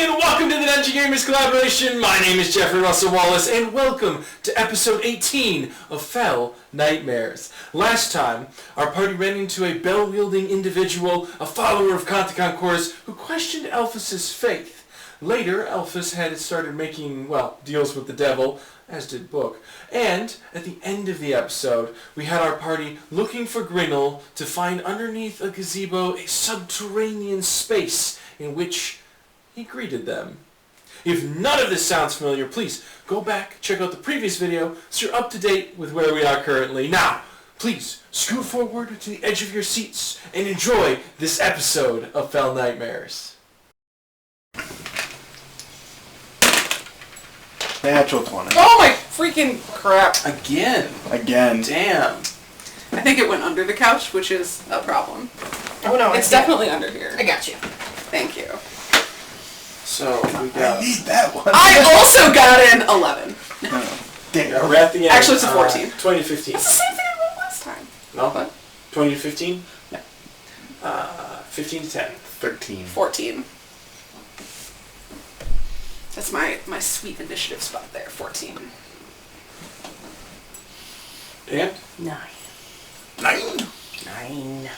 and welcome to the Dungeon Gamers Collaboration. My name is Jeffrey Russell Wallace, and welcome to episode 18 of Fell Nightmares. Last time, our party ran into a bell-wielding individual, a follower of Kantakan Chorus, who questioned Elphys' faith. Later, Elphys had started making, deals with the devil, as did Book. And, at the end of the episode, we had our party looking for Grinnell to find underneath a gazebo a subterranean space in which he greeted them. If none of this sounds familiar, please go back, check out the previous video so you're up to date with where we are currently. Now, please scoot forward to the edge of your seats and enjoy this episode of Fell Nightmares. Natural 20. Oh my freaking crap. Again. Damn. I think it went under the couch, which is a problem. Oh no, It's definitely under here. I got you. Thank you. So, we I got... need that one. I also got an 11. Damn. We're at the end. Actually, it's a 14. 2015. That's the same thing I rolled last time. No? What? 20 to 15? No. 15 to 10. 13. 14. That's my sweet initiative spot there, 14. And? 9. 9.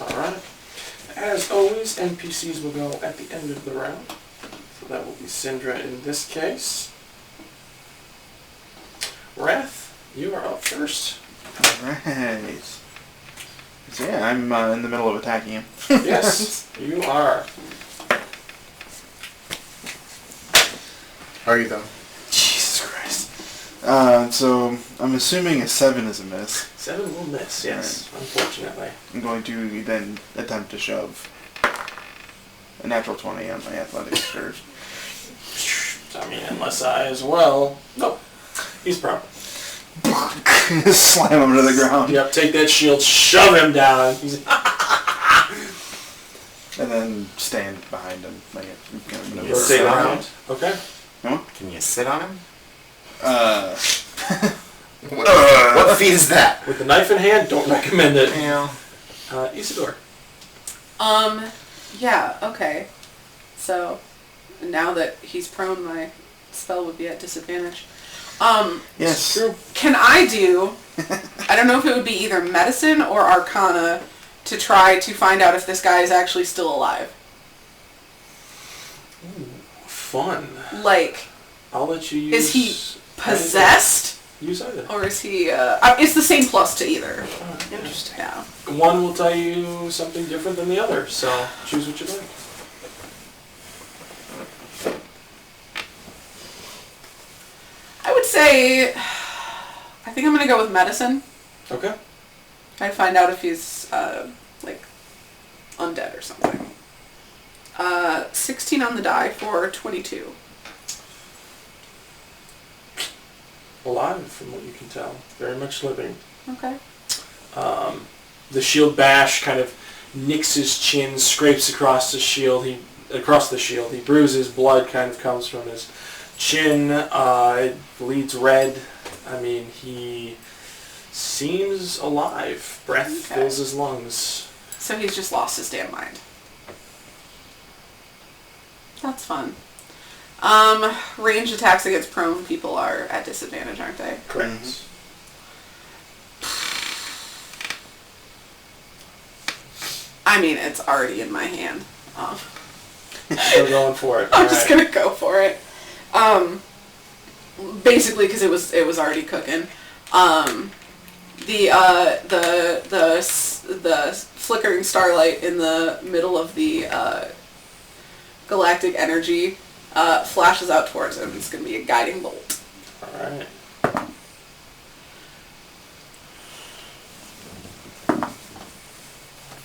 Alright. As always, NPCs will go at the end of the round. So that will be Syndra in this case. Wrath, you are up first. Alright. So yeah, I'm in the middle of attacking him. Yes, you are. Are you though? Jesus Christ. So I'm assuming a 7 is a miss. 7 will miss, yes, unfortunately. I'm going to then attempt to shove a natural 20 on my athletics first. I mean, unless I as well. Nope. He's prone. Slam him to the ground. Yep, take that shield, shove him down. And then stand behind him. Like, kind of You sit on him? Okay. Can you sit on him? What What feat is that? With the knife in hand, don't recommend it. Yeah. Isidore. Yeah, okay. So, now that he's prone, my spell would be at disadvantage. Yes. True. Can I do, I don't know if it would be either medicine or arcana to try to find out if this guy is actually still alive. Ooh, fun. Like, I'll let you use... is he possessed? Use either. Or is he, it's the same plus to either. Interesting. Yeah. One will tell you something different than the other, so choose what you like. I would say, I think I'm going to go with medicine. Okay. I'd find out if he's, undead or something. 16 on the die for 22. Alive, from what you can tell. Very much living. Okay. The shield bash kind of nicks his chin, scrapes across the shield. He bruises. Blood kind of comes from his chin. It bleeds red. I mean, he seems alive. Breath fills his lungs. So he's just lost his damn mind. That's fun. Ranged attacks against prone people are at disadvantage, aren't they? Correct. I mean, it's already in my hand. Still going for it. I'm just gonna go for it. Basically, because it was already cooking. The flickering starlight in the middle of the galactic energy flashes out towards him. It's gonna be a guiding bolt. All right.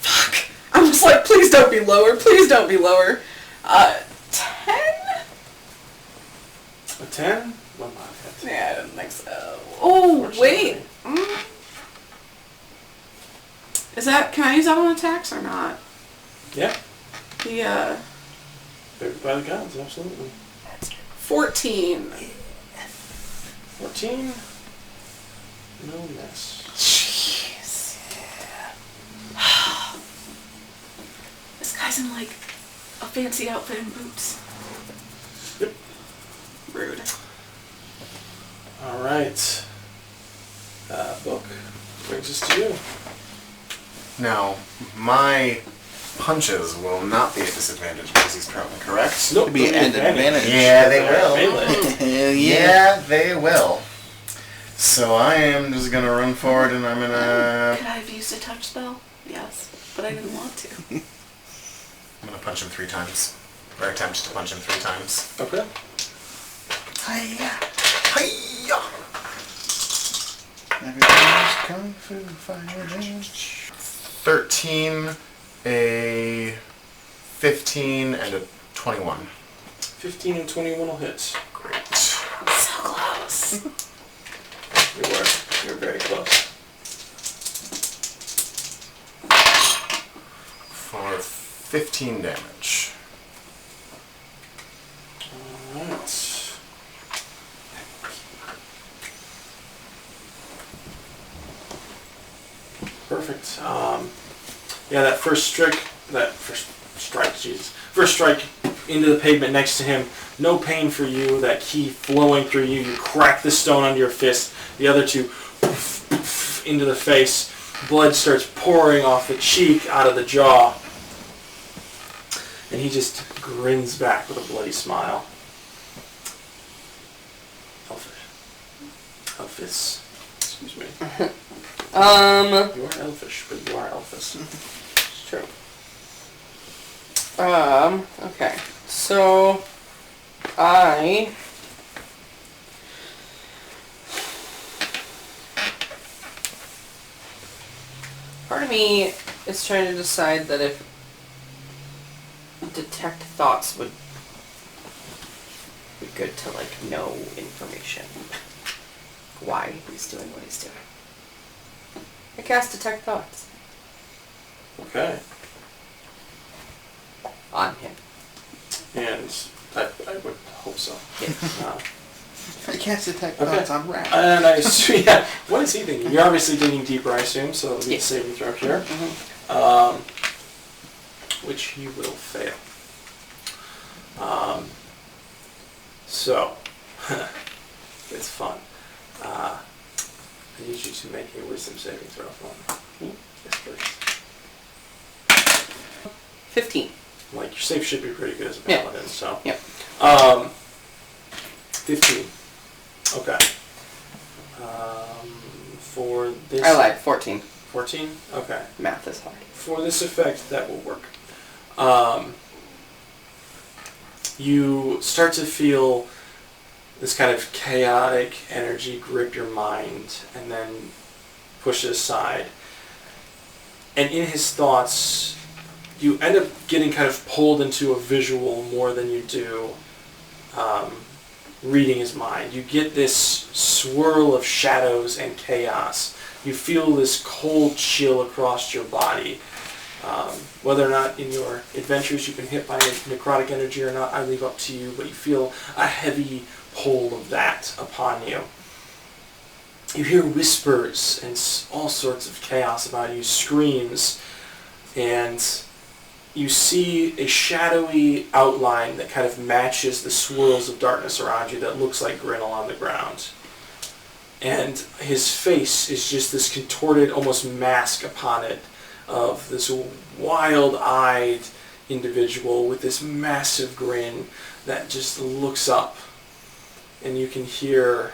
Fuck! I'm just like, please don't be lower. Please don't be lower. 10? A 10? One mod hit. Yeah, I didn't think so. Oh, wait. Is that, can I use that on attacks or not? Yeah. The, Favored by the gods, absolutely. 14. 14? No miss. Jeez. guy's in like a fancy outfit and boots. Yep. Rude. All right. Book brings us to you. Now, my punches will not be a disadvantage because he's prone, correct? Nope. It'd be an advantage. Yeah, they will. Melee. Hell Yeah, they will. So I am just gonna run forward and I'm gonna Could I have used a touch spell? Yes, but I didn't want to. punch him 3 times. Or attempt to punch him 3 times. Okay. Hiya! Hiya! Everybody's kung fu fighting. 13, a 15, and a 21. 15 and 21 will hit. Great. So close. You were very close. For 15 damage. Alright. Perfect. Yeah, that first strike, first strike into the pavement next to him. No pain for you. That key flowing through you. You crack the stone under your fist. The other two into the face. Blood starts pouring off the cheek, out of the jaw. And he just grins back with a bloody smile. Elphys. Excuse me. You are elfish, but you are Elphys. It's true. Okay. So, part of me is trying to decide that if detect thoughts would be good to, like, know information. Why he's doing what he's doing. I cast detect thoughts Okay. on him. And I would hope so. Yeah. I can't detect Okay. thoughts on rat. And I assume, yeah, what is he thinking? You're obviously digging deeper, I assume, so it'll be a Yeah. saving throw here. Which you will fail. So, it's fun. I need you to make a wisdom saving throw for me. Yes, please. 15. Like, your save should be pretty good as a Yeah. paladin, so. Yep. 15. Okay. For this... I lied. 14. 14? Okay. Math is hard. For this effect, that will work. You start to feel this kind of chaotic energy grip your mind and then push it aside. And in his thoughts, you end up getting kind of pulled into a visual more than you do reading his mind. You get this swirl of shadows and chaos. You feel this cold chill across your body. Whether or not in your adventures you've been hit by necrotic energy or not, I leave up to you, but you feel a heavy pull of that upon you. You hear whispers and all sorts of chaos about you, screams, and you see a shadowy outline that kind of matches the swirls of darkness around you that looks like Grinnell on the ground. And his face is just this contorted, almost mask upon it, of this wild-eyed individual with this massive grin that just looks up, and you can hear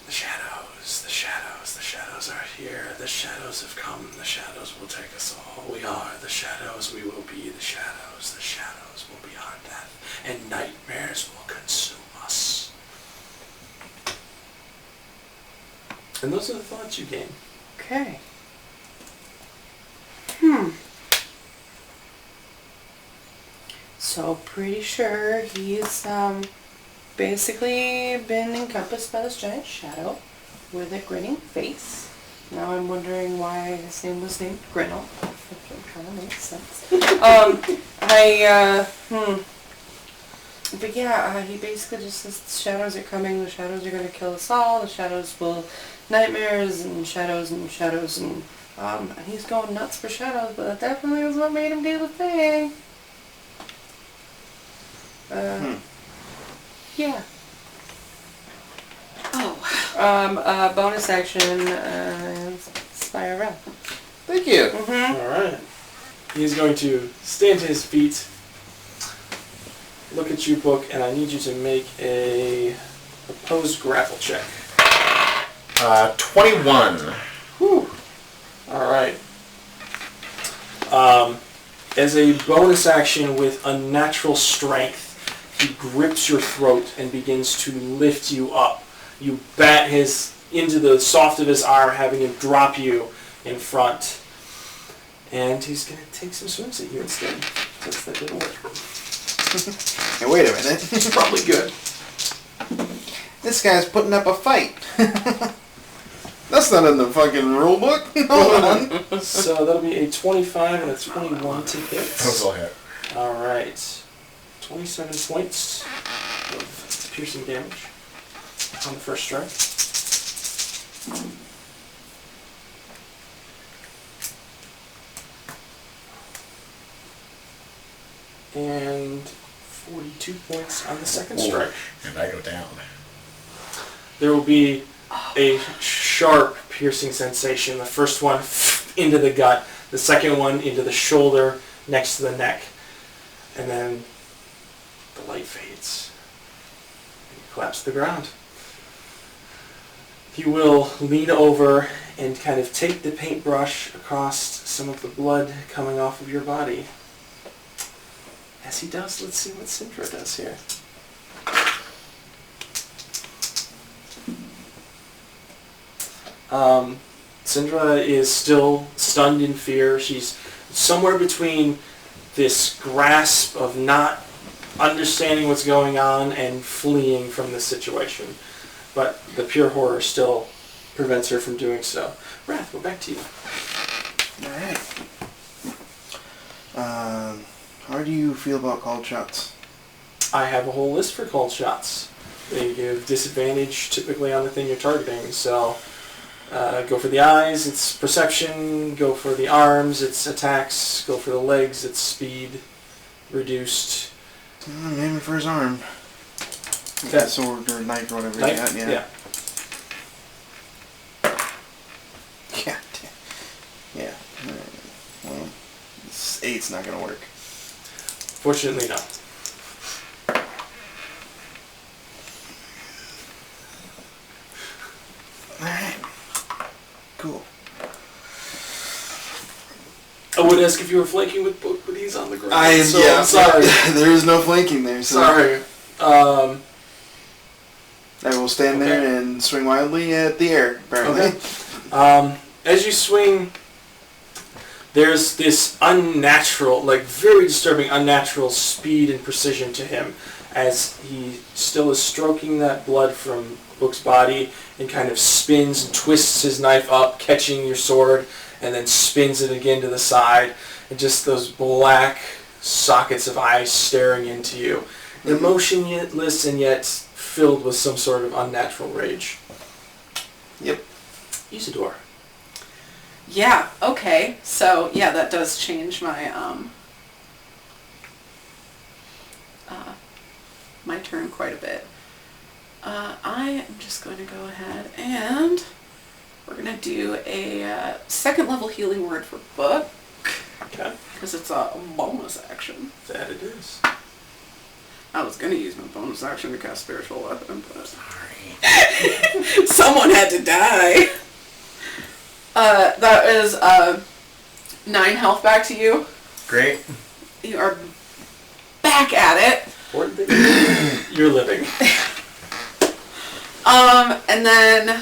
the shadows, the shadows, the shadows are here, the shadows have come, the shadows will take us all. We are the shadows, we will be the shadows will be our death, and nightmares will consume us. And those are the thoughts you gain. Okay. So pretty sure he's basically been encompassed by this giant shadow with a grinning face. Now I'm wondering why his name was named Grinnell. Which kind of makes sense. But yeah, he basically just says the shadows are coming, the shadows are going to kill us all, the shadows will... Nightmares and shadows And he's going nuts for shadows, but that definitely was what made him do the thing. Yeah. Oh. Bonus action, Spire Realm. Thank you. Mm-hmm. Alright. He's going to stand to his feet, look at you, Book, and I need you to make a opposed grapple check. 21. Whew. Alright. As a bonus action with unnatural strength, he grips your throat and begins to lift you up. You bat into the soft of his arm, having him drop you in front. And he's going to take some swings at you instead. Because that didn't work. Hey, wait a minute. It's probably good. This guy's putting up a fight. That's not in the fucking rule book. Hold on. So that'll be a 25 and a 21 to hit. Those will hit. Alright. 27 points of piercing damage on the first strike. And 42 points on the second strike. And I go down. There will be a sharp piercing sensation. The first one into the gut, the second one into the shoulder next to the neck, and then the light fades. And you collapse to the ground. You will lean over and kind of take the paintbrush across some of the blood coming off of your body. As he does, let's see what Syndra does here. Syndra is still stunned in fear. She's somewhere between this grasp of not understanding what's going on and fleeing from the situation. But the pure horror still prevents her from doing so. Wrath, we're back to you. Alright. How do you feel about called shots? I have a whole list for called shots. They give disadvantage typically on the thing you're targeting, so go for the eyes, it's perception. Go for the arms, it's attacks. Go for the legs, it's speed reduced. Maybe for his arm. That sword or knife or whatever you got, yeah. Yeah. Yeah. Well, 8's not gonna work. Fortunately, no. Alright. Cool. I would ask if you were flanking with Book, but he's on the ground. I'm sorry. There is no flanking there. So Sorry. I will stand there and swing wildly at the air, apparently. Okay. As you swing, there's this unnatural, like very disturbing unnatural speed and precision to him as he still is stroking that blood from Book's body and kind of spins and twists his knife up, catching your sword, and then spins it again to the side, and just those black sockets of eyes staring into you. Emotionless and yet filled with some sort of unnatural rage. Yep. Isidore. Yeah, okay. So, yeah, that does change my, my turn quite a bit. I am just going to go ahead and we're going to do a second level healing word for Book. Okay. Because it's a bonus action. That it is. I was going to use my bonus action to cast Spiritual Weapon, but... Sorry. Someone had to die. That is 9 health back to you. Great. You are back at it. You're living. And then...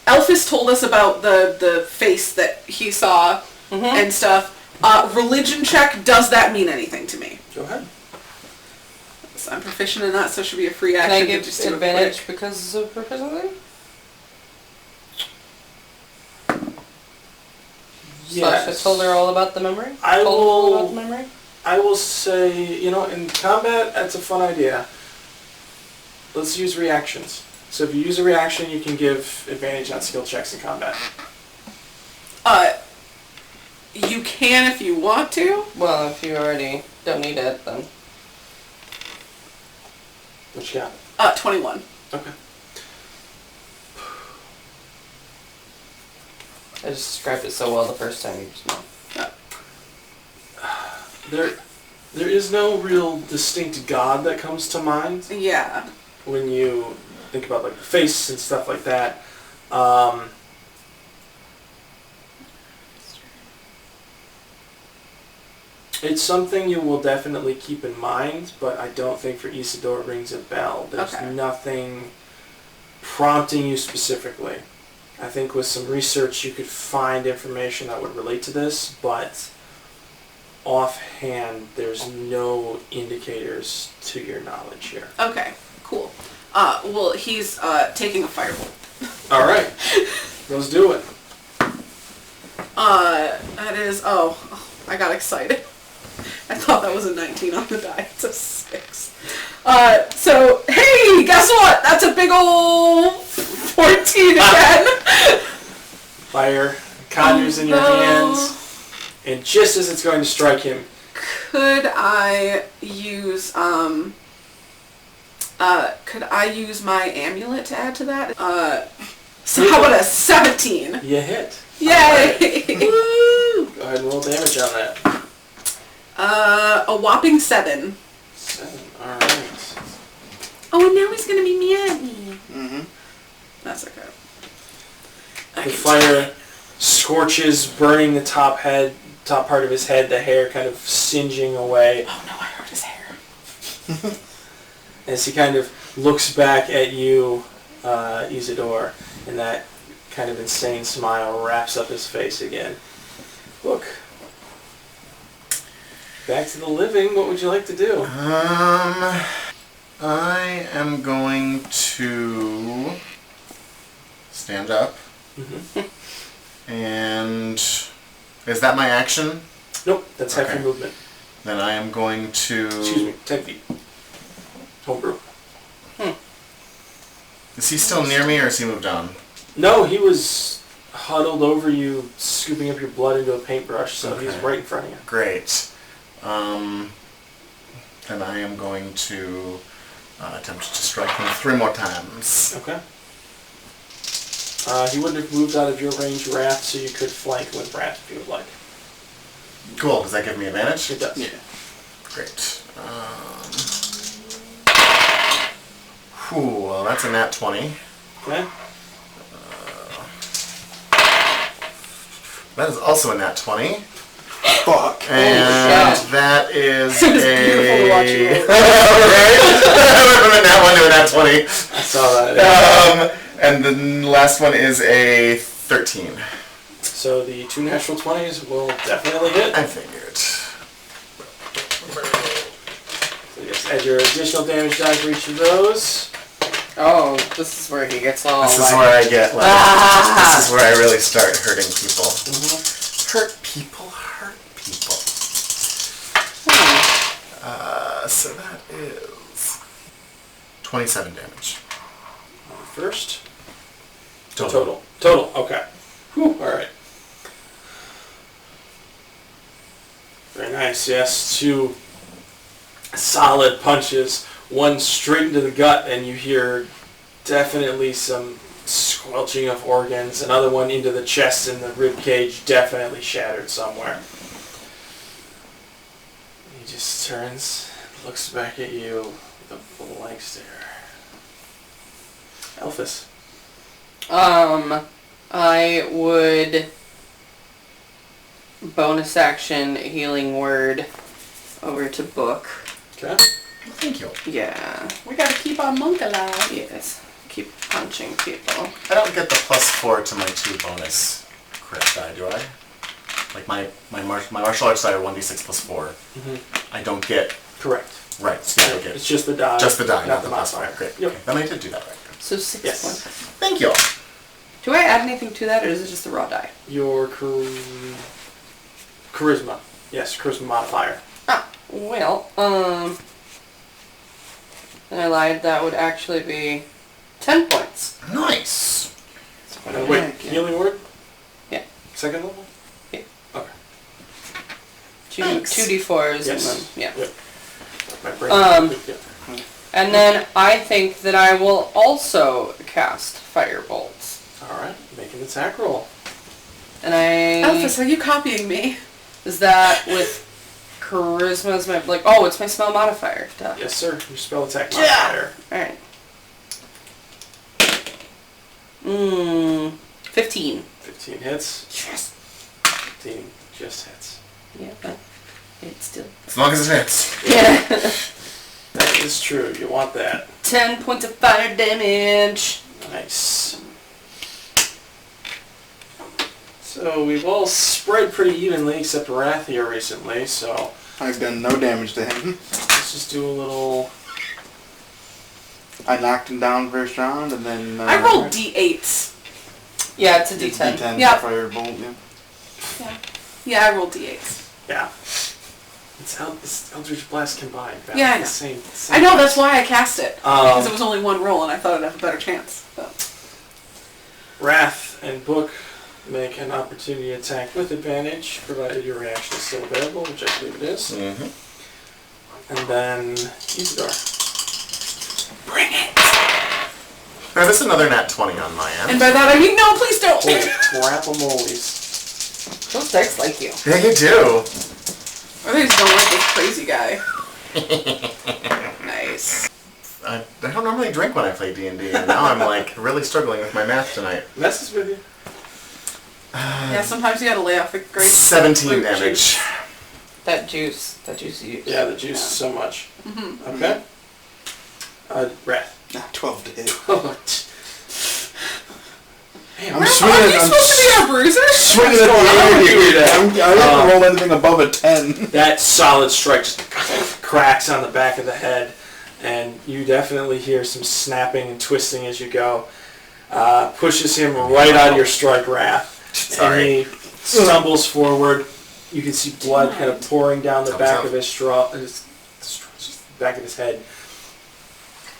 Elphys told us about the face that he saw and stuff. Religion check, does that mean anything to me? Go ahead. So I'm proficient in that, so it should be a free Can action. I give to just do it advantage quick. because of proficiency? Yes. Slash, I told her all about the memory? I Told her all will- about the memory? I will say, in combat, that's a fun idea. Let's use reactions. So if you use a reaction, you can give advantage on skill checks in combat. You can if you want to. Well, if you already don't need it, then. What you got? 21. Okay. I just described it so well the first time you just know. There is no real distinct god that comes to mind Yeah. when you think about like the face and stuff like that. It's something you will definitely keep in mind, but I don't think for Isidore it rings a bell. There's Okay. nothing prompting you specifically. I think with some research you could find information that would relate to this, but offhand there's no indicators to your knowledge here. Okay. Cool. Well, he's taking a firebolt. Alright, let's do it. That is. Oh, I got excited. I thought that was a 19 on the die. It's a 6. So, hey, guess what? That's a big old 14 again. Fire conjures in your hands, and just as it's going to strike him, Could I use my amulet to add to that? So how about a 17? you hit. Yay! Woo! Go ahead and roll damage on that. A whopping 7. 7. Alright. Oh, and now he's gonna be mad at me. Mm-hmm. That's okay. The fire scorches, burning the top part of his head, the hair kind of singeing away Oh no, I hurt his hair. as he kind of looks back at you, Isidore, and that kind of insane smile wraps up his face again. Look. Back to the living, what would you like to do? I am going to stand up. Mm-hmm. And is that my action? Nope, that's half Okay. your movement. Then I am going to... Excuse me, 10 feet. Homebrew. Is he still near me or has he moved on? No, he was huddled over you, scooping up your blood into a paintbrush, so he's Okay. right in front of you. Great. Then I am going to attempt to strike him 3 more times. Okay. He wouldn't have moved out of your range, Wrath, so you could flank with Wrath if you would like. Cool. Does that give me advantage? It does. Yeah. Great. Well, that's a nat 20. Okay. That is also a nat 20. Fuck. And shit. that is It was beautiful to watch you roll. Right? From a nat 1 to a nat 20. I saw that. And the last one is a 13. So the 2 natural 20s will definitely hit. I figured. So yes, add your additional damage die for each of those. Oh, this is where he gets all This is like... where I get like. This is where I really start hurting people. Mm-hmm. Hurt people. Hurt people. So that is 27 damage. First. Total. Okay. Whew, alright. Very nice, yes. 2 solid punches. One straight into the gut, and you hear definitely some squelching of organs. Another one into the chest and the rib cage, definitely shattered somewhere. He just turns, looks back at you with a blank stare. Elphys. I would bonus action healing word over to Book. Okay. Thank you. Yeah. We gotta keep our monk alive. Yes. Keep punching people. I don't get the +4 to my 2 bonus crit die, do I? Like my martial arts die are 1d6 + 4. Mm-hmm. I don't get Correct. right. So I don't get It's just the die. just the die, not the modifier. +4. Great. Yep. Okay. Then I did do that right. So 6 Yes. points. Thank you. Do I add anything to that, or is it just the raw die? Your charisma. Yes, charisma modifier. Ah, Well, and I lied. That would actually be 10 points. Nice. Wait, Heck, yeah. healing word? Yeah. Second level? Yeah. Okay. Thanks. 2d4s Yes. and then, yeah. Yep. My brain. Yeah. And then I think that I will also cast Firebolt. Alright, make an attack roll. And I... Elphys, are you copying me? Is that with charisma as my... Like, oh, it's my spell modifier. Duh. Yes, sir. Your spell attack modifier. Alright. 15. 15 hits. Yes. 15 just hits. Yeah, but it's still... As long as it hits. Yeah. That is true. You want that. 10 points of fire damage. Nice. So we've all spread pretty evenly except Wrath here recently, so I've done no damage to him. let's just do a little... I knocked him down first round, and then... I rolled d8s. Yeah, it's a It's d10. D10 Yeah. firebolt, yeah. Yeah, I rolled d8s. Yeah. It's Eldritch Blast combined. Val. Yeah, I know. The same I know, that's why I cast it. Because it Um, was only one roll and I thought I'd have a better chance. So. Wrath and Book make an opportunity attack with advantage, provided your reaction is still available, which I believe it is. Mm-hmm. And then Isidore. Bring it! Now, this is another nat 20 on my And end. by that I mean, no, please don't! Holy crap-a-molies. Those dice like you. Yeah, you do. Or they just don't like this crazy guy. Nice. I don't normally drink when I play D&D, and now I'm like really struggling with my math tonight. Messes with you. Yeah, sometimes you gotta lay off the great 17 fruit damage. juice. That juice you use. Yeah, the juice so much. Okay. Wrath. 12 to hit. Damn, I'm Aren't swinging you it. I'm supposed to be our bruiser? swinging at What's going on the with air you here. today? I didn't roll anything above a 10. that solid strike just cracks on the back of the head, and you definitely hear some snapping and twisting as you go. Pushes him right out of your strike, Wrath. Sorry. And he stumbles forward. You can see blood kind of pouring down the back of his back of his head.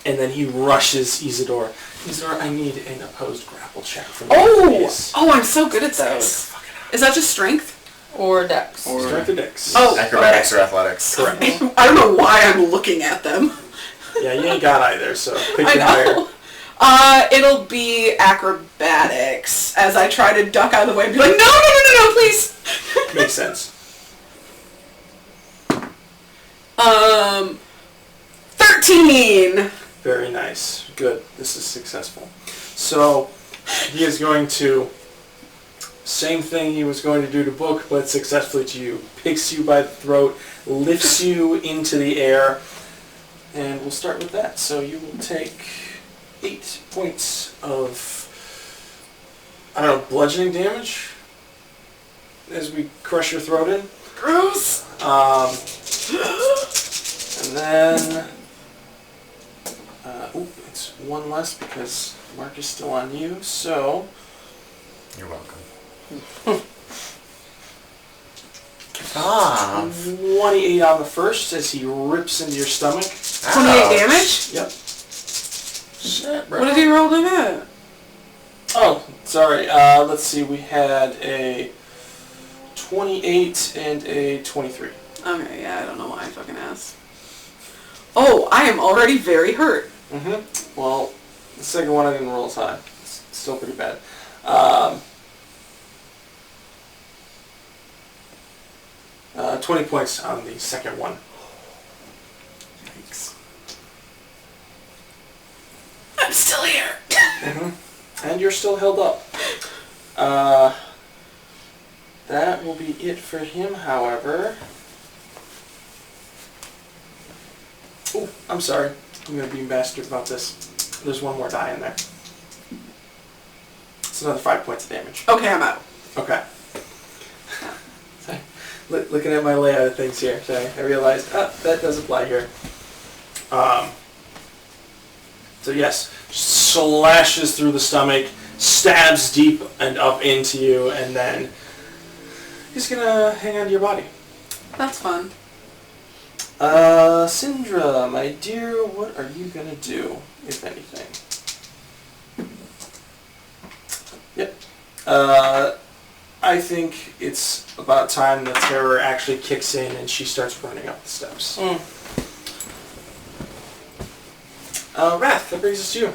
And then he rushes Isidore. Isidore, I need an opposed grapple check from you, Oh! please. Oh, I'm so good at those. Is that just strength? Or dex. Or- Strength or dex? Oh, Acrobatics or athletics. Correct. I don't know why I'm looking at them. Yeah, you ain't got either, so pick I your higher. know. It'll be acrobatics as I try to duck out of the way and be like, no, please. Makes sense. 13. Very nice. Good. This is successful. So, he is going to... Same thing he was going to do to Book, but successfully to you. Picks you by the throat, lifts you into the air, and we'll start with that. So you will take 8 points of, I don't know, bludgeoning damage as we crush your throat in. Gross. And then, it's one less because Mark is still on you, so You're welcome. Ah. 28 on the first as he rips into your stomach. 28 damage? Yep. Shit, bro. What did he roll to hit? Oh, sorry. Let's see. We had a 28 and a 23. Okay, yeah, I don't know why I fucking asked. Oh, I am already very hurt. Mm-hmm. Well, the second one I didn't roll as high. It's still pretty bad. 20 points on the second one. Yikes. I'm still here. Mm-hmm. And you're still held up. That will be it for him, however. Oh, I'm sorry. I'm going to be a bastard about this. There's one more die in there. It's another 5 points of damage. Okay, I'm out. Okay. Sorry. Looking at my layout of things here, sorry, I realized, that does apply here. So yes, slashes through the stomach, stabs deep and up into you, and then he's gonna hang on to your body. That's fun. Syndra, my dear, what are you gonna do, if anything? Yep. I think it's about time the terror actually kicks in and she starts running up the steps. Wrath, that brings us to you.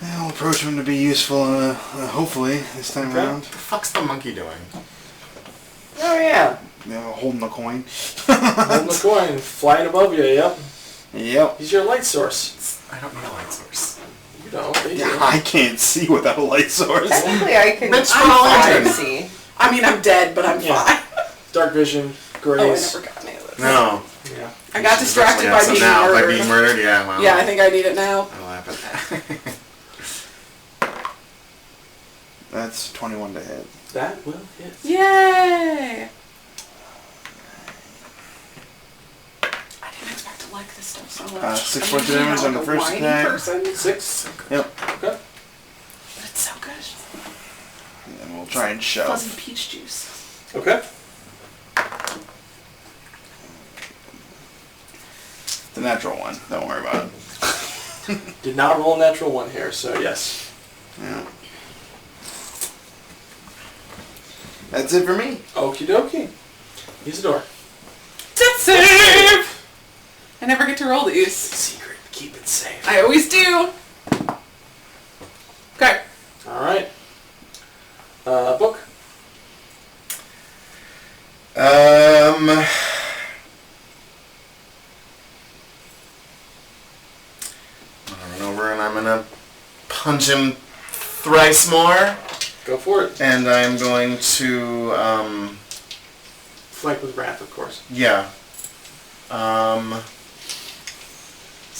I'll approach him to be useful, hopefully, this time Okay. around. What the fuck's the monkey doing? Oh yeah. Holding the coin. Holding the coin, flying above you, yep. Yep. He's your light source. I don't need a light source. You don't, they do. I can't see without a light source. Technically, I can. That's I'm fine. fine. See. I mean, I'm dead, but I'm Yeah. fine. Dark vision, Oh, I grace. never got any of this. No. Yeah. I got distracted by being now. murdered. By being murdered, yeah. Well, Yeah, I think I need it now. that'll happen. That's 21 to hit. That will hit. Yay! I didn't expect to like this stuff so much. 6 I'm points of usually damage not on the like a first whiny attack. person, Six. Yep. Okay. but it's so good. And we'll try and shove. Fuzzy peach juice. Okay. The natural one. Don't worry about it. Did not roll a natural one here, so yes. Yeah. That's it for me. Okie dokie. Isidore. Death save! I never get to roll these. Secret. Keep it safe. I always do. Okay. Alright. Book. I'm gonna run over and I'm gonna punch him thrice more. Go for it. And I'm going to, Flank with Wrath, of course. yeah.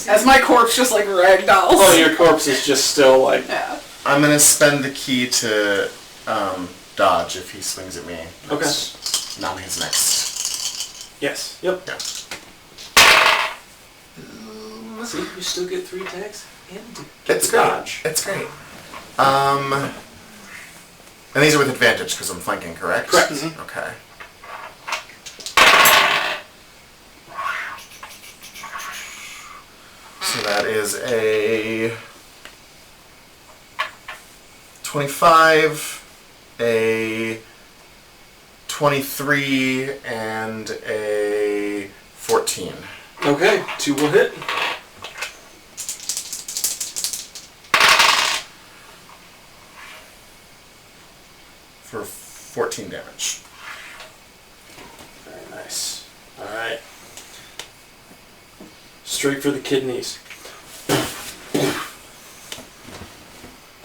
As my corpse just like ragdolls. Oh, your corpse is just still like... Yeah. I'm gonna spend the key to dodge if he swings at me. That's not his next. Yes. Yep. Yeah. See, you still get 3 attacks and It's the great. dodge. It's great. And these are with advantage because I'm flanking, correct? Correct. Okay. So that is a 25, a 23, and a 14. Okay, 2 will hit. For 14 damage. Very nice. Alright. Straight for the kidneys.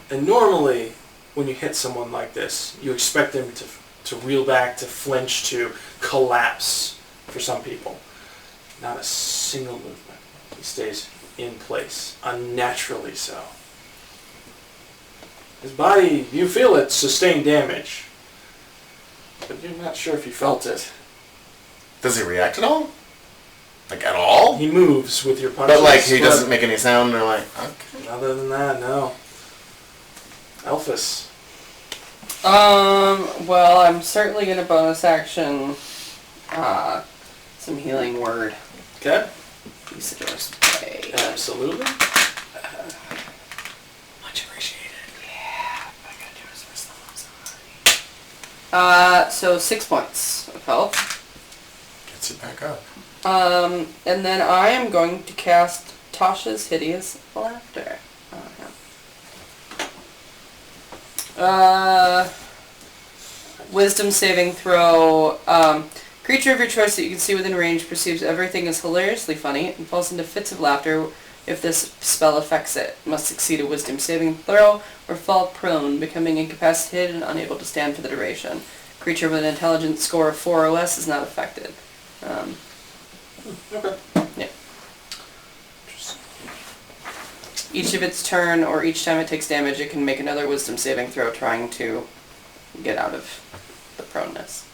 And normally, when you hit someone like this, you expect them to reel back, to flinch, to collapse for some people. Not a single movement. He stays in place, unnaturally so. His body, you feel it, sustained damage. But you're not sure if you felt it. Does he react at all? Like, at all? He moves with your punches. But, like, he doesn't make any sound, or like, okay. Other than that, no. Elphys. Well, I'm certainly gonna bonus action, some healing word. Okay. Isidore's play. Absolutely. Much appreciated. Yeah. I gotta do is miss them. I'm sorry. So 6 points of health. Gets it back up. And then I am going to cast Tasha's Hideous Laughter. Wisdom saving throw. Creature of your choice that you can see within range perceives everything as hilariously funny and falls into fits of laughter if this spell affects it. Must succeed a wisdom saving throw or fall prone, becoming incapacitated and unable to stand for the duration. Creature with an intelligence score of 4 or less is not affected. Okay. Yeah. Each of its turn, or each time it takes damage, it can make another wisdom saving throw trying to get out of the proneness.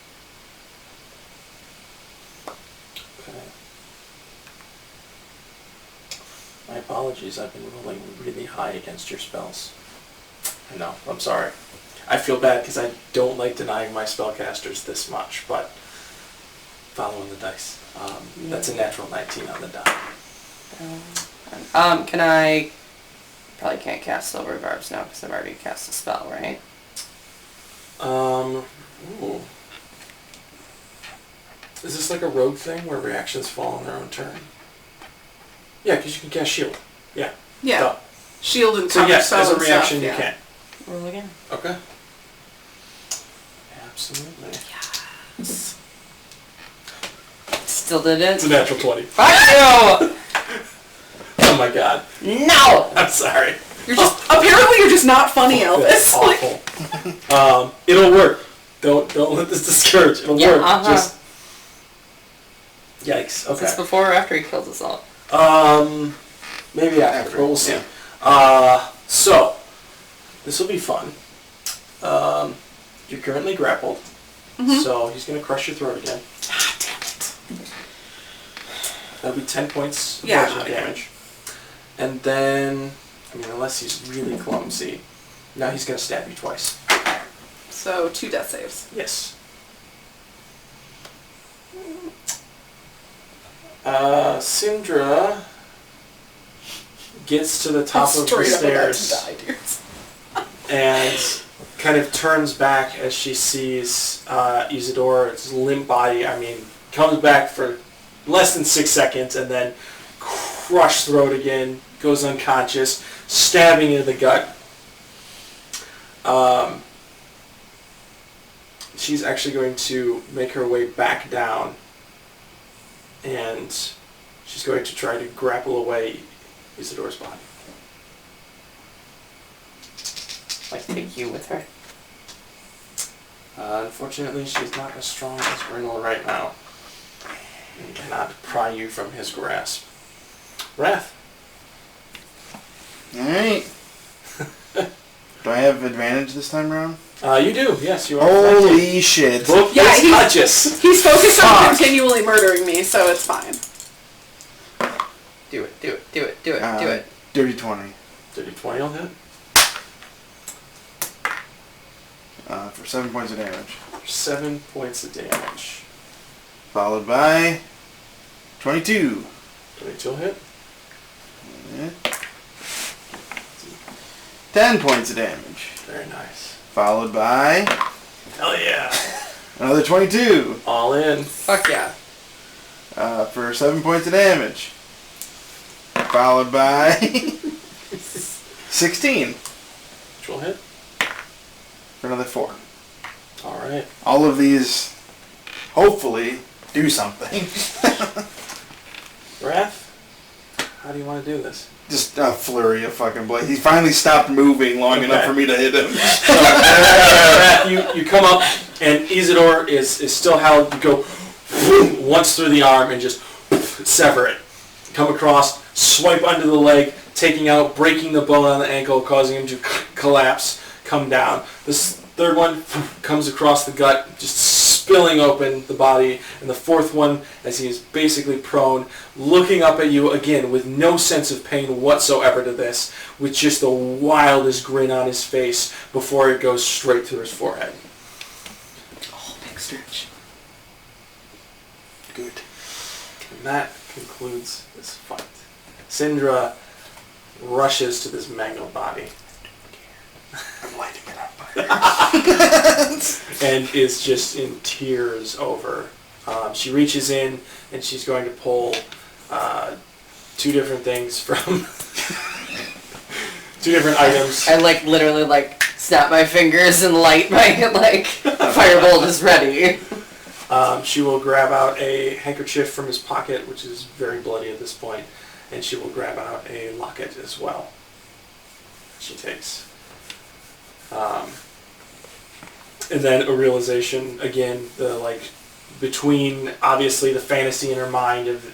Okay. My apologies, I've been rolling really high against your spells. I know, I'm sorry. I feel bad because I don't like denying my spellcasters this much, but following the dice. That's a natural 19 on the die. Can I... Probably can't cast Silver Barbs now because I've already cast a spell, right? Ooh. Is this like a rogue thing where reactions fall on their own turn? Yeah, because you can cast shield. Yeah. Yeah. Duh. Shield and So cover yes, spell as a and reaction stuff, you yeah. can. Roll again. Okay. Absolutely. Still did it. It's a natural 20. Fuck you! Oh my god. No! I'm sorry. Apparently you're just not funny, Elvis. That's Like, awful. It'll work. Don't let this discourage. It'll work. Just yikes. Is Okay. this before or after he kills us all? Maybe after, but we'll see. So this will be fun. You're currently grappled, so he's gonna crush your throat again. ah, damn it. That'll be 10 points of Yeah, bludgeoning okay. damage, and then unless he's really clumsy, now he's gonna stab you twice. So 2 death saves. Yes. Syndra gets to the top of the Straight up about stairs to die, dude. and kind of turns back as she sees Isidore's limp body. Comes back for less than 6 seconds and then crushed throat again, goes unconscious, stabbing into the gut. She's actually going to make her way back down, and she's going to try to grapple away Isidore's body. Like, take you with her. Unfortunately, she's not as strong as Grinnell right now, and cannot pry you from his grasp. Wrath. Alright. Do I have advantage this time around? You do, yes, you are. Holy shit. Book Yeah, is conscious. He's focused on Fuck. continually murdering me, so it's fine. Do it, do it, do it, do it, do it. Dirty 20. Dirty 20 on hit. For 7 points of damage. 7 points of damage. Followed by 22. 22 hit. Yeah. 10 points of damage. Very nice. Followed by Hell yeah. another 22. All in. Fuck yeah. For 7 points of damage. Followed by 16 Actual hit. for another 4. Alright. All of these, hopefully, do something. Wrath, how do you want to do this? Just a flurry of fucking blades. He finally stopped moving long enough for me to hit him. Wrath, you come up, and Isidore is still held. You go once through the arm and just sever it. Come across, swipe under the leg, taking out, breaking the bone on the ankle, causing him to collapse, come down. This third one comes across the gut, just spilling open the body, and the fourth one, as he is basically prone, looking up at you again with no sense of pain whatsoever to this, with just the wildest grin on his face before it goes straight through his forehead. Oh, big stretch. Good. And that concludes this fight. Syndra rushes to this mangled body. I'm lighting it up. And is just in tears over. She reaches in and she's going to pull 2 different things from 2 different items. I literally snap my fingers and light my firebolt is ready. She will grab out a handkerchief from his pocket, which is very bloody at this point, and she will grab out a locket as well. She takes. And then a realization again, between obviously the fantasy in her mind of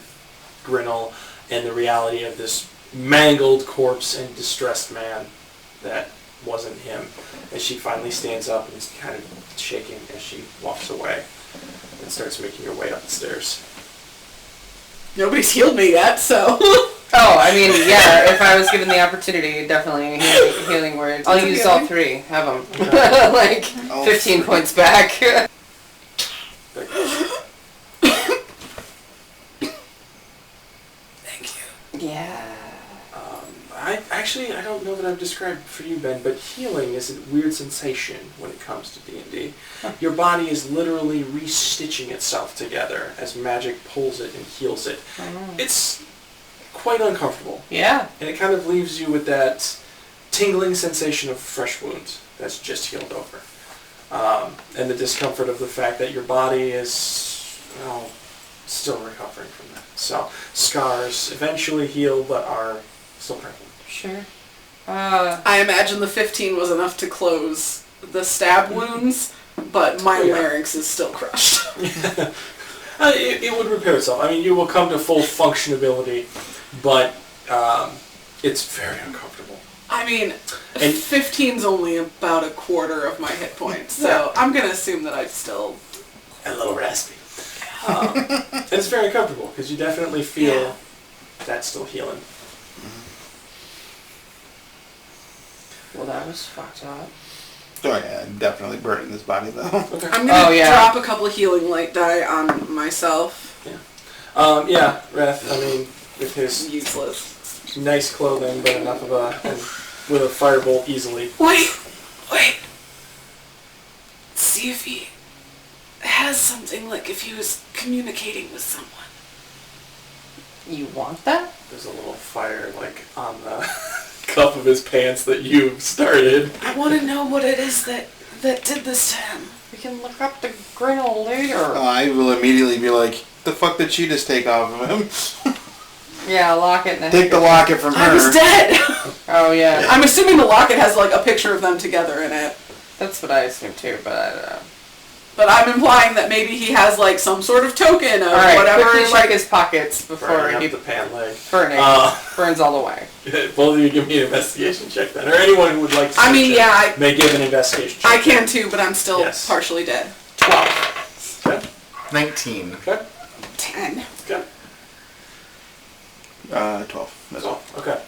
Grinnell and the reality of this mangled corpse and distressed man that wasn't him. As she finally stands up and is kind of shaking as she walks away and starts making her way up the stairs. Nobody's healed me yet, so. Oh, I mean, yeah, if I was given the opportunity, definitely healing words. I'll use all 3. Have them. 15 points back. Yeah. I don't know that I've described for you, Ben, but healing is a weird sensation when it comes to D&D. Your body is literally restitching itself together as magic pulls it and heals it. It's quite uncomfortable. Yeah. And it kind of leaves you with that tingling sensation of fresh wounds that's just healed over. And the discomfort of the fact that your body is, still recovering from that. So, scars eventually heal, but are still prevalent. Sure. I imagine the 15 was enough to close the stab wounds, but my larynx is still crushed. It would repair itself. I mean, you will come to full functionability, but it's very uncomfortable. I mean, And- 15's only about a quarter of my hit points, so I'm going to assume that I still... A little raspy. And it's very uncomfortable, because you definitely feel that's still healing. Well, that was fucked up. Oh yeah, definitely burning this body though. Okay. I'm going to yeah. drop a couple of healing light die on myself. Wrath, I mean, with his Useless. nice clothing, but enough of and with a firebolt easily. Wait! See if he has something, like if he was communicating with someone. You want that? There's a little fire, on the cuff of his pants that you started. I want to know what it is that did this to him. We can look up the griddle later. I will immediately be like, the fuck did she just take off of him? Yeah, locket and Take the locket from her. I was dead! Oh, yeah. I'm assuming the locket has like a picture of them together in it. That's what I assumed too, but I don't know. But I'm implying that maybe he has like some sort of token of Alright, whatever. quickly check Like, his pockets before Burning he up the pant leg. burning. Burns all the way. Both of you give me an investigation check then. Or anyone who would like to I mean, check yeah, may give an investigation check. I can too, but I'm still Yes. partially dead. 12. Okay. 19. Okay. 10. Okay. 12. That's all. Okay.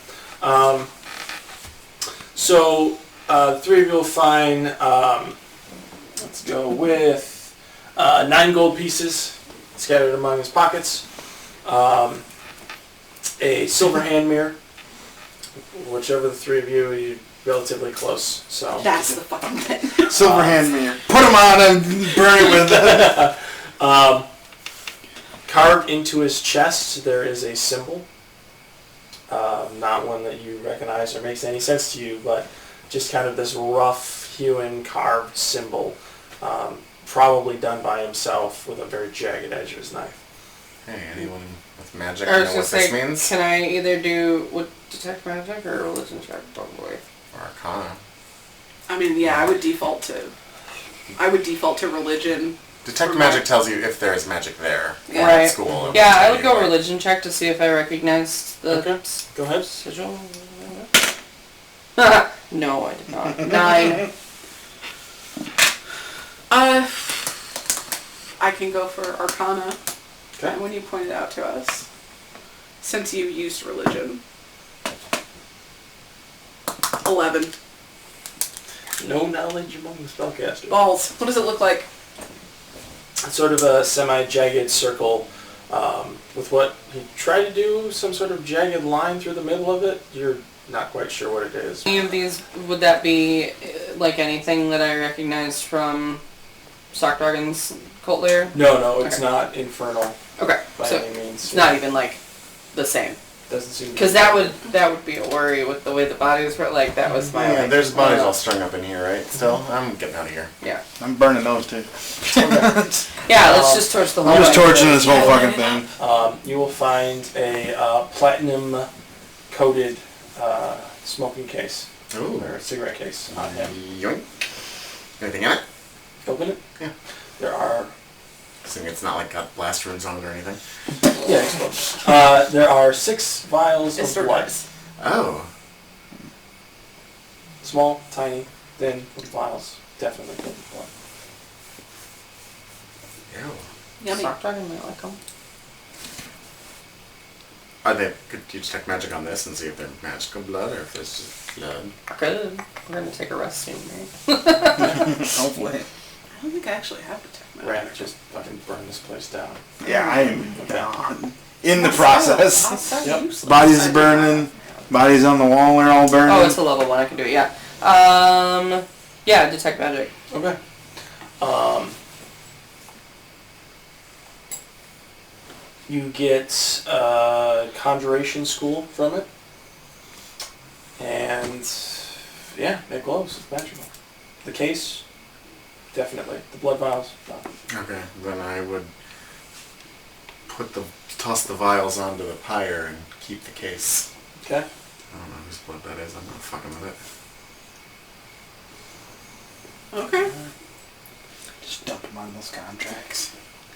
So, the three of you will find, let's go with 9 gold pieces scattered among his pockets, a silver hand mirror, whichever the three of you, you're relatively close. So That's the fucking thing. Silver hand mirror. Put them on and burn it with it. carved into his chest, there is a symbol. Not one that you recognize or makes any sense to you, but just kind of this rough hewn carved symbol, probably done by himself with a very jagged edge of his knife. Hey, anyone with magic I know was what gonna this say, means? can I either do detect magic or religion check, probably? Or Arcana. I mean, yeah, I would default to religion. Detect For magic my- tells you if there is magic there. Yeah. At Right. school. Yeah, I would go religion check to see if I recognize the Okay, go ahead. sigil. No, I did not. 9. I can go for Arcana. Okay. When you pointed out to us, since you used religion. 11. No knowledge among the spellcasters. Balls. What does it look like? It's sort of a semi-jagged circle with what he tried to do, some sort of jagged line through the middle of it. You're not quite sure what it is. Any of these, would that be like anything that I recognized from Stockdragon's cult lair? No, it's Okay. not infernal Okay, by so any means. it's not even like the same. Doesn't seem to Because be. that would be a worry with the way the body was. Like that was my. Yeah, like, there's bodies uh, all strung up in here, right? Still? I'm getting out of here. Yeah. I'm burning those too. Yeah, let's just torch the whole. I'm just thing. torching this whole fucking thing. You will find a platinum-coated smoking case Ooh. or cigarette case on him. Yoink. Anything in it? Open it. Yeah. There are. Assuming it's not like got blast runes on it or anything. Yeah, explode. There are 6 vials It's of blood. nice. Oh. Small, tiny, thin vials. Definitely filled with blood. Ew. Yummy. Stockdragon might like them. Could you detect magic on this and see if they're magical blood or if it's just blood? Good. We're gonna take a rest soon, right? Hopefully. I don't think I actually have Detect Magic. Ran, just fucking burn this place down. Yeah, I am gone. in the process. Yep. Useless. Bodies burning. Bodies on the wall are all burning. Oh, it's a level 1. I can do it, yeah. Yeah, detect magic. Okay. You get conjuration school from it. And yeah, it glows. It's magical. The case, definitely. The blood vials, no. Okay, then I would toss the vials onto the pyre and keep the case. Okay. I don't know whose blood that is. I'm not fucking with it. Okay. Just dump them on those contracts.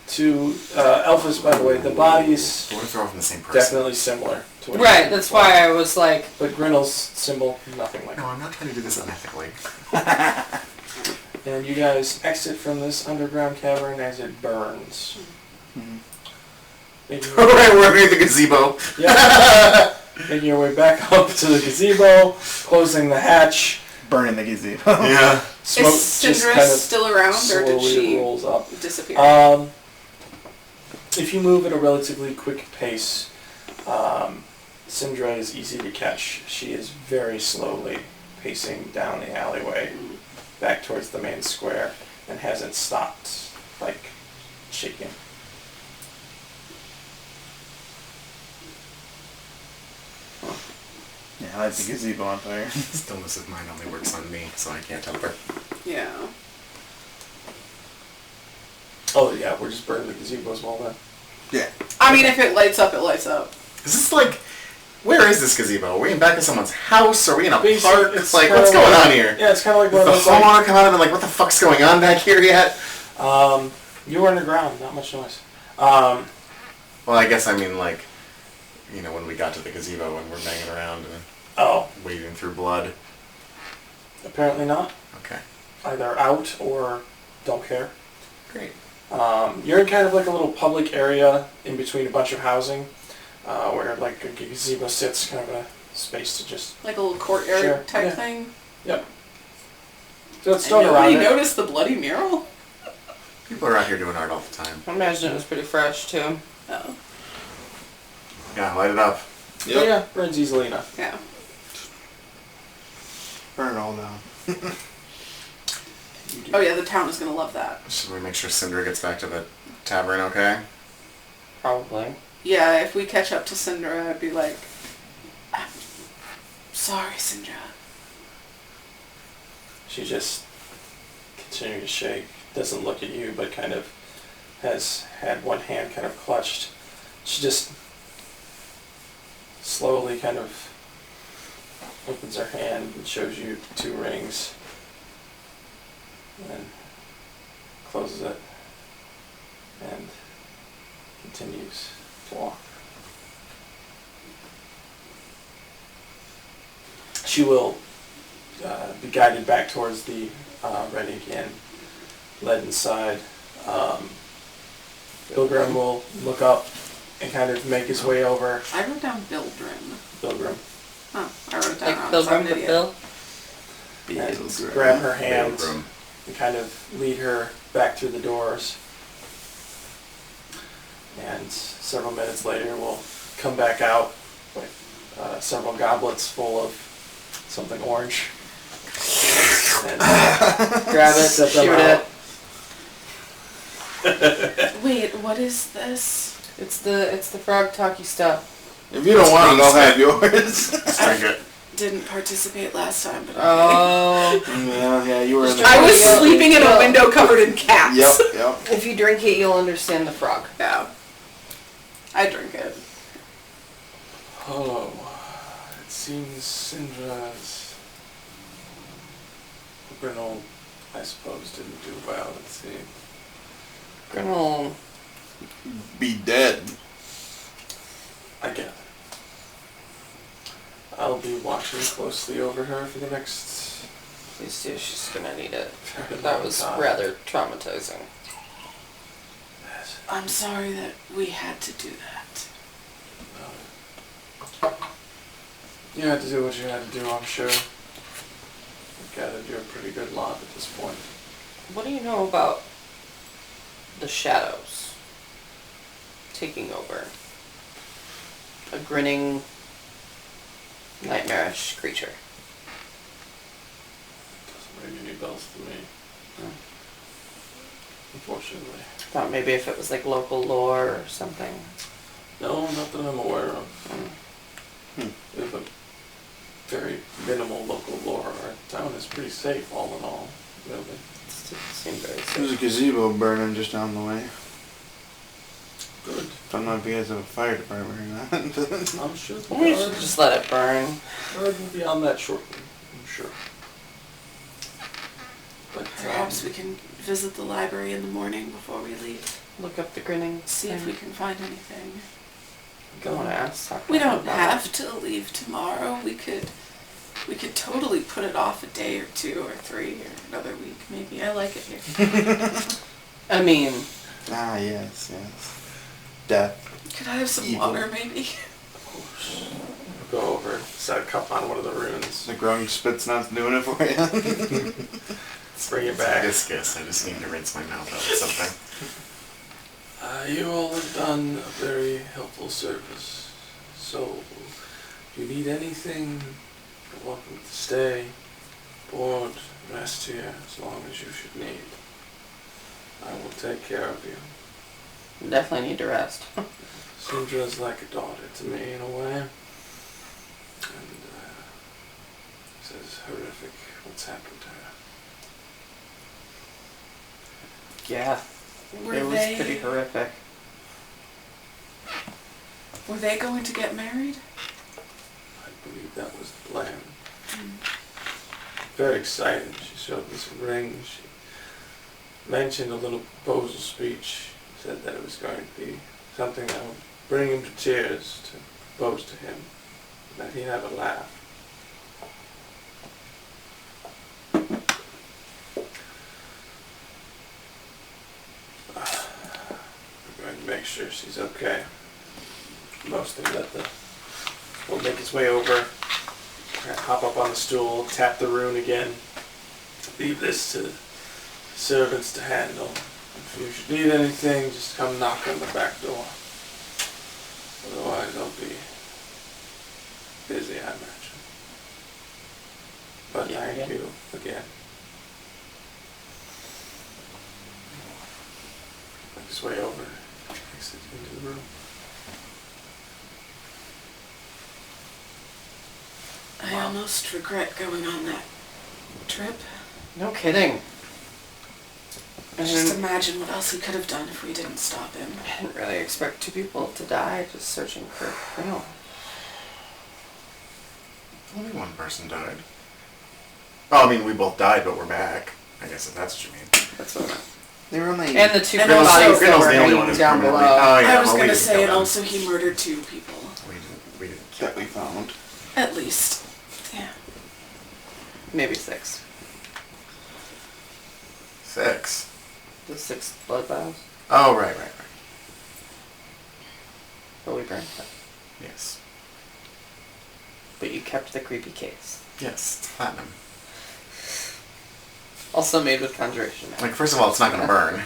To Elphys, by the way, the bodies What if they're all from the same person? definitely similar to what Right, you that's before. why I was like, But Grinnell's symbol, nothing like No, that. I'm not trying to do this unethically. And you guys exit from this underground cavern as it burns. Making your, Alright, we're underneath the gazebo. yeah, making your way back up to the gazebo, closing the hatch. Burning the gazebo. Yeah. Smoke Is just Syndra kind of still around, or did slowly she rolls up. disappear? If you move at a relatively quick pace, Syndra is easy to catch. She is very slowly pacing down the alleyway back towards the main square and hasn't stopped, like, shaking. Yeah, I like the gazebo on fire. Stillness of mind only works on me, so I can't teleport. Yeah. Oh yeah, we're just burning the gazebo as well then. Yeah. I mean, if it lights up, it lights up. Is this like... Where is this gazebo? Are we in back of someone's house? Are we in a Basically, park? it's Like, kinda what's going like- on here? Yeah, it's kind of like one Does of the those, like, homeowner come out and be like, what the fuck's going on back here yet? you were underground, not much noise. Well, I guess I mean like, you know, when we got to the gazebo and we're banging around and Oh, wading through blood. apparently not. Okay. Either out or don't care. Great. You're in kind of like a little public area in between a bunch of housing, where like a gazebo sits, kind of a space to just. Like a little courtyard Sure, type yeah. thing. Yep. So it's And stone around nobody it. noticed the bloody mural? People are out here doing art all the time. I imagine it was pretty fresh too. Oh. Yeah, light it up. But yeah, burns easily enough. Yeah. Burn it all down. You do. Oh yeah, the town is gonna love that. Should we make sure Cinder gets back to the tavern okay? Probably. Yeah, if we catch up to Syndra, I'd be like, "I'm sorry, Syndra." She just continues to shake, doesn't look at you, but kind of has had one hand kind of clutched. She just slowly kind of opens her hand and shows you 2 rings, and then closes it and continues to walk. She will be guided back towards the Red Inn, led inside. Pilgrim will look up and kind of make his way over. I wrote down Bildrin. Pilgrim. Oh, I wrote it down Like wrong, so I'm Pilgrim an but idiot. Bill. And grab her hand Pilgrim. and kind of lead her back through the doors. And several minutes later, we'll come back out with several goblets full of something orange. And Grab it, set them shoot out. it. Wait, what is this? It's the frog talky stuff. If you don't want it, I'll have yours. Let's drink it. Didn't participate last time, but okay. Oh. yeah, you were in the... I was Yeah. sleeping in a Yeah. window covered in cats. Yep. If you drink it, you'll understand the frog. Yeah. I drink it. Oh, it seems Syndra's Grinnell, I suppose, didn't do well. Let's see. Grinnell. Be dead. I get it. I'll be watching closely over her for the next Please do, she's gonna need it. very That long was time. rather traumatizing. I'm sorry that we had to do that. You had to do what you had to do, I'm sure. I've gathered you're a pretty good lot at this point. What do you know about the shadows taking over? a grinning, nightmarish creature. Doesn't ring any bells to me. Unfortunately. Thought maybe if it was like local lore or something. No, not that I'm aware of. We have a very minimal local lore. Our town is pretty safe, all in all. Really. It seemed very There's a safe. gazebo burning just down the way. Good. Don't know if you guys have a fire department or not. I'm sure the We should just let it burn. guard will be on that shortly, I'm sure. But Perhaps we can visit the library in the morning before we leave. Look up the grinning. See if we can find anything. Don't want to ask. Talk We about don't it. have to leave tomorrow. We could totally put it off a day or 2 or 3 or another week maybe. I like it here. I mean, Ah, yes. Death. Could I have some Evil. water maybe? of course, we'll go over, set a cup on one of the runes, The growing spit's not doing it for you. bring it It's a back. discus. I just need to rinse my mouth out with something. You all have done a very helpful service. So, if you need anything, you're welcome to stay, board, rest here as long as you should need. I will take care of you. definitely need to rest. Sundra's like a daughter to me in a way. And it's horrific what's happened to her. Yeah, Were it was they pretty horrific. were they going to get married? I believe that was the plan. Very excited. She showed me some rings. She mentioned a little proposal speech. Said that it was going to be something that would bring him to tears to propose to him. That he'd have a laugh. We're going to make sure she's okay. Mostly we'll make his way over, hop up on the stool, tap the rune again, leave this to the servants to handle. If you should need anything, just come knock on the back door. Otherwise I'll be busy, I imagine. But Yeah, thank yeah. you again. Make his way over, exit into the room. I almost regret going on that trip. No kidding. I Just didn't, imagine what else he could have done if we didn't stop him. I didn't really expect 2 people to die just searching for a criminal. Only one person died. Oh, I mean, we both died, but we're back. I guess if that's what you mean. That's what I meant. They were only... And the 2 And bodies also- that Grinnell's were the only one hanging who's down below. permanently- Oh, yeah, I was well, we gonna didn't say, kill and them. also he murdered 2 people. We didn't kill that we found. At least. Yeah. Maybe 6. 6. The 6 blood vials. Oh, right. But we burned them. Yes. But you kept the creepy case. Yes, it's platinum. Also made with conjuration. Like, first of all, it's not gonna burn.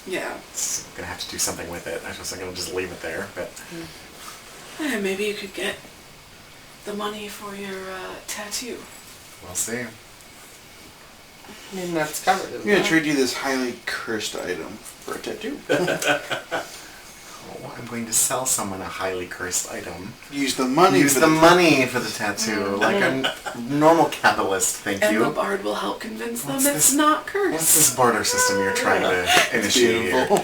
Yeah. It's gonna have to do something with it. I was gonna just leave it there, but Yeah, maybe you could get the money for your tattoo. we'll see. I mean, that's covered, isn't I'm gonna it? trade you this highly cursed item for a tattoo. Oh, I'm going to sell someone a highly cursed item. Use the money. Use for the money for the tattoo, like a normal capitalist. Thank And you. the bard will help convince them What's it's this- not What's cursed. this barter system you're trying to It's initiate here? beautiful.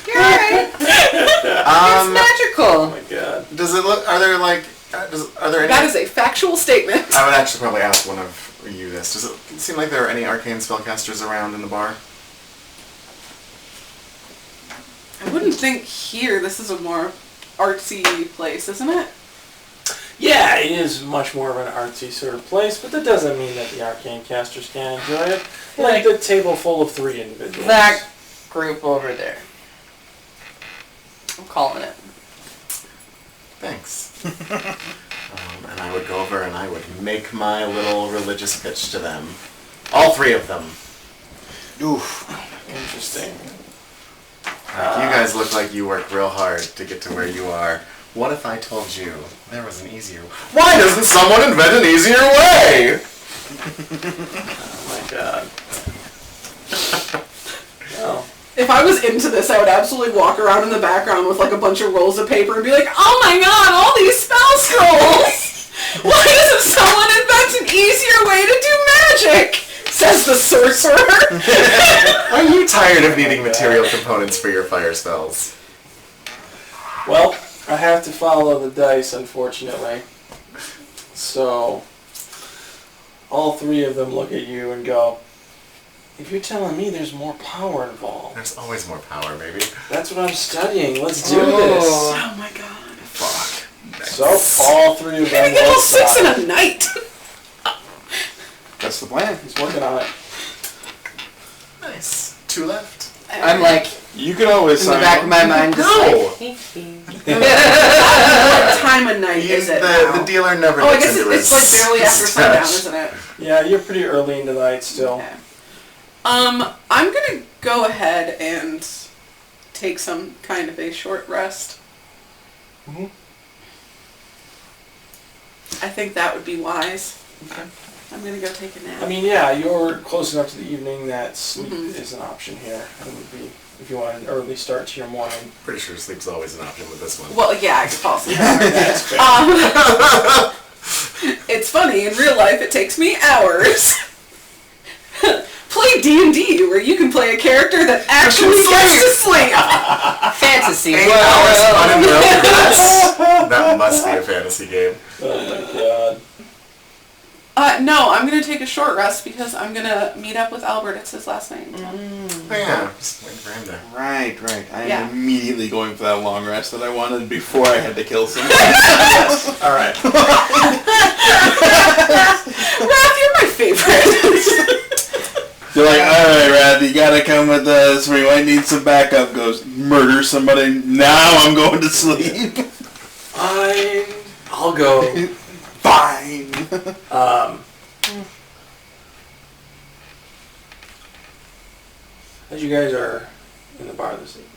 You're right. It's magical. Oh my god. Does it look? Are there like? Are there any? That is a factual statement. I would actually probably ask one of you this. Does it seem like there are any arcane spellcasters around in the bar? I wouldn't think here. This is a more artsy place, isn't it? Yeah, it is much more of an artsy sort of place, but that doesn't mean that the arcane casters can't enjoy it. Like the table full of 3 individuals. That group over there. I'm calling it. Thanks. And I would go over and I would make my little religious pitch to them. All 3 of them. Oof. Interesting. You guys look like you work real hard to get to where you are. What if I told you there was an easier... Why doesn't someone invent an easier way? Oh my god. Well, If I was into this, I would absolutely walk around in the background with like a bunch of rolls of paper and be like, oh my god, all these spell scrolls! Why doesn't someone invent an easier way to do magic? Says the sorcerer. Are you tired of needing material components for your fire spells? well, I have to follow the dice, unfortunately. So, all three of them look at you and go, if you're telling me there's more power involved, There's always more power, baby. that's what I'm studying. Let's do Oh my god. Fuck. this. So, all three of I them get all go 6 in south. a night. That's the plan. He's working on it. Nice. 2 left. I'm like, You can always in the sign back of on. my mind, just No. like, What time of night is it now? The dealer never Oh, I gets guess into it's his like barely after sundown, stash. isn't it? Yeah, you're pretty early into the night still. Okay. I'm gonna go ahead and take some kind of a short rest. Mhm. I think that would be wise. Okay. I'm gonna go take a nap. I mean, yeah, you're close enough to the evening that sleep Mhm. is an option here. It would be, if you want an early start to your morning. Pretty sure sleep's always an option with this one. well, yeah, I could fall asleep. That's fair. It's funny, in real life it takes me hours. Play D&D, where you can play a character that actually gets to sleep. fantasy. 8 hours uninterrupted rest. That must be a fantasy game. Oh my god. No, I'm gonna take a short rest because I'm gonna meet up with Albert. It's his last night. Oh yeah, just waiting for him to... Right. I am Yeah. immediately going for that long rest that I wanted before I had to kill somebody. All right. Raph, you're my favorite. They're like, alright, Rath, you gotta come with us. We might need some backup. Goes, murder somebody. Now I'm going to sleep. Fine. I'll go. Fine. As you guys are in the bar this evening,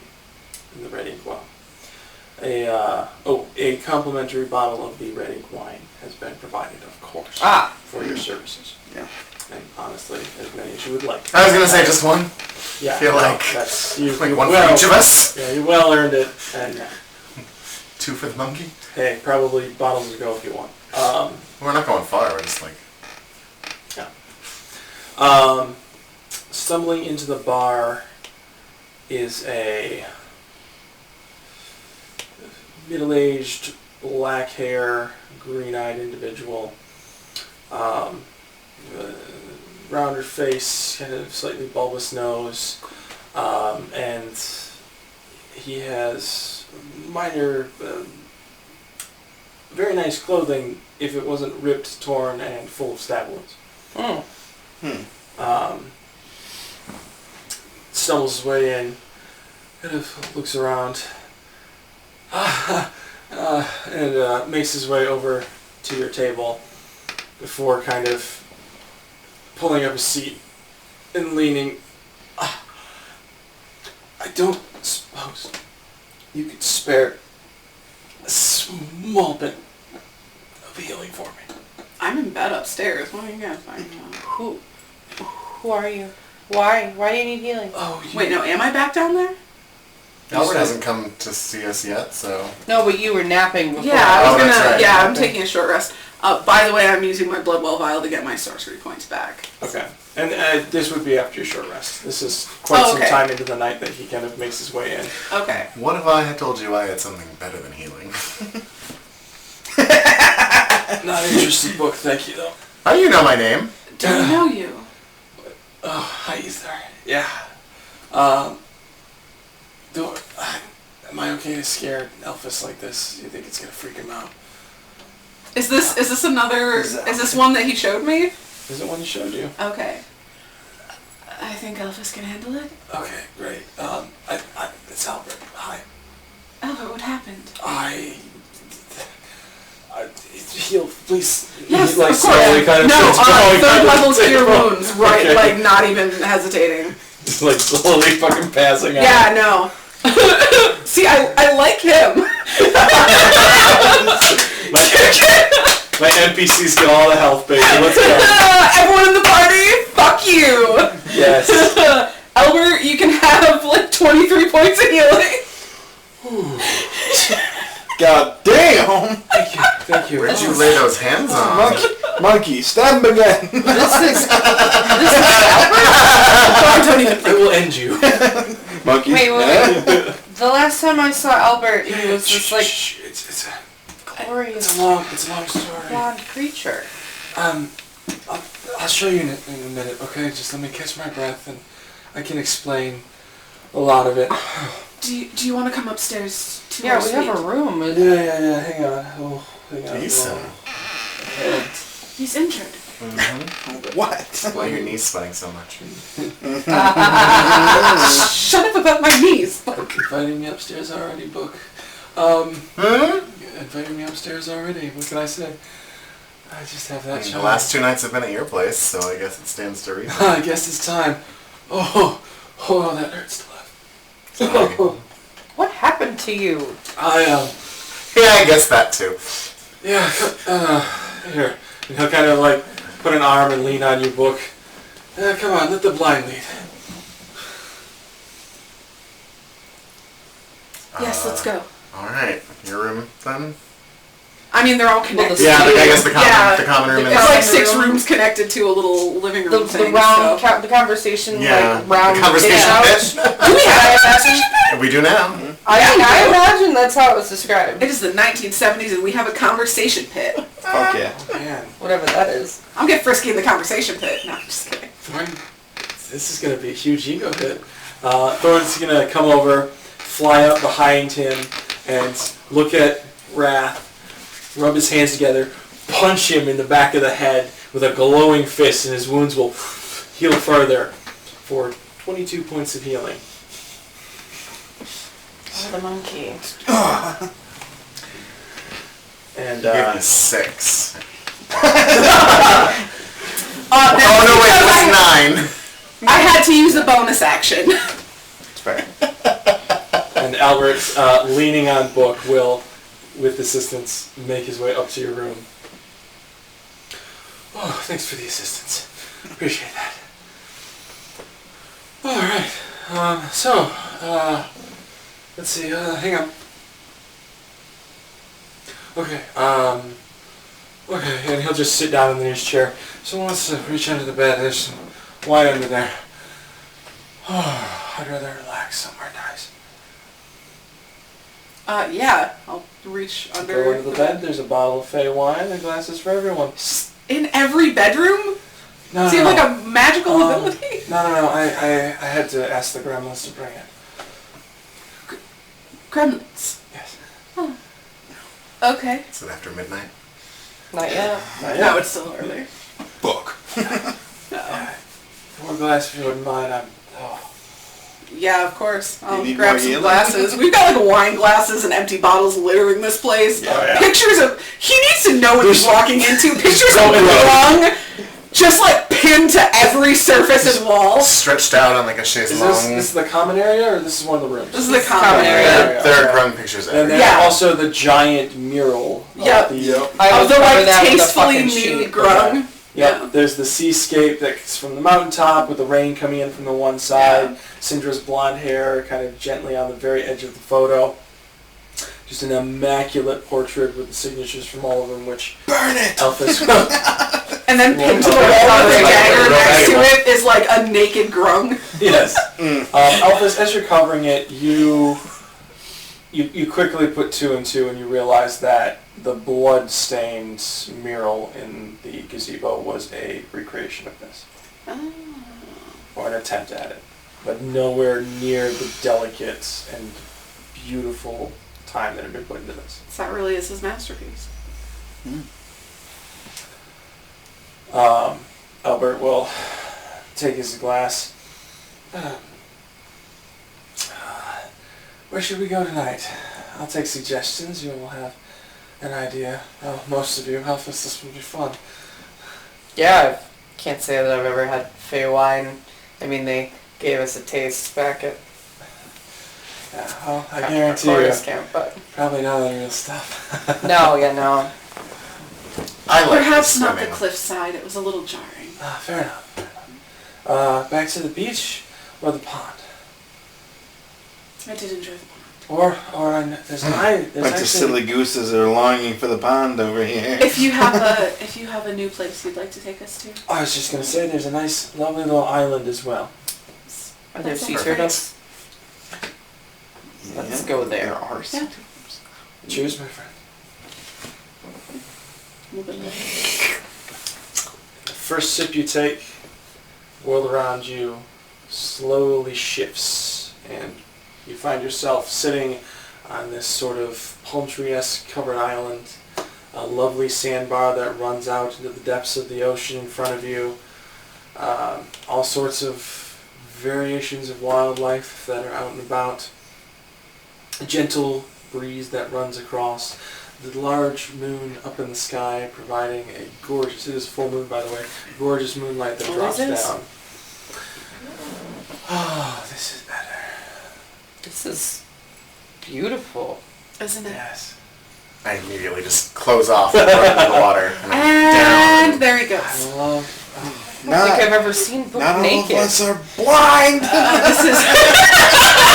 in the Red Ink Well, a complimentary bottle of the Red Ink wine has been provided, of course, for your services. Yeah. And honestly, as many as you would like. I was gonna say just one. Yeah, feel no, like that's you Like one well, for each of us. Yeah, you well earned it, and 2 for the monkey. hey, probably bottles to go if you want. We're not going far. We're just like... Stumbling into the bar is a middle-aged, black hair, green-eyed individual. Rounder face, kind of slightly bulbous nose, and he has minor, very nice clothing if it wasn't ripped, torn, and full of stab wounds. Stumbles his way in, kind of looks around, and makes his way over to your table before kind of pulling up a seat and leaning. I don't suppose you could spare a small bit of healing for me. I'm in bed upstairs. What are you guys find out? Who are you? Why? Why do you need healing? Oh, Wait, no, am I back down there? Albert hasn't come to see us yet, so... No, but you were napping before. Yeah, I was Oh, gonna. that's right. Yeah, I'm taking a short rest. By the way, I'm using my Bloodwell vial to get my sorcery points back. Okay. And this would be after your short rest. This is quite Oh, some okay. time into the night that he kind of makes his way in. Okay. What if I had told you I had something better than healing? Not an interesting book, thank you, though. How do you know my name? Do I know you? Oh, hi, Ether. Yeah. Am I okay to scare Elphys like this? Do you think it's gonna freak him out? Is this another? Is this one that he showed me? Is it one he showed you? Okay. I think Elphys can handle it. Okay, great. It's Albert. Hi. Albert, what happened? Heal, please. Yes, He, like, of course. slowly kind of No, sits going third under level the cure table. wounds, right? Okay. Like not even hesitating. Just like slowly fucking passing out. Yeah, no. See, I like him. My NPCs get all the health, baby. Let's go. Everyone in the party, fuck you. Yes. Albert, you can have like 23 points of healing. God damn! Thank you. Where'd you lay those hands on? Monkey, stab him again! This is Albert? I will end you. Monkey. Wait. The last time I saw Albert, he was this like It's glorious a long story. blonde creature. I'll show you in a minute, okay? Just let me catch my breath and I can explain a lot of it. Do you want to come upstairs to Yeah, our we suite? have a room. Yeah. Hang on. Oh, hang on. Decent. He's injured. What? Why are your knees sweating so much? Shut up about my knees. Inviting me upstairs already, Book. Inviting me upstairs already. What can I say? I just have that The shot. last 2 nights have been at your place, so I guess it stands to reason. I guess it's time. Oh, that hurts to laugh. What happened to you? I Yeah, I guess that too. Yeah, here. And he'll kind of like put an arm and lean on your book. Come on, let the blind lead. Yes, let's go. Alright, your room then? I mean, they're all connected. Yeah, I guess the common room It's is... like 6 rooms connected to a little living room The thing. round, so. the conversation, Yeah, like round the conversation couch. pit. Do we have a conversation? We do now. I imagine that's how it was described. It is the 1970s and we have a conversation pit. Fuck yeah. Man, Whatever that is. I'll get frisky in the conversation pit. No, I'm just kidding. Thorn, this is going to be a huge ego hit. Thorn's going to come over, fly up behind him, and look at Wrath, rub his hands together, punch him in the back of the head with a glowing fist, and his wounds will heal further for 22 points of healing. Oh, the monkey. And Give me 6. Oh, no, wait, it was 9. I had to use the bonus action. It's fair. And Albert, leaning on Book, will, with assistance, make his way up to your room. Oh, thanks for the assistance. Appreciate that. Alright, let's see, hang on. Okay, and he'll just sit down in the nearest chair. Someone wants to reach under the bed. There's some wine under there. Oh, I'd rather relax somewhere nice. Yeah, I'll reach Go under under the bed. There's a bottle of Fey wine and glasses for everyone. In every bedroom? No, Does he have like a magical ability? No. I had to ask the gremlins to bring it. Gremlins. Yes. Okay. Is it after midnight? Not yet. No, it's still early. Book. More glass if you wouldn't mind. Yeah, of course. I'll need grab more some healing? glasses. We've got like wine glasses and empty bottles littering this place. Yeah. Pictures of... He needs to know what he's walking into. Pictures of so many. Grung just like pinned to every surface and wall. Stretched out on like a chaise Is longue. this the common area or this is one of the rooms? This is the common area. There are grung pictures And everywhere. then Yeah. also the giant mural. Yep. Of the, I Of would the cover like that with a tastefully fucking nude sheet. Grung. Yep. Yeah. There's the seascape that's from the mountaintop with the rain coming in from the one side. Yeah. Syndra's blonde hair kind of gently on the very edge of the photo. Just an immaculate portrait with the signatures from all of them, which Burn it! Elphys... And then pinned to the Okay. wall with a Like a dagger real next to valuable. it is like a naked Grung. Yes. Elphys, as you're covering it, you quickly put 2 and 2 and you realize that the blood-stained mural in the gazebo was a recreation of this. Or an attempt at it. But nowhere near the delicate and beautiful time that had been put into this. So that really is his masterpiece. Albert will take his glass. Where should we go tonight? I'll take suggestions. You will have an idea. Well, most of you. Elphys, this will be fun. Yeah, I can't say that I've ever had Fey wine. I mean, they gave us a taste back at Yeah, well, I After guarantee you, Forest Camp, but probably not the real stuff. no, yeah, no. I like Perhaps the not the swimming. cliffside. It was a little jarring. Fair enough. Fair enough. Back to the beach or the pond, I did enjoy the pond. there's an eye. There's Bunch of actually silly gooses are longing for the pond over here. If you have a new place you'd like to take us to, I was just gonna say there's a nice, lovely little island as well. Are there That sea sounds turtles? Let's go there. There are Yeah. Choose, my friend. a little bit later. The first sip you take, the world around you slowly shifts, and you find yourself sitting on this sort of palm tree-esque covered island, a lovely sandbar that runs out into the depths of the ocean in front of you, all sorts of variations of wildlife that are out and about, a gentle breeze that runs across, the large moon up in the sky providing a gorgeous, it is full moon by the way, gorgeous moonlight that drops Always is. down. Oh, this is better. This is beautiful. Isn't it? Yes. I immediately just close off and run into the water. And I'm And down. there he I goes. love, I don't think I've ever seen Book Not all naked. of us are blind. This is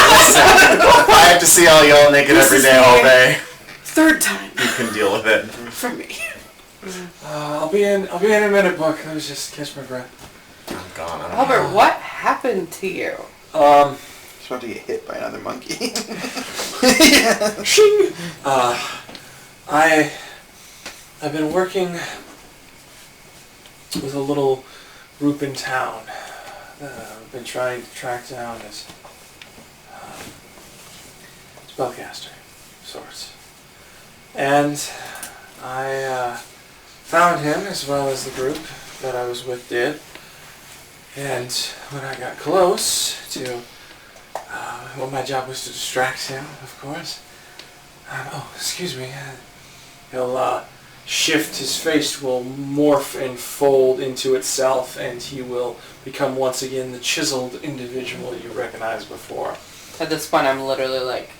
Listen, if I have to see all y'all naked This every is day, the- all day, third time you can deal with it. for me. I'll be in a minute, Book. Let me just catch my breath. I'm gone. I don't Albert, what happened to you? He's about to get hit by another monkey. Shing! I've been working with a little group in town. I've been trying to track down this spellcaster of sorts. And I found him as well as the group that I was with did. And when I got close to, well, my job was to distract him, of course. Oh, excuse me. He'll shift, his face will morph and fold into itself, and he will become once again the chiseled individual you recognized before. At this point, I'm literally like,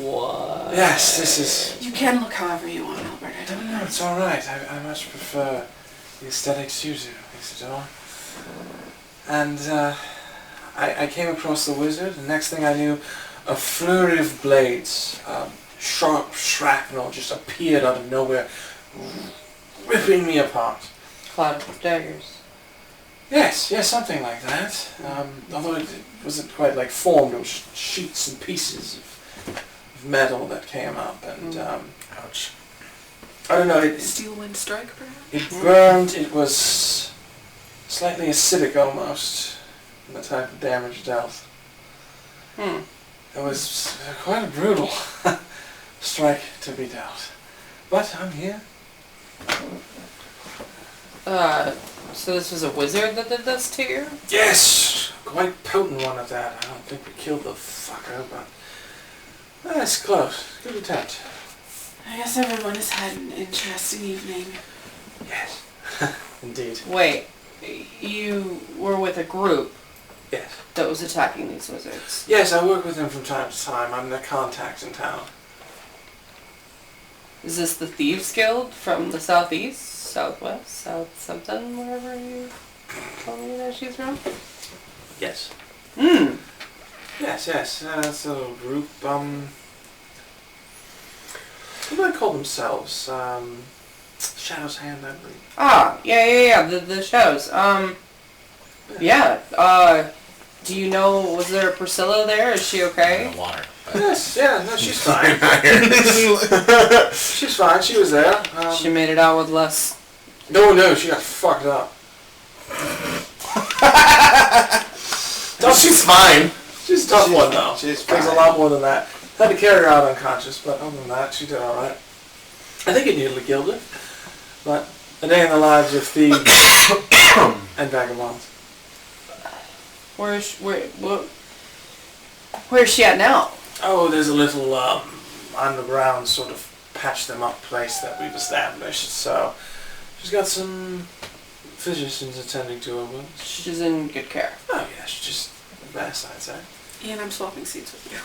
what? Yes, this is... You can look however you want, Albert. I don't No, know. it's alright. I much prefer the aesthetics you do, Isidore. And I came across the wizard, and next thing I knew, a flurry of blades, sharp shrapnel just appeared out of nowhere, ripping me apart. Cloud of daggers. Yes, something like that. Although it wasn't quite like formed, it was sheets and pieces of metal that came up, and Ouch. I don't know, it Steel wind strike, perhaps? It burned, it was slightly acidic almost, in the type of damage dealt. It was quite a brutal strike to be dealt. But I'm here. So this was a wizard that did this to you? Yes! Quite potent one at that. I don't think we killed the fucker, but that's close. Good attempt. I guess everyone has had an interesting evening. Yes. Indeed. Wait, you were with a group Yes. that was attacking these wizards. Yes, I work with him from time to time. I'm their contact in town. Is this the Thieves Guild from the southeast, southwest, south something, wherever you told me that she's from? Yes. Hmm. Yes. That's a little group. What do they call themselves? Shadow's Hand, I believe. Ah, yeah, the shows. Yeah, do you know, was there a Priscilla there? Is she In okay? the water. Yes, yeah, no, she's fine. She's fine, she was there. She made it out with less. No, she got fucked up. She's fine. She's a tough one, though. She's Takes a fine. lot more than that. Had to carry her out unconscious, but other than that, she did alright. I think it nearly killed her. But a day in the lives of thieves and vagabonds. Where's she at now? Oh, there's a little underground sort of patch them up place that we've established. So she's got some physicians attending to her wounds. She's in good care. Oh yeah, she's just the best, I'd say. Ian, I'm swapping seats with you.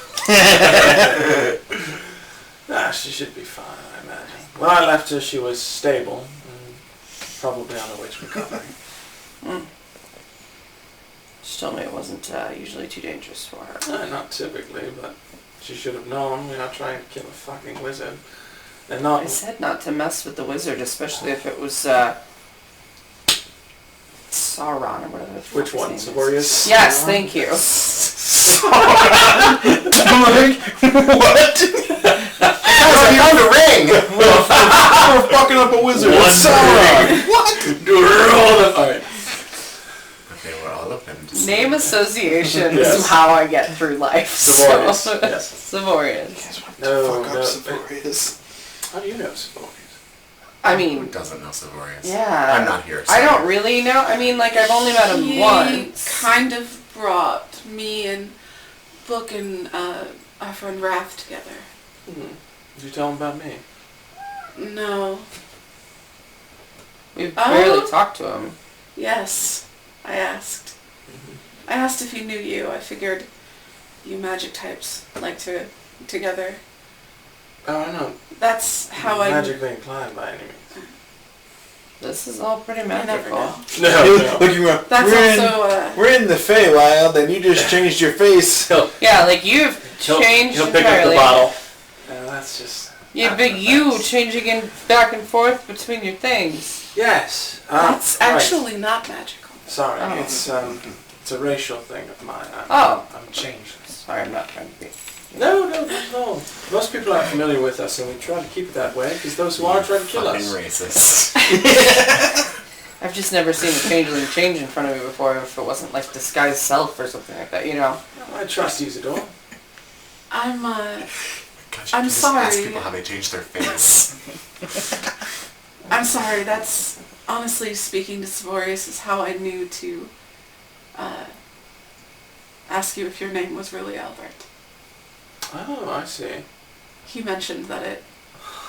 She should be fine, I imagine. When I left her, she was stable and probably on her way to recovery. She told me it wasn't usually too dangerous for her. Not typically, but she should have known. We're not trying to kill a fucking wizard. And not... I said not to mess with the wizard, especially if it was Sauron or whatever the fuck Which his one? name is. Saborius? Yes, thank you. I'm like, what? Guys, I found a ring! We're fucking up a wizard. One It's Sauron. What? Alright. Okay, we're all of them. Name association Yes. is how I get through life. Savorius, So, yes. Savorius. No, Fuck no. up Saborius. How do you know Saborius? I Who mean, doesn't know Savorius? yeah. I'm not here. I so- don't really know. I mean, like, I've only met him He once. kind of brought me and Book and our friend Raph together. Did you tell him about me? No. We've Oh. barely talked to him. Yes, I asked. I asked if he knew you. I figured you magic types like to together. Oh, I know. That's how I... Magically inclined by any means. This is all pretty You never magical. know. No, Looking around. That's we're in the Feywild, and you just changed your face. Yeah, like, you've changed He'll pick up entirely. the bottle. That's just... Yeah, but you changing in back and forth between your things. Yes. That's right. actually not magical. Sorry, Oh. it's a racial thing of mine. Oh. I'm changed. Sorry, I'm not trying to be. No. Most people aren't familiar with us, and we try to keep it that way, because those who are try to kill Fucking us. racist. I've just never seen a changeling change in front of me before if it wasn't like disguised self or something like that, you know? I trust Isidore. I'm Gosh, I'm you just ask sorry. people how they change their face. I'm sorry, that's honestly speaking to Savorius is how I knew to ask you if your name was really Albert. Oh, I see. He mentioned that it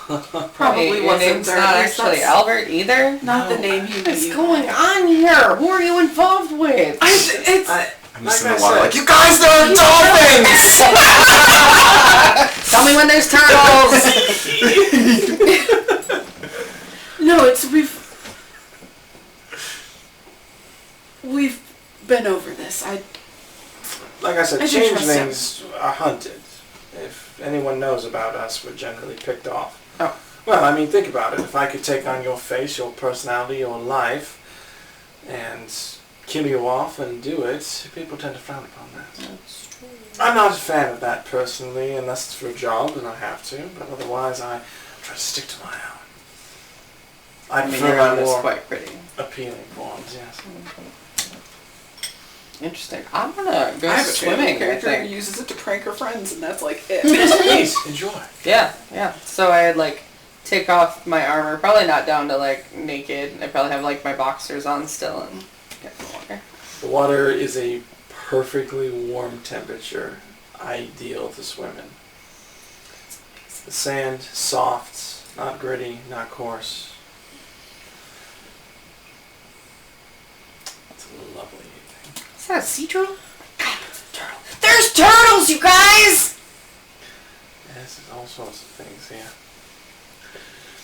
Hey, probably your wasn't name's or not at least actually that's Albert either? not the No. name he knew What's you going by. on here? Who are you involved with? It's I'm just Like in the I water said. like, you guys, there are dolphins! Tell me when there's turtles! no, it's we've been over this. Like I said, I do trust changelings are hunted. If anyone knows about us, we're generally picked off. Oh. Well, I mean, think about it. If I could take on your face, your personality, your life, and kill you off and do it, people tend to frown upon that. That's true. I'm not a fan of that personally, unless it's for a job and I have to, but otherwise I try to stick to my own. I I mean, prefer your my own is more quite pretty. appealing forms, yes. Interesting. I'm gonna go I have a swimming, I character who think. uses it to prank her friends, and that's like it. Please, enjoy. Yeah. So I'd like take off my armor, probably not down to like naked. I probably have like my boxers on still and get in the water. The water is a perfectly warm temperature, ideal to swim in. The sand, soft, not gritty, not coarse. It's a lovely evening. Is that a sea turtle? There's turtles, you guys! Yes, there's all sorts of things, yeah.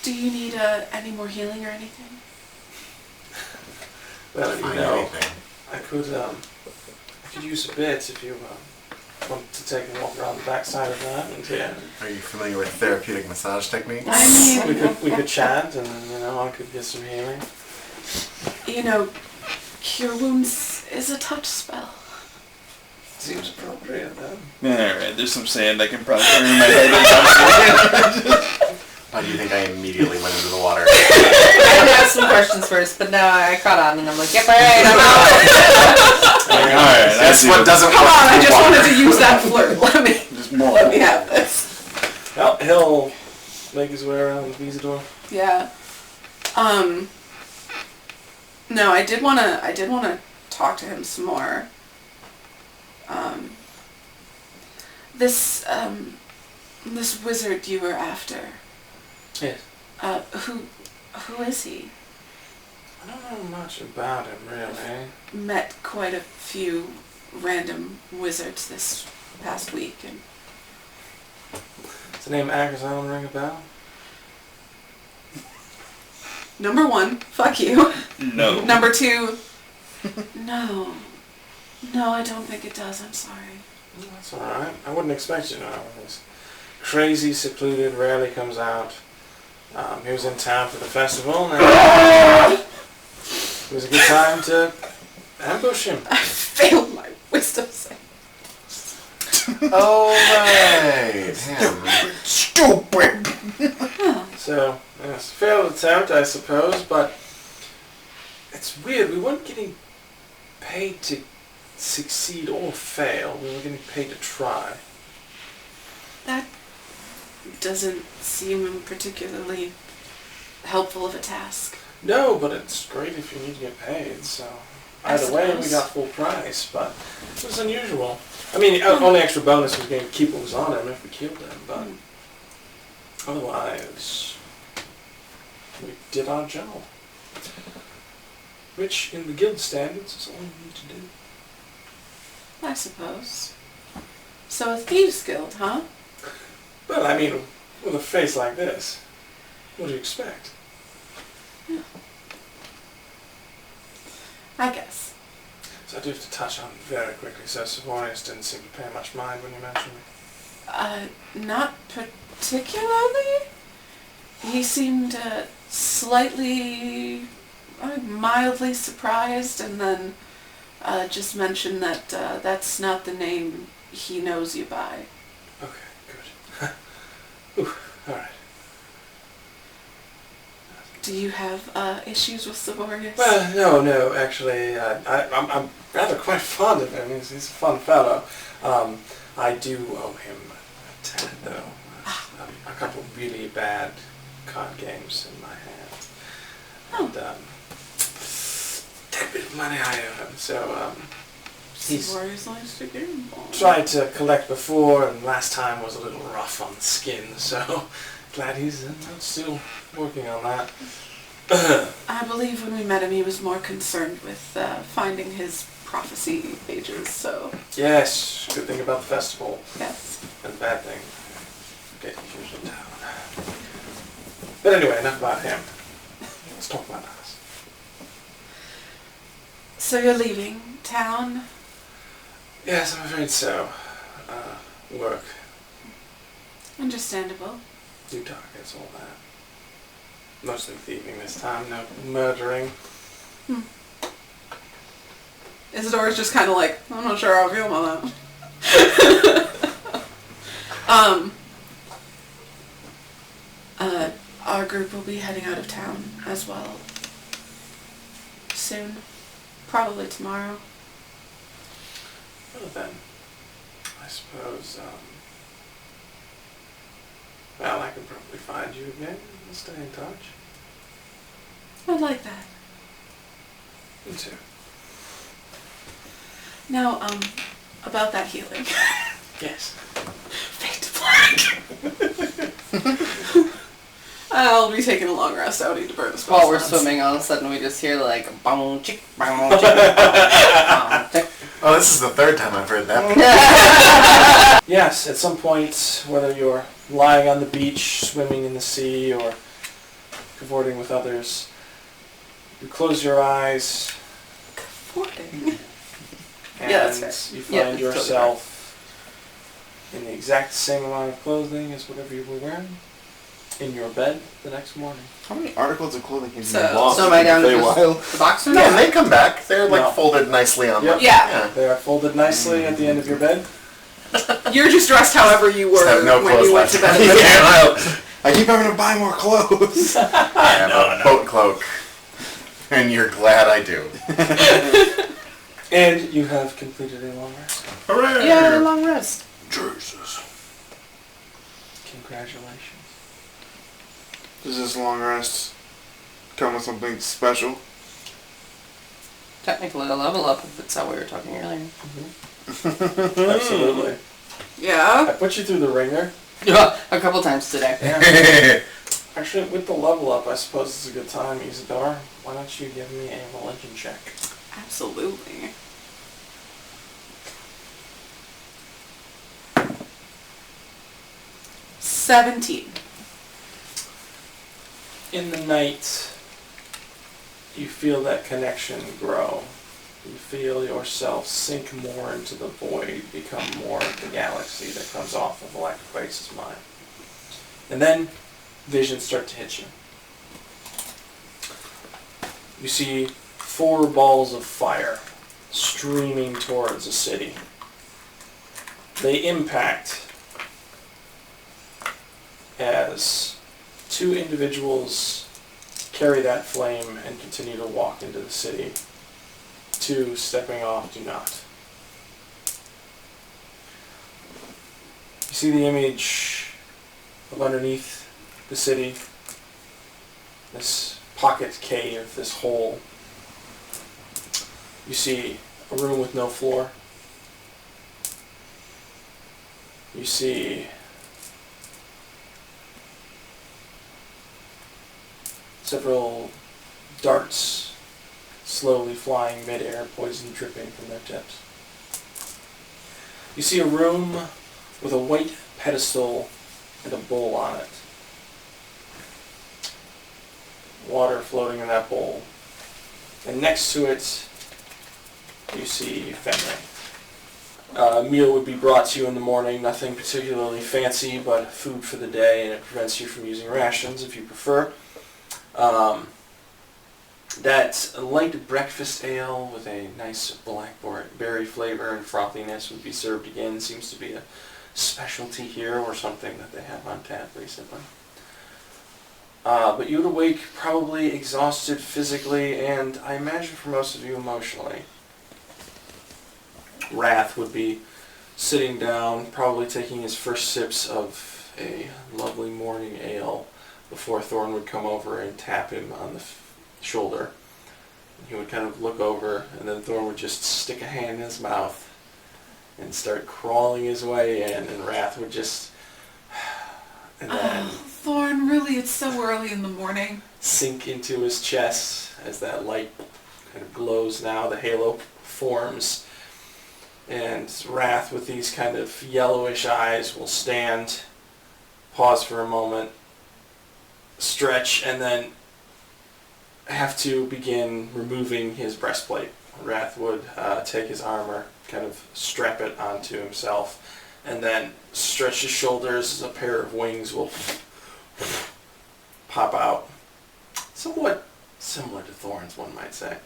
Do you need any more healing or anything? Well, you Find know, anything. I could use a bit if you want to take a walk around the backside of that, and yeah, Are you familiar with therapeutic massage techniques? I mean, we could chat, and I could get some healing. you know, cure wounds is a touch spell. Seems appropriate then. Alright, there's some sand I can probably turn in my head. Why do you think I immediately went into the water? I had to ask some questions first, but now I caught on and I'm like, yep, alright, I'm out. Alright, That's what doesn't Come work on, I in the just water. wanted to use that flirt. Just more. Let me have this. Well, he'll make his way around with Isidore. Yeah. No, I did wanna talk to him some more. This wizard you were after. Yes. Who is he? I don't know much about him, really. Met quite a few random wizards this the past week, and Does the name Aggers Island ring a bell? number one, fuck you. No. Number two, no. No, I don't think it does. I'm sorry. That's alright. I wouldn't expect you to know. He's crazy, secluded, rarely comes out. He was in town for the festival, and it was a good time to ambush him. I failed my wisdom save. Oh, right. Him. Stupid. So, yes, failed attempt, I suppose, but it's weird. We weren't getting paid to succeed or fail. We were getting paid to try. That doesn't seem particularly helpful of a task. No, but it's great if you need to get paid, so I either way we suppose. got full price, but it was unusual. I mean, the only extra bonus was getting to keep what was on him if we killed him, but otherwise, we did our job. Which, in the guild standards, is all you need to do. I suppose. So a thieves guild, huh? But, I mean, with a face like this, what do you expect? I guess. So I do have to touch on very quickly, so Savorius didn't seem to pay much mind when you mentioned me. Not particularly. He seemed slightly, mildly surprised, and then just mentioned that that's not the name he knows you by. Okay, good. Ooh, alright. Do you have issues with Savorius? Well, no, actually, I'm rather quite fond of him. He's a fun fellow. I do owe him a tad, though. A couple of really bad card games in my hand. And, that bit of money I owe him, so, he's Savorius likes to gamble. tried to collect before, and last time was a little rough on the skin, so glad he's still working on that. I believe when we met him, he was more concerned with finding his prophecy pages, so Yes, good thing about the festival, yes. and bad thing, get usually down. But anyway, enough about him. Let's talk about us. So you're leaving town? Yes, I'm afraid so. Work, Understandable. new targets, all that. Mostly thieving this time, no murdering. Isidora's just kind of like, I'm not sure how I feel about that. Our group will be heading out of town as well. Soon. Probably tomorrow. Well then, I suppose, well, I can probably find you again. We'll stay in touch. I'd like that. Me too. Now, about that healing. Yes. Fade to black. I'll be taking a long rest. I don't need to burn the spell While we're slots. swimming, all of a sudden we just hear like bong chick, bong chick, bong chick. Oh, this is the third time I've heard that. Yes, at some point, whether you're lying on the beach, swimming in the sea, or cavorting with others, you close your eyes Cavorting. and Yeah, that's fair. you Yeah, find that's totally yourself in the exact same amount of clothing as whatever you were wearing in your bed the next morning. How many articles of clothing can you So- lost So am I down to in just Feywild? the boxers? No, they come back. They're like No. folded nicely on Yep. the... Yeah. They are folded nicely at the end of your bed. You're just dressed however you were Just have no when clothes you went left. to bed. Yeah. I keep having to buy more clothes. I have a boat cloak. And you're glad I do. And you have completed a long rest. Hooray! Yeah, a long rest. Jesus. Congratulations. Does this long rest come with something special? Technically a level up if it's how we were talking earlier. Absolutely. I Yeah. put you through the ringer. A couple times today. Actually, with the level up, I suppose it's a good time, Isadora. Why don't you give me a religion check? Absolutely. 17. In the night, you feel that connection grow. You feel yourself sink more into the void, become more of the galaxy that comes off of Electric Base's mind. And then, visions start to hit you. You see 4 balls of fire streaming towards a city. They impact as 2 individuals carry that flame and continue to walk into the city. 2 stepping off do not. You see the image of underneath the city, this pocket cave, this hole. You see a room with no floor. You see several darts slowly flying mid-air, poison dripping from their tips. You see a room with a white pedestal and a bowl on it. Water floating in that bowl. And next to it, you see Fenrir. A meal would be brought to you in the morning, nothing particularly fancy, but food for the day, and it prevents you from using rations if you prefer. That light breakfast ale with a nice blackberry flavor and frothiness would be served again. Seems to be a specialty here, or something that they have on tap recently. But you would awake probably exhausted physically, and I imagine for most of you emotionally. Wrath would be sitting down, probably taking his first sips of a lovely morning ale before Thorn would come over and tap him on the shoulder. He would kind of look over, and then Thorn would just stick a hand in his mouth and start crawling his way in, and Wrath would just... and then Thorn, really, it's so early in the morning. Sink into his chest as that light kind of glows now, the halo forms. And Wrath, with these kind of yellowish eyes, will stand, pause for a moment, stretch, and then have to begin removing his breastplate. Wrath would take his armor, kind of strap it onto himself, and then stretch his shoulders as a pair of wings will pop out. Somewhat similar to Thorn's, one might say.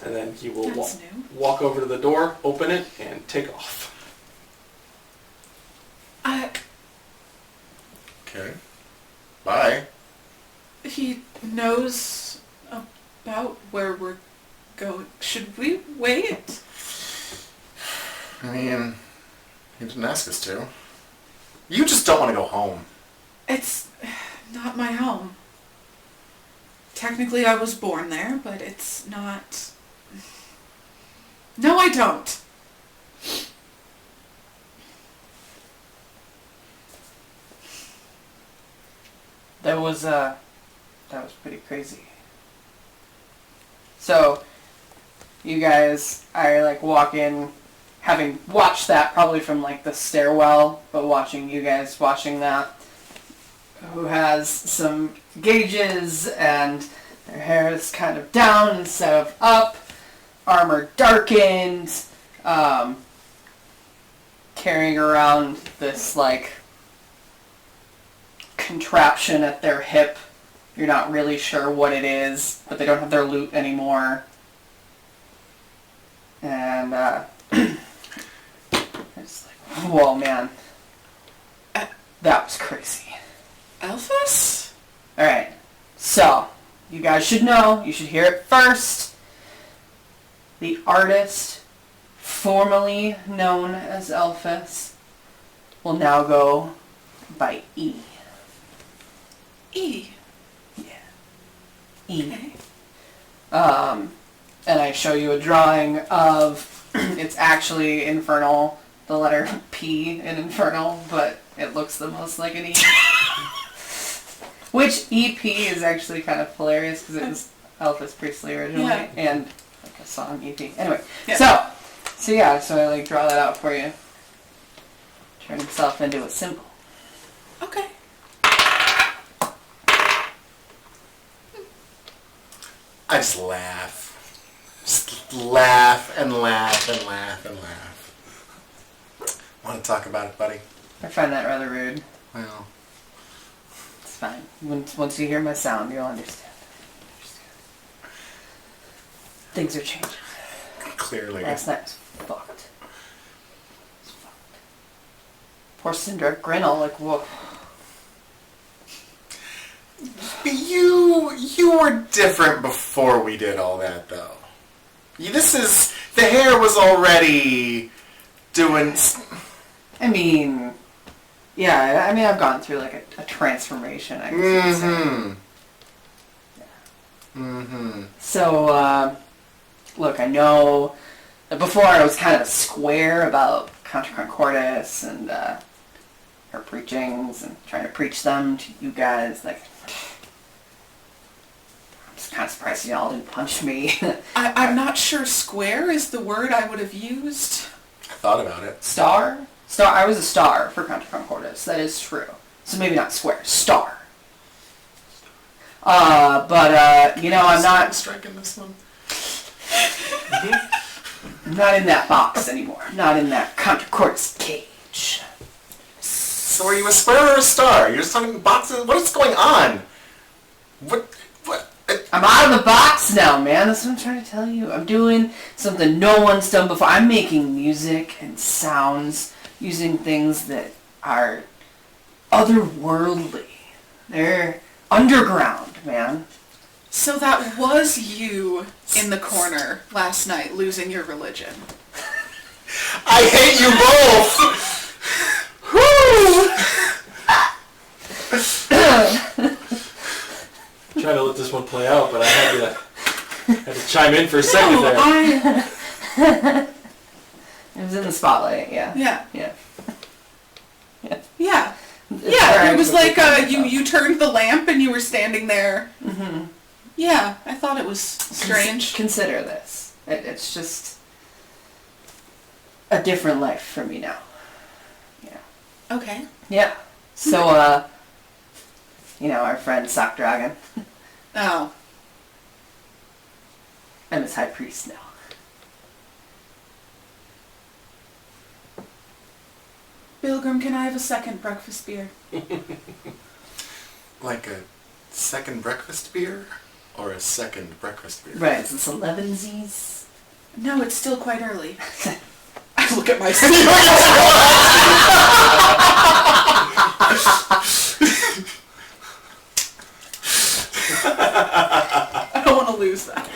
And then he will walk over to the door, open it, and take off. Okay. Bye. He knows about where we're going. Should we wait? I mean, he didn't ask us to. You just don't want to go home. It's not my home. Technically, I was born there, but it's not... No, I don't. That was pretty crazy. So, you guys are like walking, having watched that probably from like the stairwell, but watching you guys watching that, who has some gauges and their hair is kind of down instead of up, armor darkened, carrying around this like contraption at their hip. You're not really sure what it is, but they don't have their loot anymore. And it's like, whoa, man. That was crazy. Elphas? Alright, so, you guys should know, you should hear it first. The artist, formerly known as Elphas, will now go by E. E. E. Okay. And I show you a drawing of, it's actually Infernal, the letter P in Infernal, but it looks the most like an E. Which EP is actually kind of hilarious because it was Elphas Priestley originally, and like a song EP. Anyway, so I like draw that out for you. Turn himself into a symbol. Okay. I just laugh. Just laugh and laugh and laugh and laugh. Want to talk about it, buddy? I find that rather rude. Well, It's fine. Once you hear my sound, you'll understand. Things are changing. clearly. Last night was fucked. It was fucked. Poor Cinder Grinnell, like, whoa. But you were different before we did all that, though. The hair was already doing... I mean, yeah, I've gone through like a transformation, I guess you could say. Mm-hmm. Mm-hmm. So, look, I know that before I was kind of a square about Contra Concordas and her preachings and trying to preach them to you guys. Like, I'm just kind of surprised y'all didn't punch me. I'm not sure square is the word I would have used. I thought about it. Star? I was a star for Contra Concordas. That is true. So maybe not square. Star. But I'm not... striking this one. I'm not in that box anymore. I'm not in that Contra Concordas cage. So are you a square or a star? You're just talking boxes? What is going on? What? I'm out of the box now, man. That's what I'm trying to tell you. I'm doing something no one's done before. I'm making music and sounds using things that are otherworldly. They're underground, man. So that was you in the corner last night losing your religion. I hate you both! Trying to let this one play out, but I had to chime in for a second there. It was in the spotlight, yeah. Yeah. Yeah. Yeah. Yeah, it was like you turned the lamp and you were standing there. Mm-hmm. Yeah, I thought it was strange. Consider this. It's just a different life for me now. Yeah. Okay. Yeah. So, our friend Sock Dragon. Oh. I'm his high priest now. Pilgrim, can I have a second breakfast beer? Like a second breakfast beer? Or a second breakfast beer? Right, is this 11Z's? No, it's still quite early. I look at my I don't want to lose that.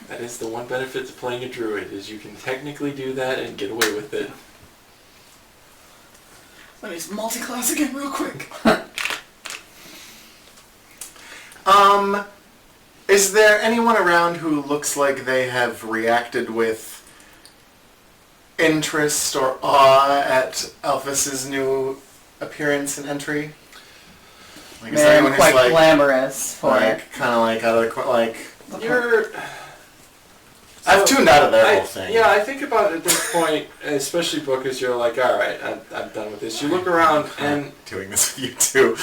That is the one benefit to playing a druid, is you can technically do that and get away with it. Let me just multi-class again real quick. Is there anyone around who looks like they have reacted with interest or awe at Elphys's new appearance and entry? Like, is there Man, anyone who's quite like, glamorous for it. kind of like out of the like? You're... I've tuned out of their whole thing. Yeah, I think about it at this point, especially Bookers, you're like, alright, I'm done with this. You look around and... doing this with you too.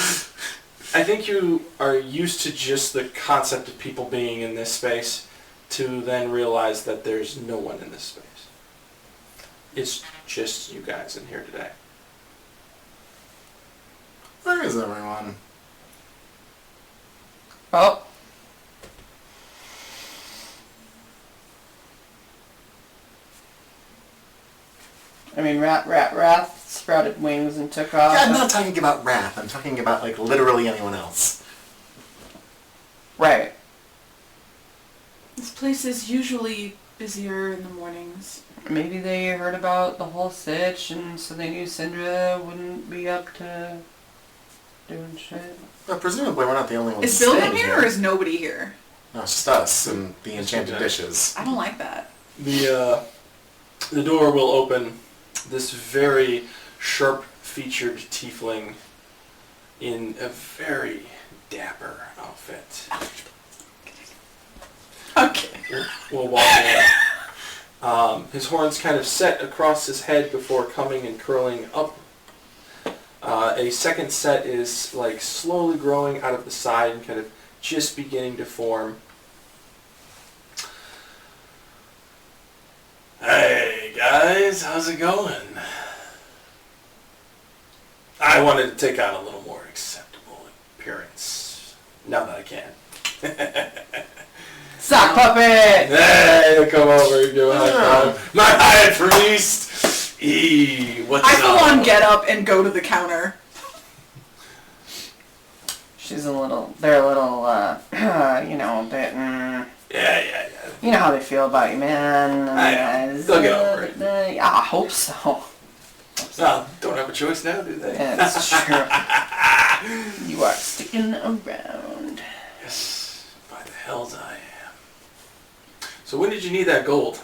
I think you are used to just the concept of people being in this space to then realize that there's no one in this space. It's just you guys in here today. Where is everyone? Oh. I mean, Wrath sprouted wings and took off. Yeah, I'm not talking about Wrath. I'm talking about, like, literally anyone else. Right. This place is usually busier in the mornings. Maybe they heard about the whole sitch, and so they knew Syndra wouldn't be up to doing shit. Well, presumably we're not the only ones Is Pilgrim staying here or is nobody here? No, it's just us and the enchanted Okay. dishes. I don't like that. The door will open. This very sharp-featured tiefling in a very dapper outfit Okay. will walk in. His horns kind of set across his head before coming and curling up. A second set is like slowly growing out of the side and kind of just beginning to form. Hey guys, how's it going? I wanted to take on a little more acceptable appearance. Now that I can. Sock puppet! Hey, come over and give a high five. My high priest! What's I up? full on get up and go to the counter. They're a little, you know, a bit, Yeah. you know how they feel about you, man. I know. They'll get over it. Yeah, I hope so. Well, don't have a choice now, do they? That's true. You are sticking around. Yes, by the hells I am. So when did you need that gold?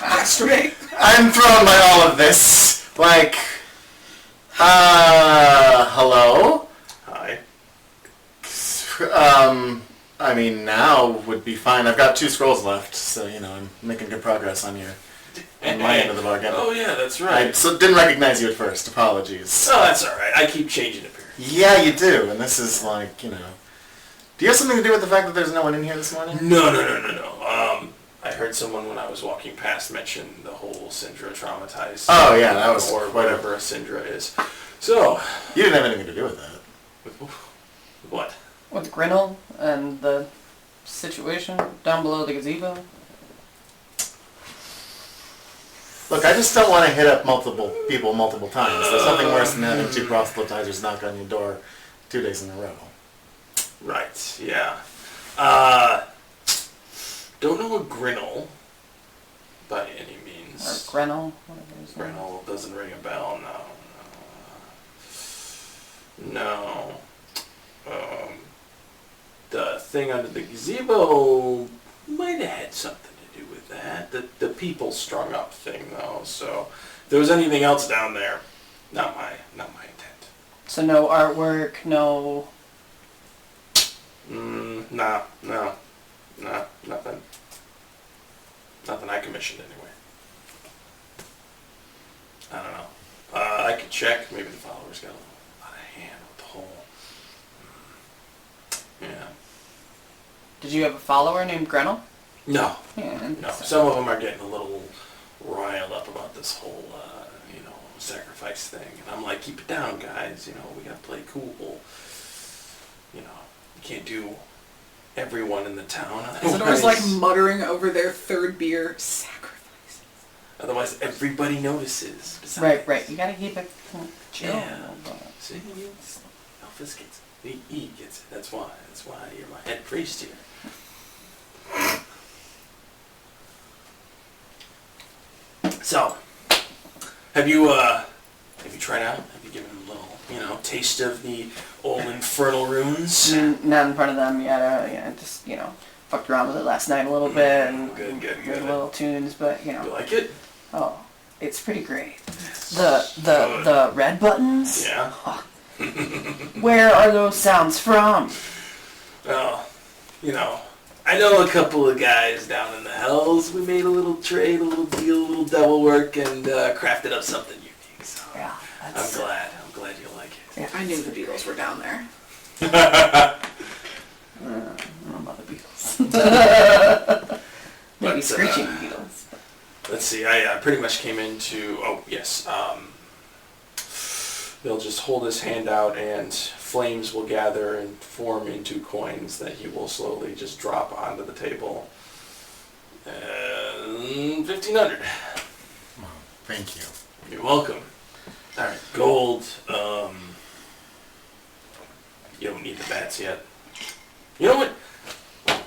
Yesterday. I'm thrown by all of this. Like, hello? Hi. I mean, now would be fine. I've got 2 scrolls left, so, you know, I'm making good progress on my end of the bargain. Oh yeah, that's I right. didn't recognize you at first. Apologies. Oh, that's alright. I keep changing appearance. Yeah, you do, and this is like, you know... Do you have something to do with the fact that there's no one in here this morning? No. I heard someone when I was walking past mention the whole Syndra traumatized. Oh, yeah, that was or quite whatever a Syndra is. So, You didn't have anything to do with that. what? With Grinnell and the situation down below the gazebo. Look, I just don't want to hit up multiple people multiple times. There's nothing worse than having 2 proselytizers knock on your door 2 days in a row. Right, yeah. Don't know a Grinnell by any Or means. Grinnell, whatever his name. Grinnell doesn't ring a bell, no. The thing under the gazebo might have had something to do with that. The people strung up thing, though. So if there was anything else down there, not my intent. So no artwork, no... No, nothing. Nothing I commissioned anyway. I don't know. I could check. Maybe the followers got a little out of hand with the whole. Yeah. Did you have a follower named Grinnell? No. Yeah. No. Some of them are getting a little riled up about this whole, sacrifice thing. And I'm like, keep it down, guys. You know, we gotta play cool. You know, you can't do everyone in the town. Isidore's like muttering over their 3rd beer. Sacrifice. Otherwise, everybody notices. Besides. Right. You gotta keep it chill. Yeah. See, Elphys gets it. He gets it. That's why you're my head priest here. So, have you tried out? Have you given him a little, taste of the old infernal runes? Not in front of them yet. Just, fucked around with it last night a little bit and Good. made little tunes, but, You like it? Oh, it's pretty great. The red buttons? Yeah. Where are those sounds from? Well, I know a couple of guys down in the Hells. We made a little trade, a little deal, a little devil work, and crafted up something unique. So Yeah, I'm that's... glad you like it. Yeah. I knew the Beatles were down there. I don't know about the Beatles. Maybe But, screeching Beatles. Let's see, I pretty much came into, they'll just hold his hand out and flames will gather and form into coins that he will slowly just drop onto the table. 1,500. Well, thank you. You're welcome. Alright, gold, you don't need the bats yet. You know what?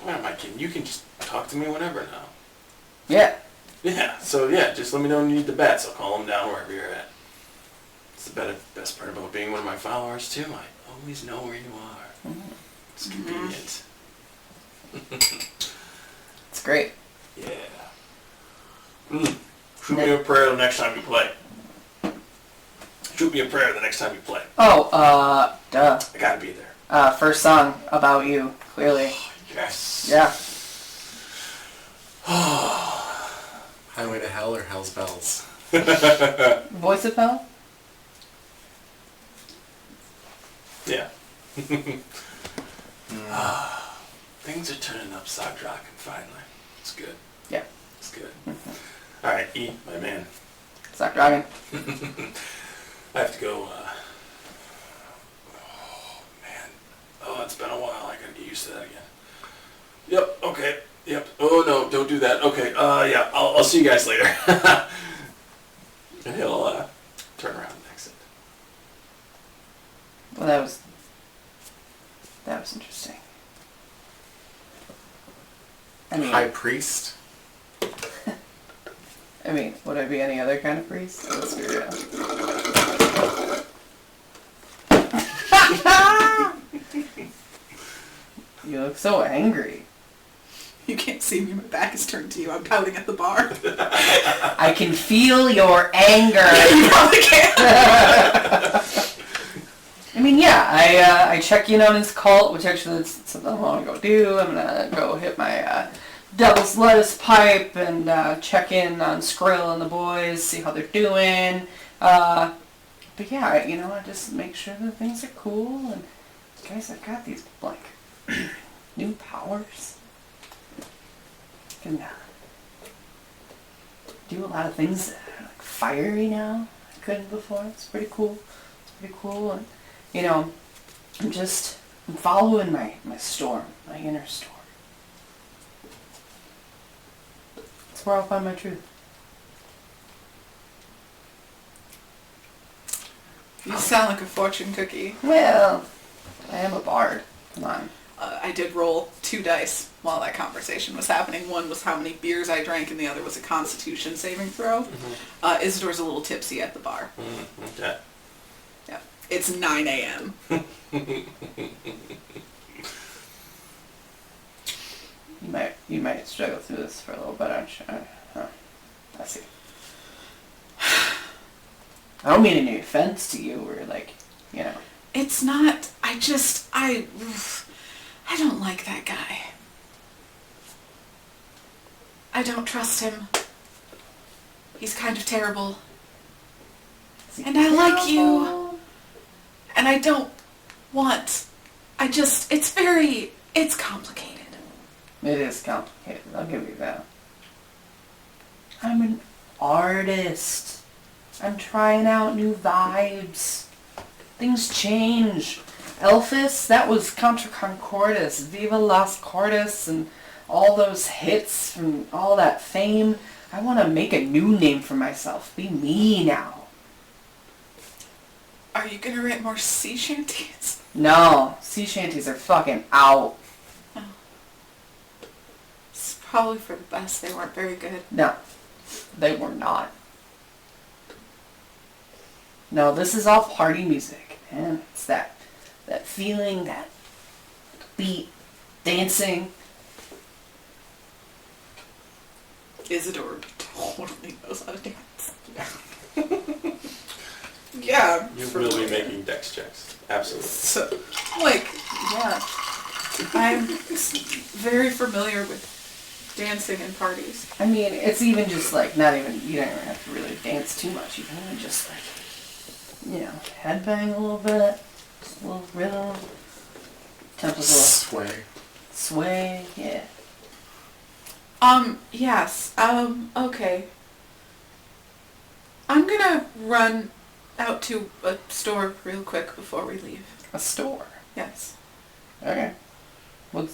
Why am I kidding? You can just talk to me whenever now. Yeah. Yeah, so just let me know when you need the bats. I'll call them down wherever you're at. It's the best part about being one of my followers, too. I always know where you are. It's convenient. It's great. Yeah. Shoot me a prayer the next time you play. shoot me a prayer the next time you play. Oh, duh. I gotta be there. First song, About You, clearly. Yes. Yeah. Highway to Hell or Hell's Bells? Voice of Hell? Yeah. Things are turning up, Sogdraken, finally. It's good. Yeah. It's good. Alright, E, my man. Sock Dragon. I have to go, oh, man. Oh, it's been a while. I gotta get used to that again. Yep, okay. Yep. Oh, no, don't do that. Okay, yeah, I'll see you guys later. And he'll, turn around and exit. Well, that was interesting. I mean, High Priest? would I be any other kind of priest? Let's be real. You look so angry. You can't see me. My back is turned to you. I'm pouting at the bar. I can feel your anger. You probably can't. I mean, yeah, I check in on his cult, which actually is something I want to go do. I'm gonna go hit my Devil's Lettuce pipe and check in on Skrill and the boys, see how they're doing. But yeah, I just make sure that things are cool. And guys, I've got these like new powers. I can do a lot of things that are like fiery now. I couldn't before. It's pretty cool. And I'm following my storm, my inner storm. That's where I'll find my truth. You sound like a fortune cookie. Well, I am a bard. Come on. I did roll 2 dice while that conversation was happening. One was how many beers I drank, and the other was a Constitution saving throw. Mm-hmm. Isidore's a little tipsy at the bar. Okay. Yeah, it's 9 a.m. You might struggle through this for a little bit, aren't you? I see. I don't mean any offense to you, or It's not. I don't like that guy. I don't trust him. He's kind of terrible. And I like you. And I don't want... it's complicated. It is complicated. I'll give you that. I'm an artist. I'm trying out new vibes. Things change. Elphys, that was Contra Concordis, Viva Las Cordis, and all those hits from all that fame. I want to make a new name for myself. Be me now. Are you gonna write more sea shanties? No, sea shanties are fucking out. Oh. It's probably for the best. They weren't very good. No, they were not. No, this is all party music, man. It's that feeling, that beat, dancing. Isidore totally knows how to dance. Yeah. You will be making dex checks. Absolutely. So, yeah. I'm very familiar with dancing and parties. I mean, it's even just like, you don't even have to really dance too much. You can even just headbang a little bit, just a little rhythm. Temples a little sway, yeah. Yes, okay. I'm gonna run out to a store real quick before we leave. A store? Yes. Okay. Well,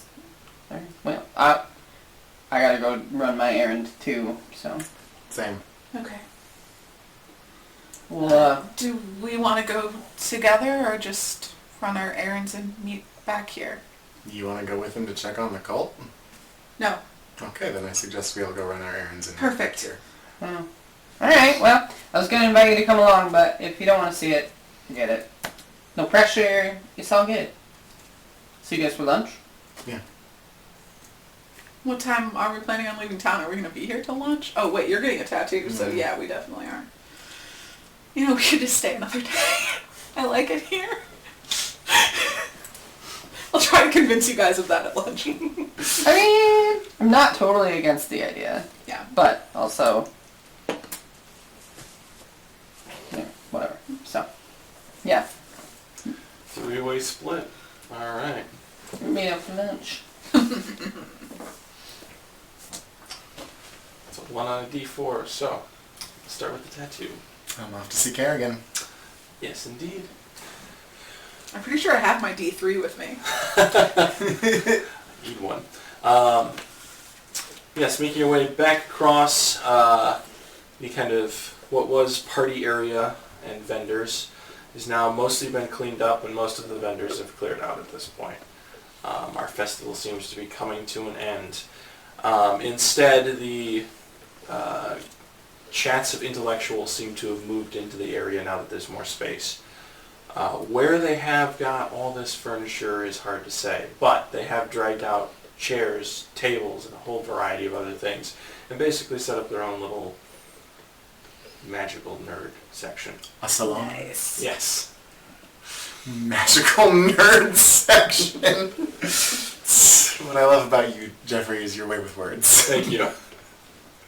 I gotta go run my errand too, so. Same. Okay. Well, do we want to go together or just run our errands and meet back here? You want to go with him to check on the cult? No. Okay, then I suggest we all go run our errands and Perfect. here. Alright, well, I was gonna invite you to come along, but if you don't want to see it, forget it. No pressure, it's all good. See you guys for lunch? Yeah. What time are we planning on leaving town? Are we going to be here till lunch? Oh, wait, you're getting a tattoo, so yeah, we definitely are. You know, we should just stay another day. I like it here. I'll try to convince you guys of that at lunch. I mean, I'm not totally against the idea, Yeah. but also, whatever. So, yeah, 3-way split. Alright. we meet up for lunch. So 1 on a D4. So, let's start with the tattoo. I'm off to see Kerrigan. Yes, indeed. I'm pretty sure I have my D3 with me. Need one. Yes, making your way back across the kind of what was party area and vendors is now mostly been cleaned up, and most of the vendors have cleared out at this point. Our festival seems to be coming to an end. Instead, the chats of intellectuals seem to have moved into the area now that there's more space. Where they have got all this furniture is hard to say, but they have dragged out chairs, tables, and a whole variety of other things, and basically set up their own little magical nerd section. A salon. Nice. Yes. Magical nerd section. What I love about you, Jeffrey, is your way with words. Thank you.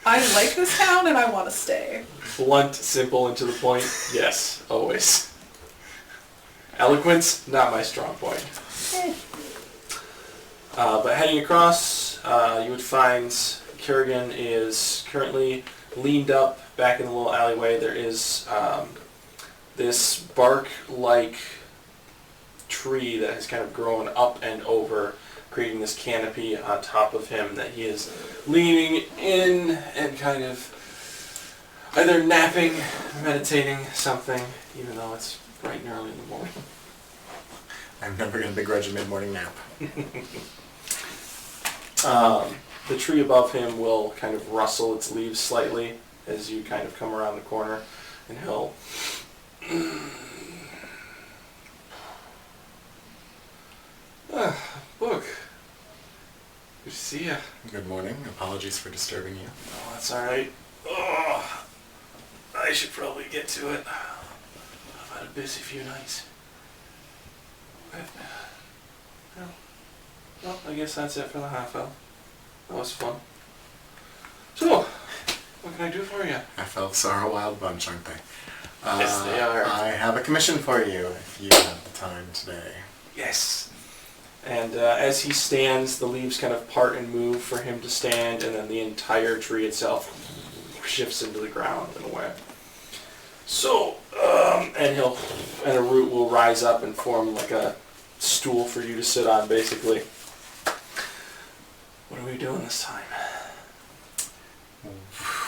I like this town and I want to stay. Blunt, simple, and to the point. Yes, always. Eloquence, not my strong point. But heading across, you would find Kerrigan is currently leaned up back in the little alleyway. There is this bark-like tree that has kind of grown up and over, creating this canopy on top of him that he is leaning in and kind of either napping, meditating, something, even though it's bright and early in the morning. I'm never going to begrudge a mid-morning nap. The tree above him will kind of rustle its leaves slightly as you kind of come around the corner, and he'll Book. Good to see you. Good morning. Apologies for disturbing you. Oh, that's alright. Oh, I should probably get to it. I've had a busy few nights. Well, I guess that's it for the half-elf. That was fun. So, what can I do for you? Half-elves are a wild bunch, aren't they? Yes, they are. I have a commission for you if you have the time today. Yes. And as he stands, the leaves kind of part and move for him to stand, and then the entire tree itself shifts into the ground and away. So, and a root will rise up and form like a stool for you to sit on, basically. What are we doing this time?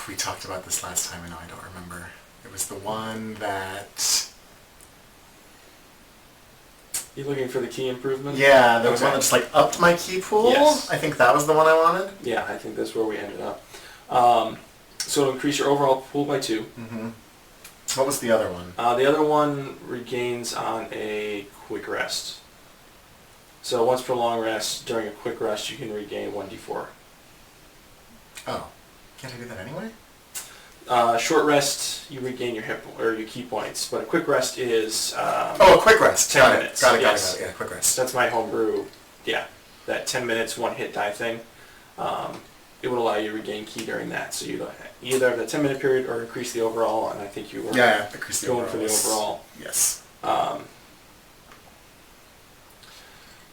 We talked about this last time, and I don't remember. It was the one that... You looking for the key improvement? Yeah, there was Okay. one that just like upped my key pool. Yes. I think that was the one I wanted. Yeah, I think that's where we ended up. So it'll increase your overall pool by 2. Mm-hmm. What was the other one? The other one regains on a quick rest. So once per long rest, during a quick rest, you can regain 1d4. Oh. Can't I do that anyway? Short rest, you regain your hit or your key points, but a quick rest is Oh, a quick rest. 10 Got minutes. It. Got it. Yes. Yeah, quick rest. that's my homebrew. Yeah, that 10 minutes, 1 hit die thing. It would allow you to regain key during that, so you either have the 10-minute period or increase the overall. And I think you were Increase the going for the overall. Yes.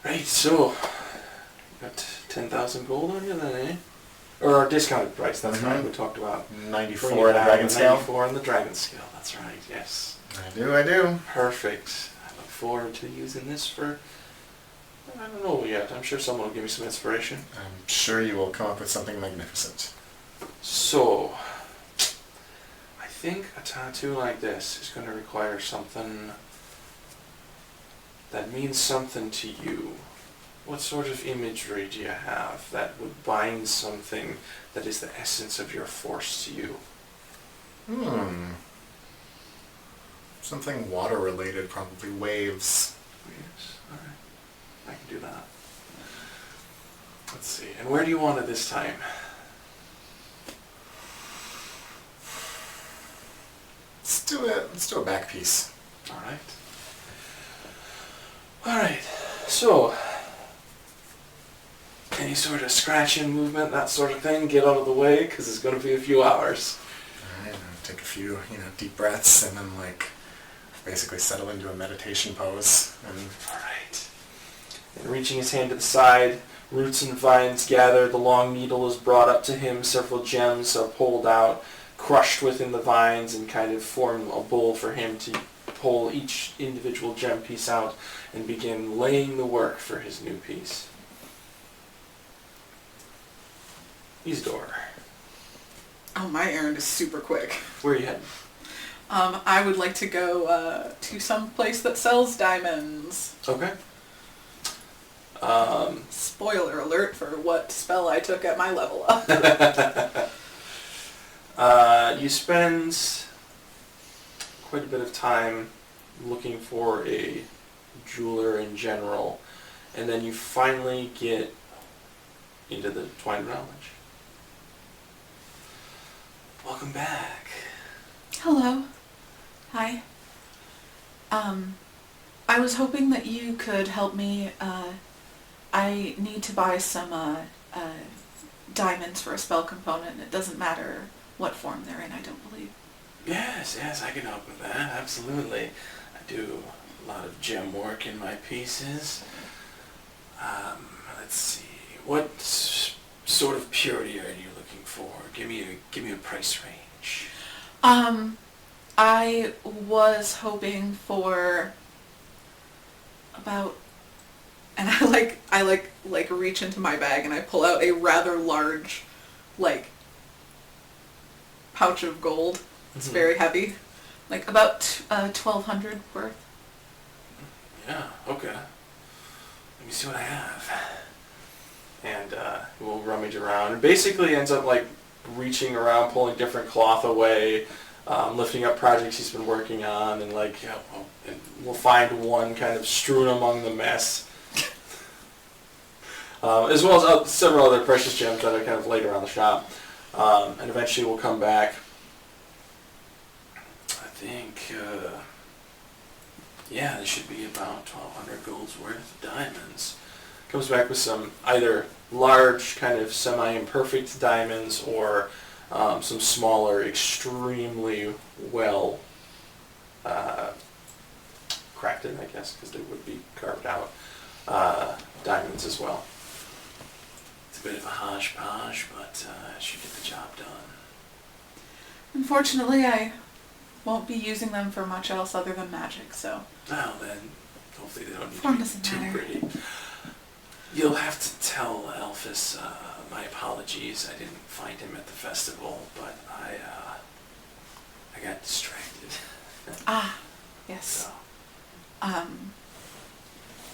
Right, so got 10,000 gold on you then, eh? Or our discounted price, that's right, we talked about. 94 Bringing in the down dragon the scale. 94 on the dragon scale, that's right, yes. I do. Perfect. I look forward to using this for, I don't know yet, I'm sure someone will give me some inspiration. I'm sure you will come up with something magnificent. So, I think a tattoo like this is going to require something that means something to you. What sort of imagery do you have that would bind something that is the essence of your force to you? Something water related, probably waves. Yes, alright. I can do that. Let's see. And where do you want it this time? It's Let's do a back piece. Alright. Alright, so, any sort of scratching movement, that sort of thing, get out of the way, because it's going to be a few hours. Alright, take a few, deep breaths, and then, basically settle into a meditation pose. And Alright. And reaching his hand to the side, roots and vines gather, the long needle is brought up to him, several gems are pulled out, crushed within the vines, and kind of form a bowl for him to pull each individual gem piece out and begin laying the work for his new piece. Isidore, Oh, my errand is super quick. where are you heading? I would like to go to some place that sells diamonds. Okay. Spoiler alert for what spell I took at my level up. You spend quite a bit of time looking for a jeweler in general, and then you finally get into the Twined Knowledge. Welcome back. Hello. Hi. I was hoping that you could help me. I need to buy some diamonds for a spell component. It doesn't matter what form they're in, I don't believe. Yes, I can help with that, absolutely. I do a lot of gem work in my pieces. Let's see, what sort of purity are you looking for? Give me a price range. I was hoping for about, And I reach into my bag and I pull out a rather large, pouch of gold. It's very heavy. about 1,200 worth. Yeah, okay. Let me see what I have. And we'll rummage around. And basically ends up reaching around, pulling different cloth away, lifting up projects he's been working on, and and we'll find one kind of strewn among the mess. As well as several other precious gems that are kind of laid around the shop. And eventually we'll come back. I think, there should be about 1,200 gold's worth of diamonds. Comes back with some either large, kind of semi-imperfect diamonds, or some smaller, extremely well crafted, I guess, because they would be carved out diamonds as well. It's a bit of a hodgepodge, but it should get the job done. Unfortunately, I won't be using them for much else other than magic, so... Well then, hopefully they don't Form need to doesn't be too matter. pretty. You'll have to tell Elphys my apologies. I didn't find him at the festival, but I got distracted. Ah, yes. So,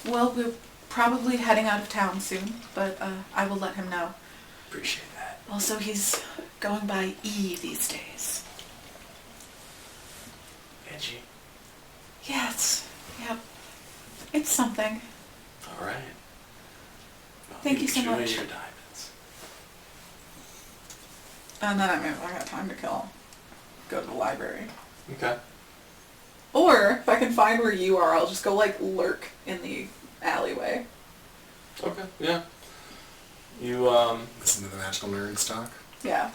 Well, we're probably heading out of town soon, but I will let him know. appreciate that. Also, he's going by E these days. Edgy. Yes, yep. It's something. All right. Well, Thank you so enjoy much. your diamonds. And then I got time to kill. Go to the library. Okay. Or, if I can find where you are, I'll just go, lurk in the alleyway. Okay. Yeah. You listen to the magical nerds talk. Yeah.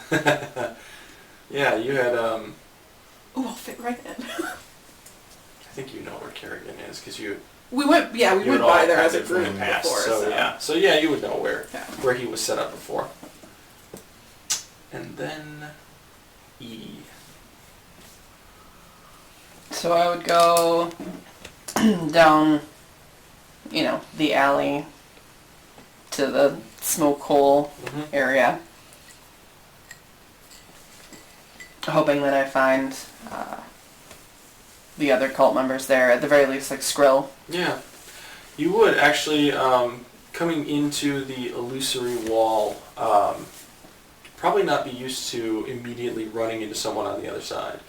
yeah, you had Ooh, I'll fit right in. I think you know where Kerrigan is because you We went had by all there kind as a of group went past, before, so yeah. So yeah, you would know Yeah. where he was set up before. And then E. So I would go down, the alley to the smoke hole Mm-hmm. area, hoping that I find the other cult members there, at the very least, Skrill. Yeah, you would actually coming into the illusory wall. Probably not be used to immediately running into someone on the other side,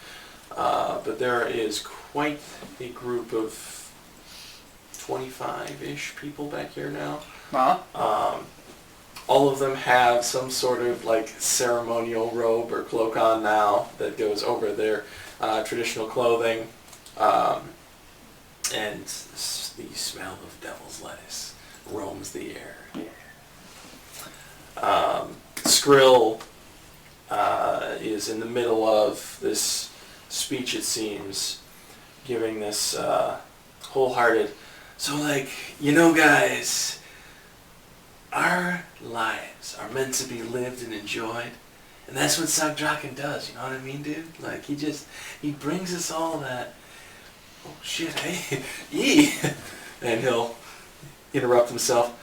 but there is quite a group of 25-ish people back here now. Well, all of them have some sort of like ceremonial robe or cloak on now that goes over their traditional clothing. And the smell of devil's lettuce roams the air. Skrill is in the middle of this speech, it seems, giving this wholehearted, so like, guys, our lives are meant to be lived and enjoyed, and that's what Sagdraken does, you know what I mean, dude? Like, he brings us all that, oh shit, hey, yee, and he'll interrupt himself,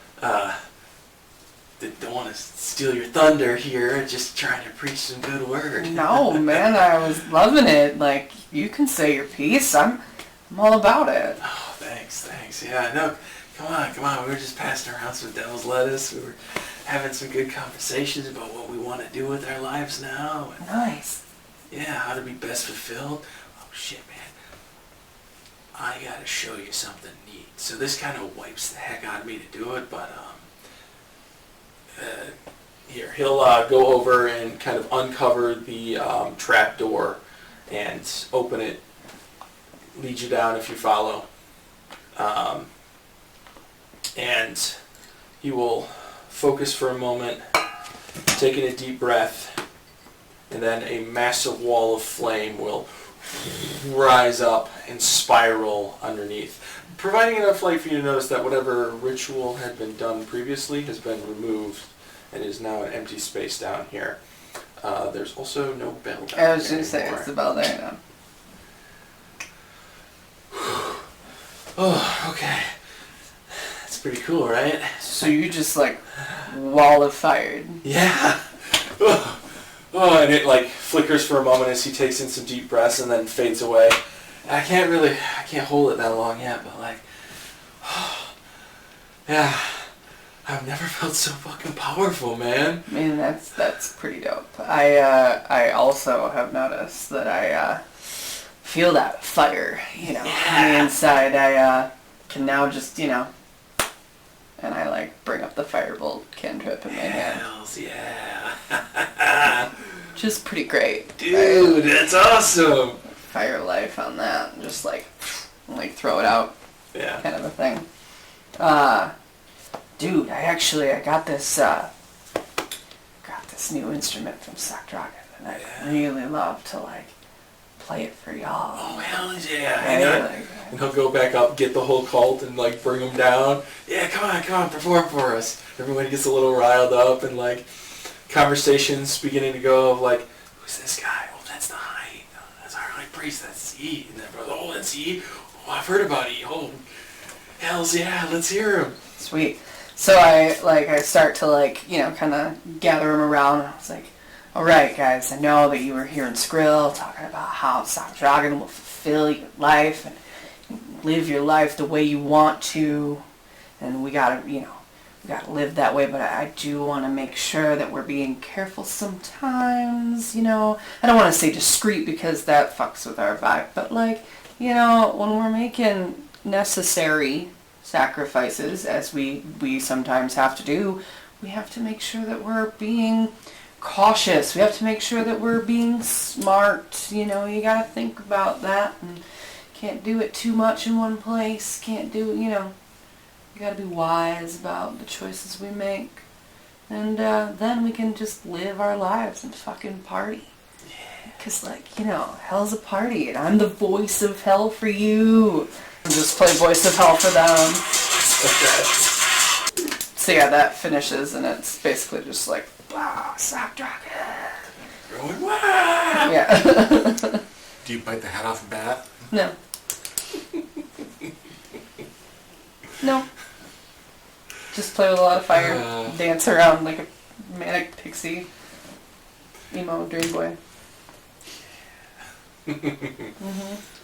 don't want to steal your thunder here, just trying to preach some good word. No, man, I was loving it. Like, you can say your piece. I'm all about it. Oh, thanks. Yeah, no, come on. We were just passing around some devil's lettuce. We were having some good conversations about what we want to do with our lives now. And, Nice. yeah, how to be best fulfilled. Oh, shit, man. I gotta show you something neat. So this kind of wipes the heck out of me to do it, but, here, he'll go over and kind of uncover the trap door and open it, lead you down if you follow. And he will focus for a moment, taking a deep breath, and then a massive wall of flame will rise up and spiral underneath, providing enough light for you to notice that whatever ritual had been done previously has been removed and is now an empty space down here. There's also no bell down I was here going to say, anymore. it's the bell there now. Oh, okay. That's pretty cool, right? So you just, like, wall of fired. Yeah. Oh, and it like flickers for a moment as he takes in some deep breaths and then fades away. I can't hold it that long yet, but like, yeah, I've never felt so fucking powerful, man. I mean, that's pretty dope. I also have noticed that I feel that fire, on the inside. I can now just, and I like bring up the firebolt cantrip in my hand. Hells yeah. Which is pretty great. Dude, that's awesome. Fire life on that, and just like throw it out, Yeah. kind of a thing. Dude, I got this new instrument from Sagdraken, and I'd really love to like play it for y'all. Oh, hell yeah. Right? Hang on. Like, And he'll go back up, get the whole cult, and like bring them down. Yeah, come on, perform for us. Everybody gets a little riled up, and like conversations beginning to go of like, who's this guy? Oh, that's the high. Oh, that's our high priest. That's E. And then brother, oh, that's E. Oh, I've heard about E. Oh, hells yeah, let's hear him. sweet. So I start to kind of gather them around. I was like, all right, guys, I know that you were here in Skrill talking about how Sagdraken will fulfill your life and live your life the way you want to, and we gotta live that way. But I do want to make sure that we're being careful sometimes. I don't want to say discreet because that fucks with our vibe. But when we're making necessary sacrifices, as we sometimes have to do, we have to make sure that we're being cautious. We have to make sure that we're being smart. You gotta think about that, and can't do it too much in one place. Can't do, you gotta be wise about the choices we make. And then we can just live our lives and fucking party. Because, hell's a party, and I'm the voice of hell for you. And just play voice of hell for them. Okay. So yeah, that finishes, and it's basically just like, wow, Sagdraken. Going wow. Yeah. Do you bite the hat off a bat? No. No. Just play with a lot of fire, dance around like a manic pixie, emo dream boy.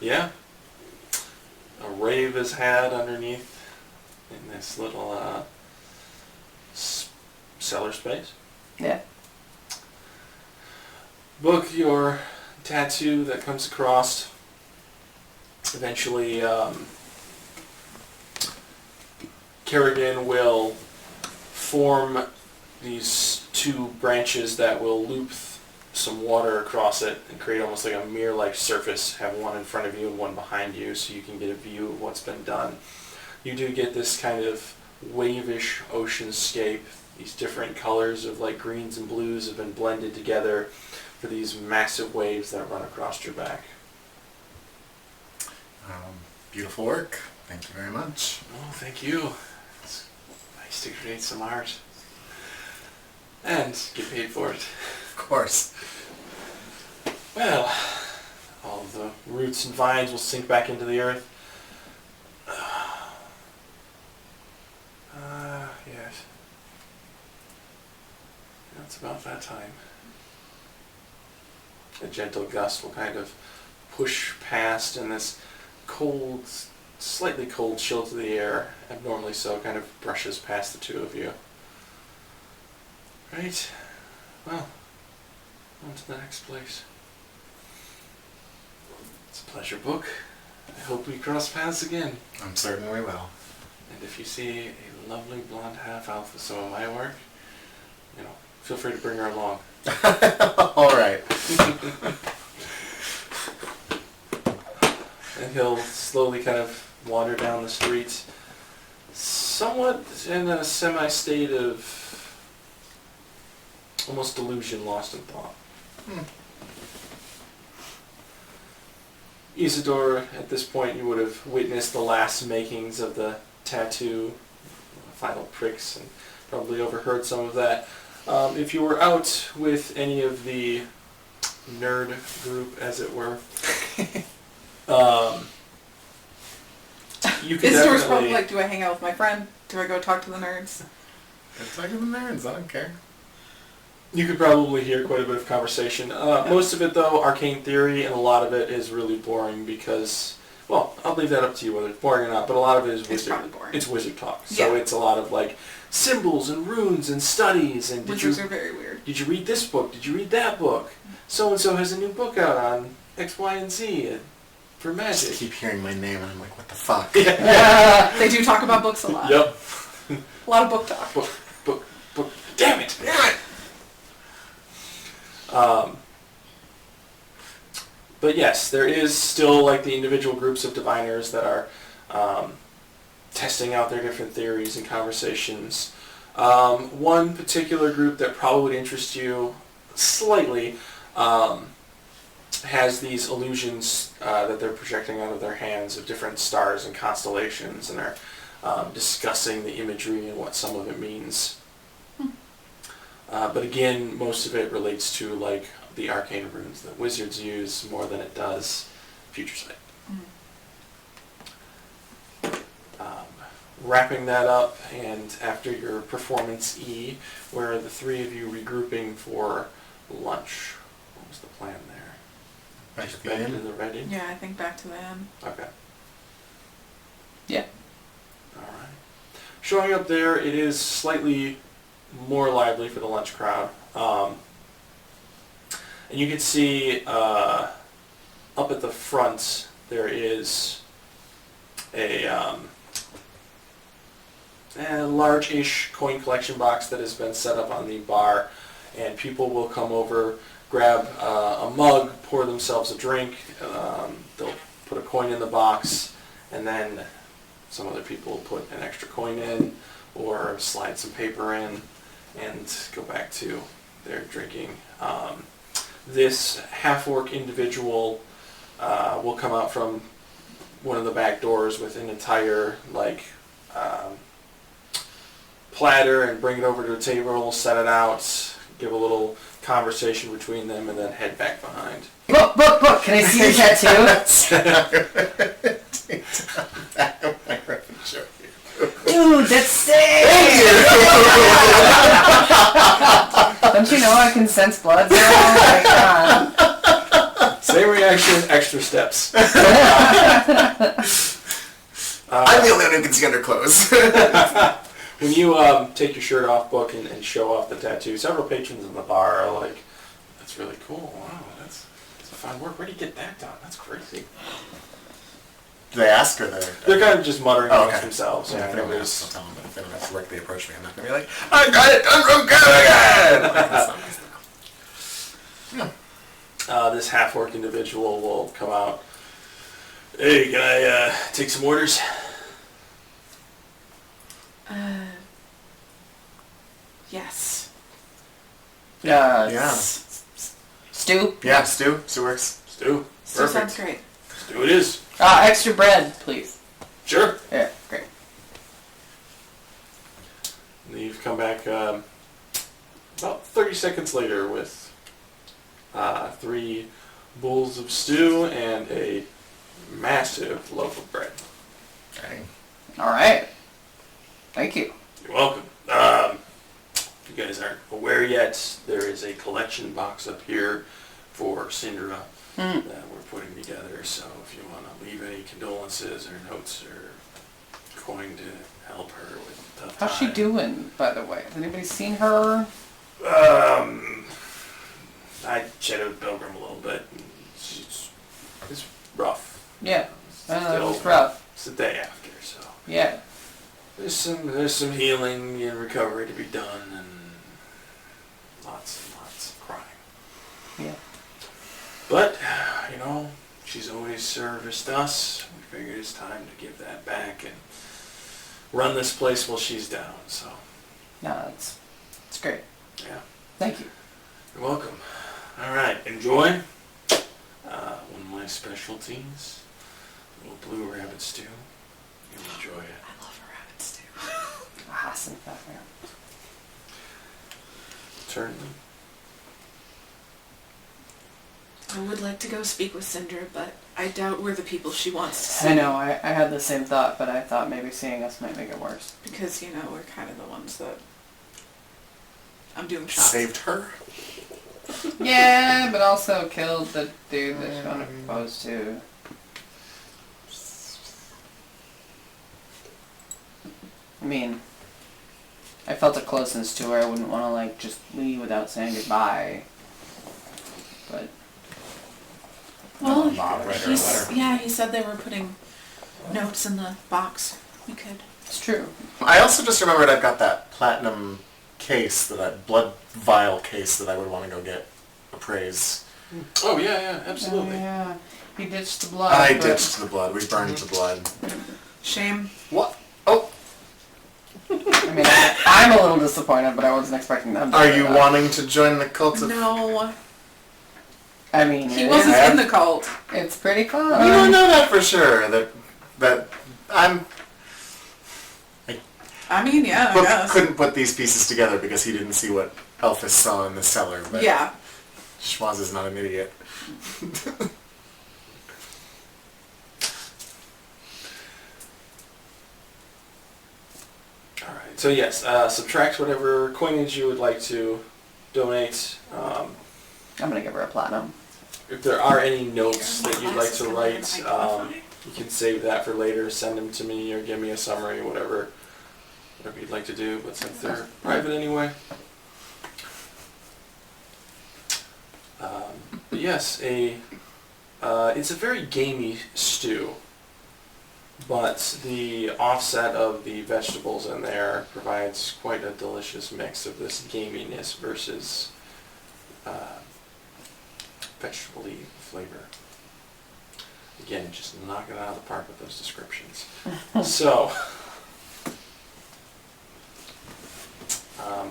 Yeah. A rave is had underneath in this little cellar space. Yeah. Book your tattoo that comes across. Eventually, Kerrigan will form these two branches that will loop some water across it and create almost like a mirror-like surface. Have one in front of you and one behind you so you can get a view of what's been done. You do get this kind of wave-ish oceanscape. These different colors of like greens and blues have been blended together for these massive waves that run across your back. Beautiful work. Thank you very much. Oh, thank you. It's nice to create some art. And get paid for it. Of course. Well, all of the roots and vines will sink back into the earth. Yes. It's about that time. A gentle gust will kind of push past, and this cold, slightly cold chill to the air, abnormally so, kind of brushes past the two of you. Right. Well, on to the next place. It's a pleasure, Book. I hope we cross paths again. I'm certain we will. And if you see a lovely blonde half-elf with some of my work, feel free to bring her along. All right. And he'll slowly kind of wander down the street, somewhat in a semi-state of almost delusion, lost in thought. Isidore, at this point, you would have witnessed the last makings of the tattoo, final pricks, and probably overheard some of that. If you were out with any of the nerd group, as it were, you could Isidore's definitely... probably like, do I hang out with my friend? Do I go talk to the nerds? It's like the nerds. I don't care. You could probably hear quite a bit of conversation. Most of it, though, arcane theory, and a lot of it is really boring because, well, I'll leave that up to you whether it's boring or not, but a lot of it is It's probably boring. It's wizard talk. So Yeah. it's a lot of, like, symbols and runes and studies. And Wizards are very weird. did you read this book? Did you read that book? So-and-so has a new book out on X, Y, and Z for I magic. just keep hearing my name and I'm like, what the fuck? They do talk about books a lot. Yep. A lot of book talk. Book. Damn it! But yes, there is still like the individual groups of diviners that are testing out their different theories and conversations. One particular group that probably would interest you slightly has these illusions that they're projecting out of their hands of different stars and constellations, and are discussing the imagery and what some of it means. But again, most of it relates to like the arcane runes that wizards use more than it does future sight. Wrapping that up, and after your performance E, where are the three of you regrouping for lunch? What was the plan there? Back Just to the back inn? to the Red Inn? Yeah, I think back to the inn. Okay. Yeah. Alright. Showing up there, it is slightly more lively for the lunch crowd. And you can see up at the front there is a large-ish coin collection box that has been set up on the bar, and people will come over, grab a mug, pour themselves a drink, they'll put a coin in the box, and then some other people will put an extra coin in or slide some paper in and go back to their drinking. This half-orc individual will come out from one of the back doors with an entire platter and bring it over to a table, set it out, give a little conversation between them, and then head back behind. Book! Can I see your tattoo? Dude, that's sick! Don't you know I can sense blood? Oh my god. Same reaction, extra steps. I'm the only one who can see under clothes. When you take your shirt off, Book, and show off the tattoo, several patrons in the bar are like, "That's really cool. Wow, that's fine work. Where do you get that done? That's crazy." Do they ask or They're kind of just muttering Oh, amongst okay. themselves. Yeah, Yeah, if they don't nobody's- ask, I'll tell them. But if they don't directly approach me, I'm not gonna be like, I got it done from again. That's not This half-orc individual will come out. Hey, can I take some orders? Yes. Yeah. Stew? Yeah, Stu works. Stew. Still Perfect. sounds great. Stew it is. Extra bread, please. Sure. Yeah, great. And you've come back about 30 seconds later with 3 bowls of stew and a massive loaf of bread. Dang. Alright. Thank you. You're welcome. If you guys aren't aware yet, there is a collection box up here for Syndra that we're putting together. So if you want to leave any condolences or notes or coin to help her with tough How's she time. doing, by the way? Has anybody seen her? I chatted with Pilgrim a little bit. And it's rough. Yeah. It's It's rough. It's the day after, so Yeah. there's some healing and recovery to be done, and lots and lots of crying. Yeah. But she's always serviced us. We figured it's time to give that back and run this place while she's down. So No, it's great. yeah, Thank you. you're welcome. All right, enjoy. One of my specialties, little blue rabbit stew. You'll enjoy it. I love a rabbit stew. Awesome. Man. Turn. I would like to go speak with Cinder, but I doubt we're the people she wants to see. I know, I had the same thought, but I thought maybe seeing us might make it worse. Because, we're kind of the ones that I'm doing shots. Saved her? Yeah, but also killed the dude that she wasn't opposed to. I mean, I felt a closeness to her. I wouldn't want to, just leave without saying goodbye. But, Well, Write her a letter. he said they were putting notes in the box. We could. it's true. I also just remembered I've got that platinum case, that blood vial case that I would want to go get appraised. Oh yeah, absolutely. Oh, yeah. He ditched the blood. I but- ditched the blood. We burned the blood. Shame. What? Oh, I mean, I'm a little disappointed, but I wasn't expecting them to are do you that. wanting to join the cult of... No. I mean, He it wasn't is- in the cult. It's pretty fun. You don't know that for sure. That I'm... I mean, yeah, I Book guess. couldn't put these pieces together because he didn't see what Elphys saw in the cellar, but Yeah. Schwaz is not an idiot. Alright, so yes, subtract whatever coinage you would like to donate. I'm gonna give her a platinum. If there are any notes that you'd like to Glasses write, gonna magnify. you can save that for later, send them to me, or give me a summary, whatever you'd like to do, but since they're private anyway. But yes, it's a very gamey stew, but the offset of the vegetables in there provides quite a delicious mix of this gaminess versus vegetable-y flavor. Again, just knocking it out of the park with those descriptions. So,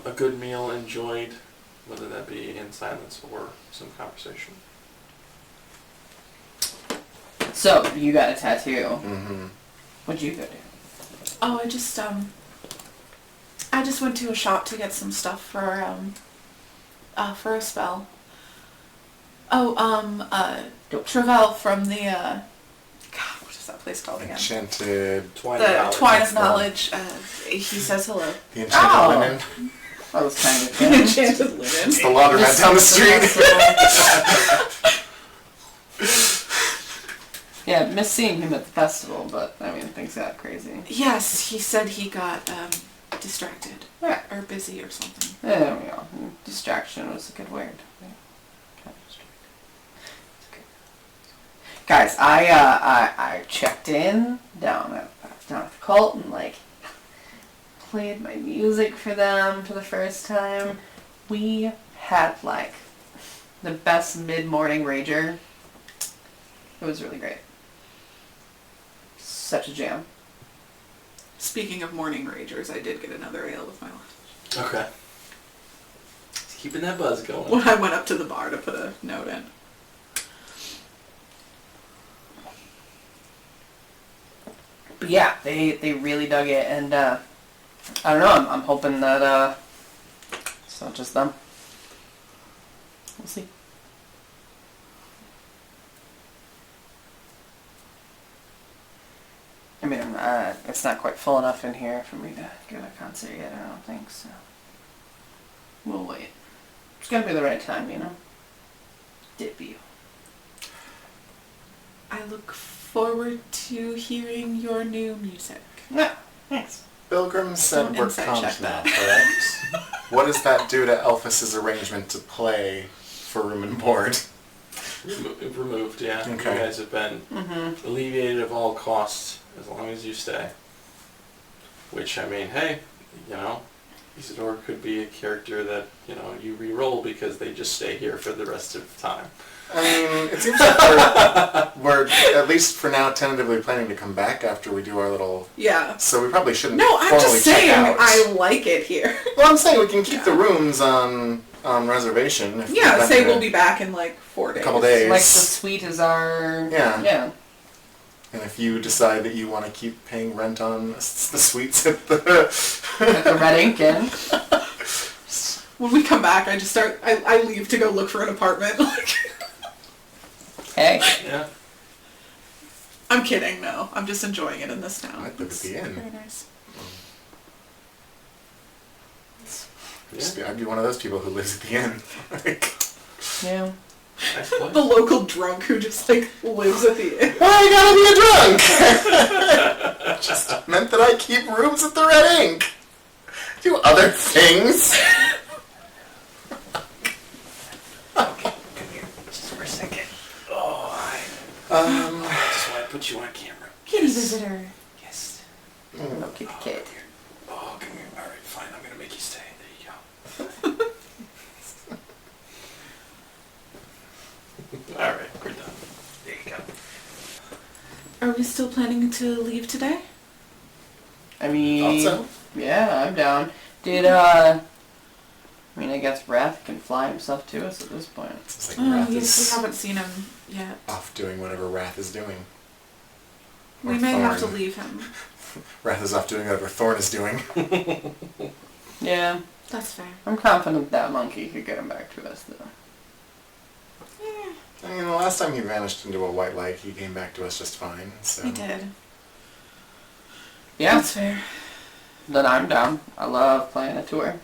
a good meal enjoyed, whether that be in silence or some conversation. So, you got a tattoo. Mm-hmm. What'd you go do? Oh, I just went to a shop to get some stuff for a spell. Oh, Travell from the God, what is that place called again? Enchanted... Twine The Knowledge. Twine that's of Knowledge. He says hello. The Enchanted Oh. Linen. That was kind of Enchanted linen. It's the laundromat down the street. Yeah, miss seeing him at the festival, but I mean, things got crazy. Yes, he said he got distracted Yeah. or busy or something. There we go. Distraction was a good word. Yeah. Kind of distracted. It's okay. guys, I checked in down at the cult and like played my music for them for the first time. We had like the best mid-morning rager. It was really great. Such a jam. Speaking of morning ragers, I did get another ale with my lunch. Okay. It's keeping that buzz going. When I went up to the bar to put a note in. But yeah, they really dug it, and I don't know. I'm hoping that it's not just them. We'll see. I mean, it's not quite full enough in here for me to give a concert yet. I don't think so. We'll wait. It's gotta be the right time, you know. Debut. I look forward to hearing your new music. No, thanks. Pilgrim said Don't we're insight comped check now, that. correct? What does that do to Elphus's arrangement to play for room and board? Removed, yeah. Okay. You guys have been alleviated of all costs as long as you stay. Which, I mean, hey, you know, Isidore could be a character that, you know, you re-roll because they just stay here for the rest of the time. I mean, it seems like we're at least for now tentatively planning to come back after we do our little... Yeah. So we probably shouldn't No, I'm formally just check saying out. I like it here. Well, I'm saying we can keep the rooms on reservation. If Yeah, we're say gonna- we'll be back in like 4 days. a couple days. Like the suite is our... Yeah. Yeah. And if you decide that you want to keep paying rent on the suites at the... At the Red Ink Inn. When we come back, I just start. I leave to go look for an apartment. Like, Hey. Yeah. I'm kidding. No, I'm just enjoying it in this town. I'd live at the inn. Very nice. Yeah. I'd be one of those people who lives at the inn. Like, Yeah. Nice place. The local drunk who just like lives at the inn. why I gotta be a drunk? Just meant that I keep rooms at the Red Ink. Do other things. Just for a second. Just want to put you on camera. Kitty visitor. Yes. No kitty cat. Oh, come here. All right, fine. I'm going to make you stay. There you go. All right, we're done. There you go. Are we still planning to leave today? I mean... Thought so? Yeah, I'm down. I mean, I guess Wrath can fly himself to us at this point. It's like Oh, Wrath yes, we is haven't seen him yet. off doing whatever Wrath is doing. We Or may have to Thorn. leave him. Wrath is off doing whatever Thorn is doing. Yeah. That's fair. I'm confident that monkey could get him back to us, though. I mean, the last time he vanished into a white light, he came back to us just fine. So He did. Yeah. That's fair. Then I'm down. I love playing a tour.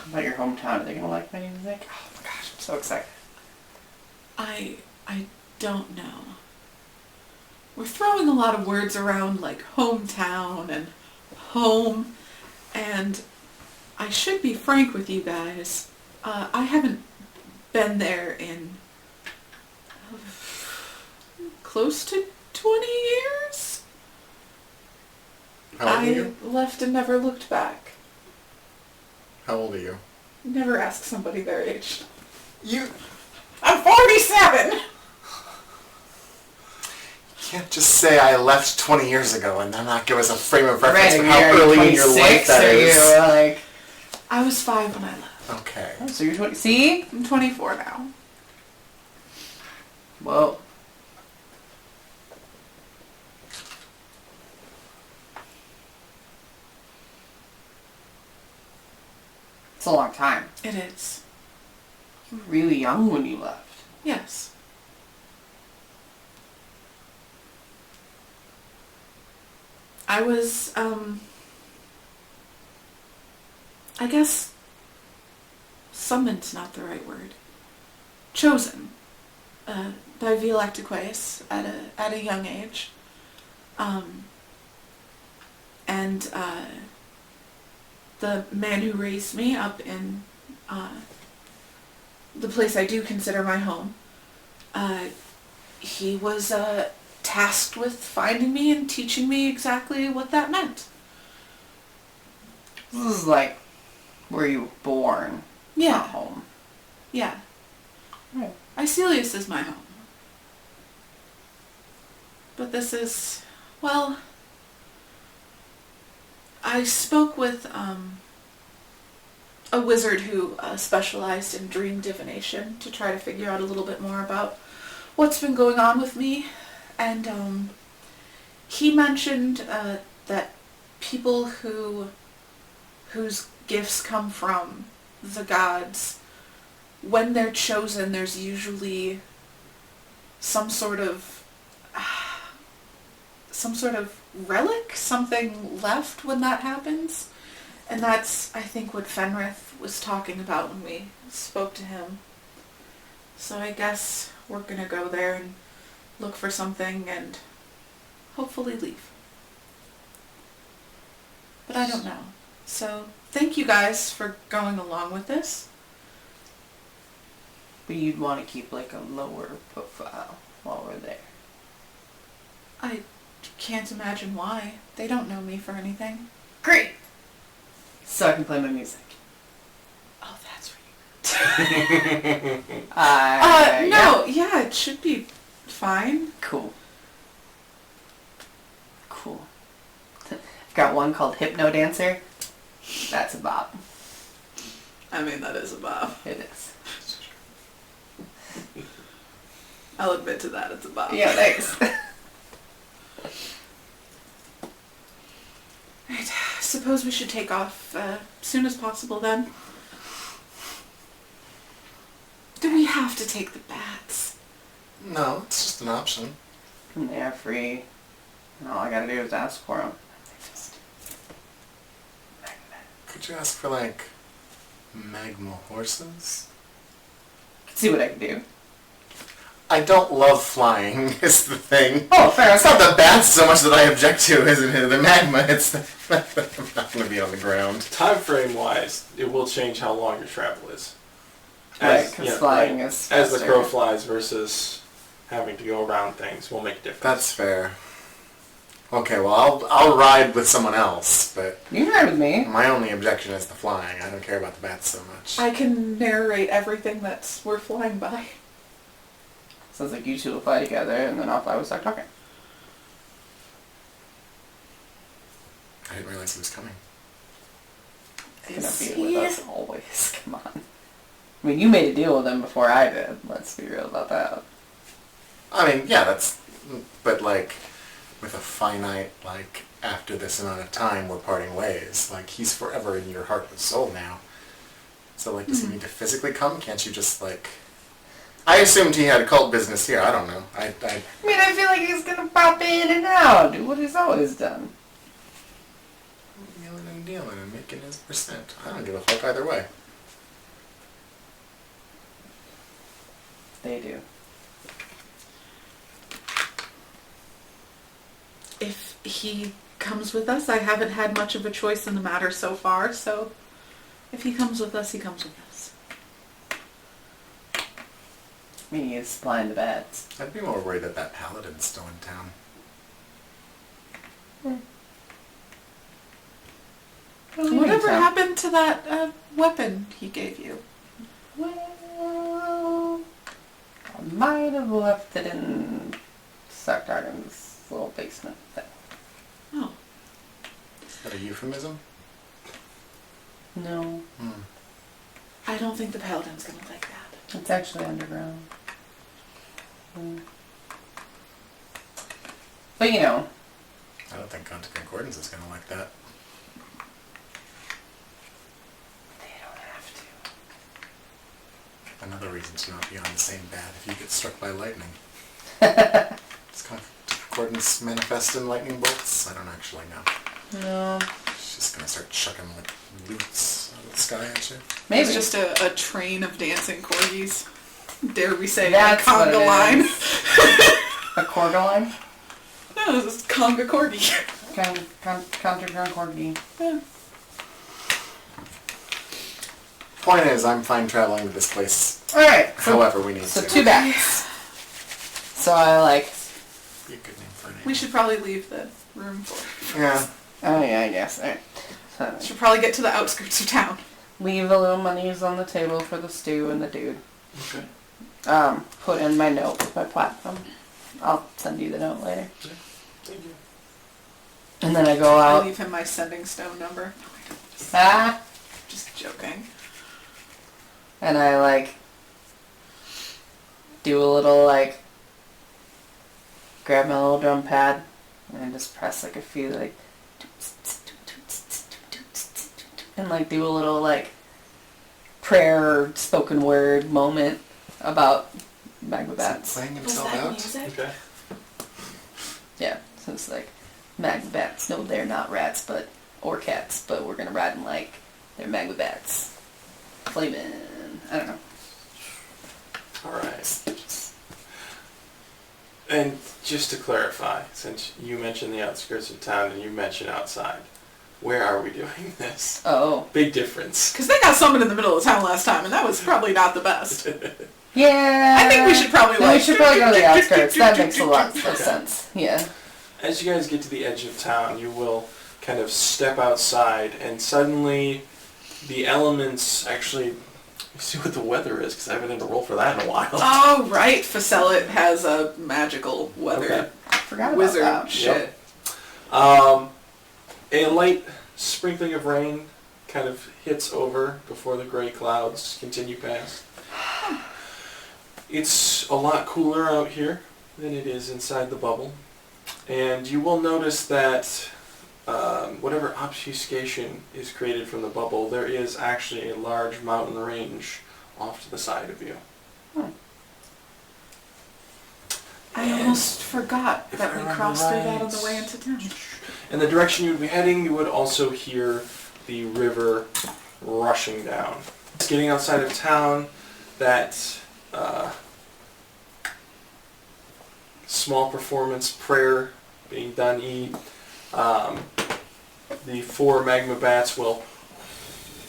About your hometown, are they gonna like my music? Oh my gosh, I'm so excited. I don't know. We're throwing a lot of words around like hometown and home, and I should be frank with you guys. I haven't been there in close to 20 years. how old are I you? left and never looked back. How old are you? Never ask somebody their age. You I'm 47! can't just say I left 20 years ago and then not give us a frame of reference for Right, how are you early in your life 26, that or is. you like... I was 5 when I left. Okay. Oh, so you're 20... See? I'm 24 now. Whoa. It's a long time. It is. You were really young when you left. Yes. I was, I guess summoned's not the right word. Chosen by Violactiques at a young age. And the man who raised me up in the place I do consider my home he was tasked with finding me and teaching me exactly what that meant. This is like where you were born, not Yeah, home. yeah. Right. Icelius is my home. But this is, well, I spoke with a wizard who specialized in dream divination to try to figure out a little bit more about what's been going on with me. And he mentioned that people whose gifts come from the gods, when they're chosen, there's usually some sort of relic, something left when that happens. And that's, I think, what Fenrith was talking about when we spoke to him. So I guess we're gonna go there and look for something and hopefully leave. But I don't know. So thank you guys for going along with this. But you'd want to keep like a lower profile while we're there. I can't imagine why. They don't know me for anything. Great! So I can play my music. Oh, that's what you Yeah. yeah, it should be fine. Cool. Cool. I've got one called Hypno Dancer. That's a bop. I mean, that is a bob. It is. I'll admit to that, it's a bob. Yeah, thanks. Right, suppose we should take off as soon as possible then. Do we have to take the bats? No, it's just an option. And they're free. And all I gotta do is ask for them. Could you ask for, like, magma horses? See what I can do. I don't love flying, is the thing. Oh, fair It's not the bats so much that I object to, isn't it? The magma, it's the fact that I'm not going to be on the ground. Time frame wise, it will change how long your travel is. Right, because flying is as the faster. crow flies versus having to go around things will make a difference. That's fair. Okay, well, I'll ride with someone else, but You can ride with me. my only objection is the flying. I don't care about the bats so much. I can narrate everything that's we're flying by. Sounds like you two will fly together, and then I'll fly with Stark talking. I didn't realize he was coming. He's gonna be with us always. Come on. I mean, you made a deal with him before I did. Let's be real about that. I mean, yeah, but like, with a finite, like, after this amount of time, we're parting ways. Like, he's forever in your heart and soul now. So, like, does he need to physically come? Can't you just, like... I assumed he had a cult business here. I don't know. I mean, I feel like he's gonna pop in and out, do what he's always done. Wheeling and dealing and making his percent. I don't give a fuck either way. They do. If he comes with us, I haven't had much of a choice in the matter so far, so if he comes with us, he comes with us. I mean, he's supplying the bats. I'd be more worried that that paladin's still in town. Whatever happened to that weapon he gave you? Well, I might have left it in Sartargan's little basement thing. Oh. Is that a euphemism? No, I don't think the paladin's gonna like that. it's actually underground. But you know, I don't think Contact Concordance is going to like that. they don't have to. Another reason to not be on the same bat if you get struck by lightning. Does Contact Concordance manifest in lightning bolts? I don't actually know. No, It's just going to start chucking, like, loots out of the sky at you. maybe. It's just a train of dancing corgis. Dare we say That's a conga what it line? is. A Corgaline? No, this is conga corgi. Counter Corgi. Yeah. Point is, I'm fine traveling to this place Alright, so, however we need so to. 2 bats. So I like, Be a good name for a name. We should probably leave the room for it. Yeah. oh yeah, I guess. Alright. So Should probably get to the outskirts of town. leave a little monies on the table for the stew and the dude. Okay. Put in my note, my platinum. I'll send you the note later. Thank you. And then I go I out. leave him my sending stone number. Ah! Just joking. And I like do a little like grab my little drum pad and I just press like a few like and like do a little like prayer spoken word moment about magma bats. Playing Was himself that out. music? Okay. Yeah, so it's like magma bats. No, they're not rats, but or cats, but we're gonna ride them like they're magma bats. Flamin'. I don't know. All right. And just to clarify, since you mentioned the outskirts of town and you mentioned outside, where are we doing this? Oh. Big difference. Because they got someone in the middle of town last time, and that was probably not the best. Yeah. I think we should probably Then we like. should probably go to the outskirts. That makes a lot of sense. Yeah. As you guys get to the edge of town, you will kind of step outside, and suddenly the elements actually. You see what the weather is, because I haven't had to roll for that in a while. Oh right, Facelit has a magical weather Okay. I forgot about wizard that. shit. A light sprinkling of rain kind of hits over before the gray clouds continue past. It's a lot cooler out here than it is inside the bubble. And you will notice that whatever obfuscation is created from the bubble, there is actually a large mountain range off to the side of you. I almost forgot If that I we remember crossed through that on right. the way into town. In the direction you would be heading, you would also hear the river rushing down. Getting outside of town, that small performance prayer being done, the 4 magma bats will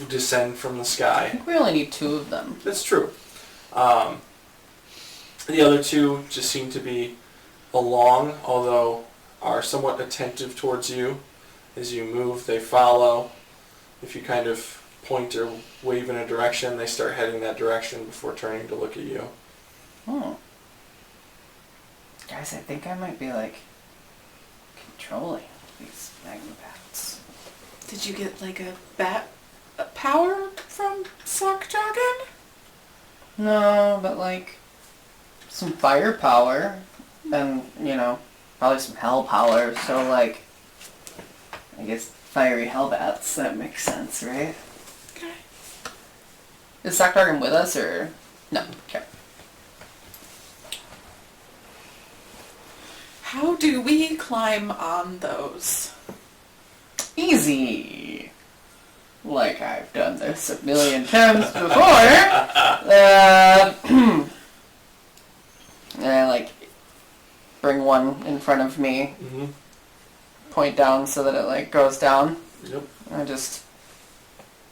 descend from the I sky. think we only need 2 of them. That's true. The other 2 just seem to be along, although are somewhat attentive towards you. As you move, they follow. If you kind of point or wave in a direction, they start heading that direction before turning to look at you. Oh. Guys, I think I might be like controlling these magma bats. Did you get like a bat power from Sock Dragon? No, but like some firepower and, you know, probably some hell power, so like I guess fiery hell bats, that makes sense, right? Okay. Is Sock Dragon with us or no? Okay. How do we climb on those? Easy. Like I've done this a million times before. And I like bring one in front of me, Mm-hmm. point down so that it like goes down. Yep. I just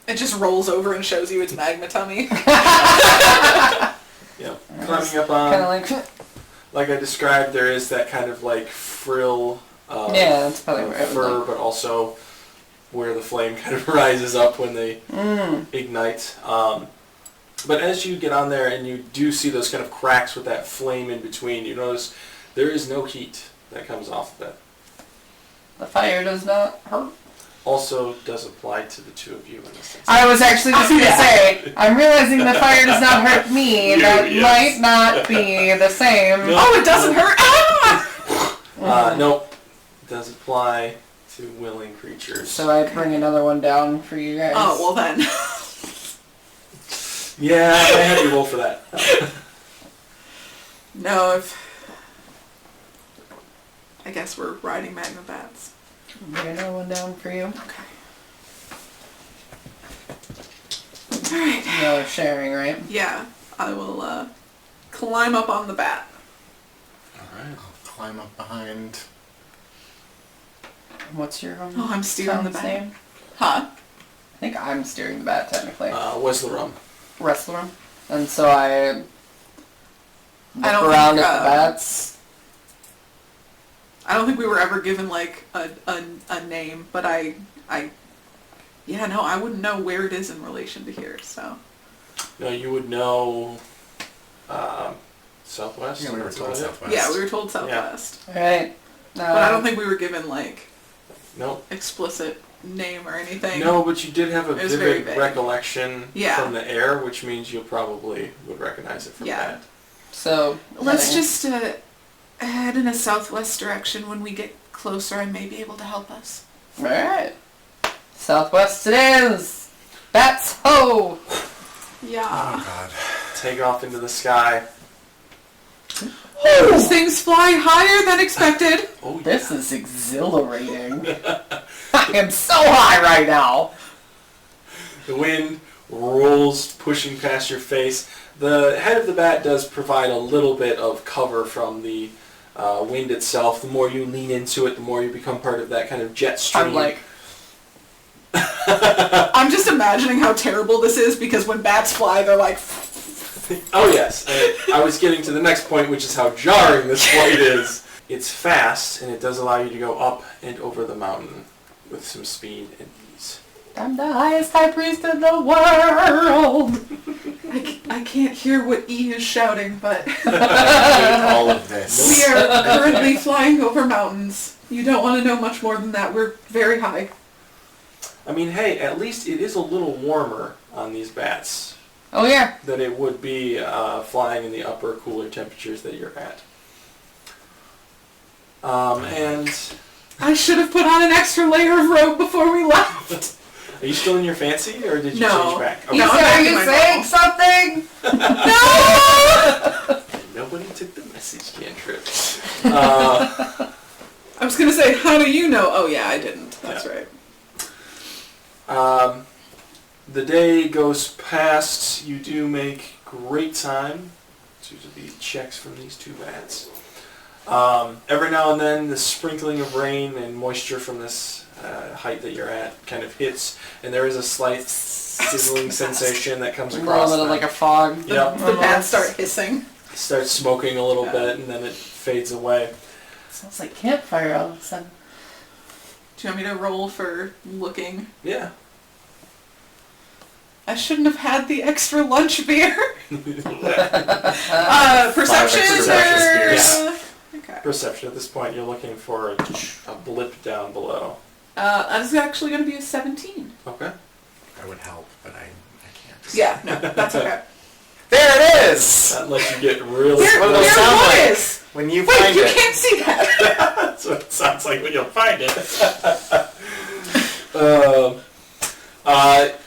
It just rolls over and shows you its magma tummy. Yep. Climbing up on, kind of like like I described, there is that kind of like frill yeah, that's probably of where I would fur, like. but also where the flame kind of rises up when they ignite. But as you get on there and you do see those kind of cracks with that flame in between, you notice there is no heat that comes off of it. The fire does not hurt. Also does apply to the 2 of you in this sense. I was actually just gonna say, I'm realizing the fire does not hurt me. That Yes. might not be the same. No. Oh, it doesn't hurt! Ah! Nope. Does apply to willing creatures. So I bring another one down for you guys. Oh, well then. Yeah, I had you roll for that. No, if... I guess we're riding magma bats. Bring another one down for you. Okay. Alright. No sharing, right? Yeah, I will climb up on the bat. Alright. I'll climb up behind. What's your Oh, I'm steering the town's bat. name? Huh? I think I'm steering the bat technically. Weslerum. Wrestler. And so I look I don't around think, at the bats I don't think we were ever given like a name, but I wouldn't know where it is in relation to here. So No, you would know Southwest. Yeah, we were That's told about it. Southwest. yeah, we were told Southwest, All right. but I don't think we were given like No. explicit name or anything. No, but you did have a It was very vivid vague. recollection Yeah. from the air, which means you probably would recognize it from Yeah. that. So Let's heading- just head in a southwest direction. When we get closer, I may be able to help us. All right. Southwest it is. Bats ho! Yeah. Oh God. Take off into the sky. Those things fly higher than expected. Oh, yeah. This is exhilarating. I am so high right now. The wind rolls, pushing past your face. The head of the bat does provide a little bit of cover from the wind itself. The more you lean into it, the more you become part of that kind of jet stream. I'm like, I'm just imagining how terrible this is because when bats fly, they're like, Oh yes, I was getting to the next point, which is how jarring this flight is. It's fast, and it does allow you to go up and over the mountain with some speed and ease. I'm the highest high priest in the world. I can't hear what E is shouting, but I hate all of this. we are currently flying over mountains. You don't want to know much more than that. We're very high. I mean, hey, at least it is a little warmer on these bats Oh yeah. than it would be flying in the upper, cooler temperatures that you're at. And I should have put on an extra layer of robe before we left. are you still in your fancy, or did you No. change back? No, I'm Are back in you my saying normal. something? Nobody took the message, cantrip. I was going to say, how do you know? Oh, yeah, I didn't. That's Yeah. right. The day goes past. You do make great time due to the checks from these two bats. Every now and then, the sprinkling of rain and moisture from this height that you're at kind of hits, and there is a slight sizzling sensation that comes A across. little bit of like a fog. Yep. The bats start hissing. Starts smoking a little Yeah. bit, and then it fades away. Smells like campfire all of a sudden. Do you want me to roll for looking? Yeah. I shouldn't have had the extra lunch beer. Perception extra or... beers. Okay. Perception. At this point, you're looking for a blip down below. That is actually going to be a 17. Okay. That would help, but I can't. Yeah, no, that's okay. There it is! That lets you get really There, What do there those sound like? it is! When you Wait, find you it. can't see that! That's what it sounds like when you'll find it.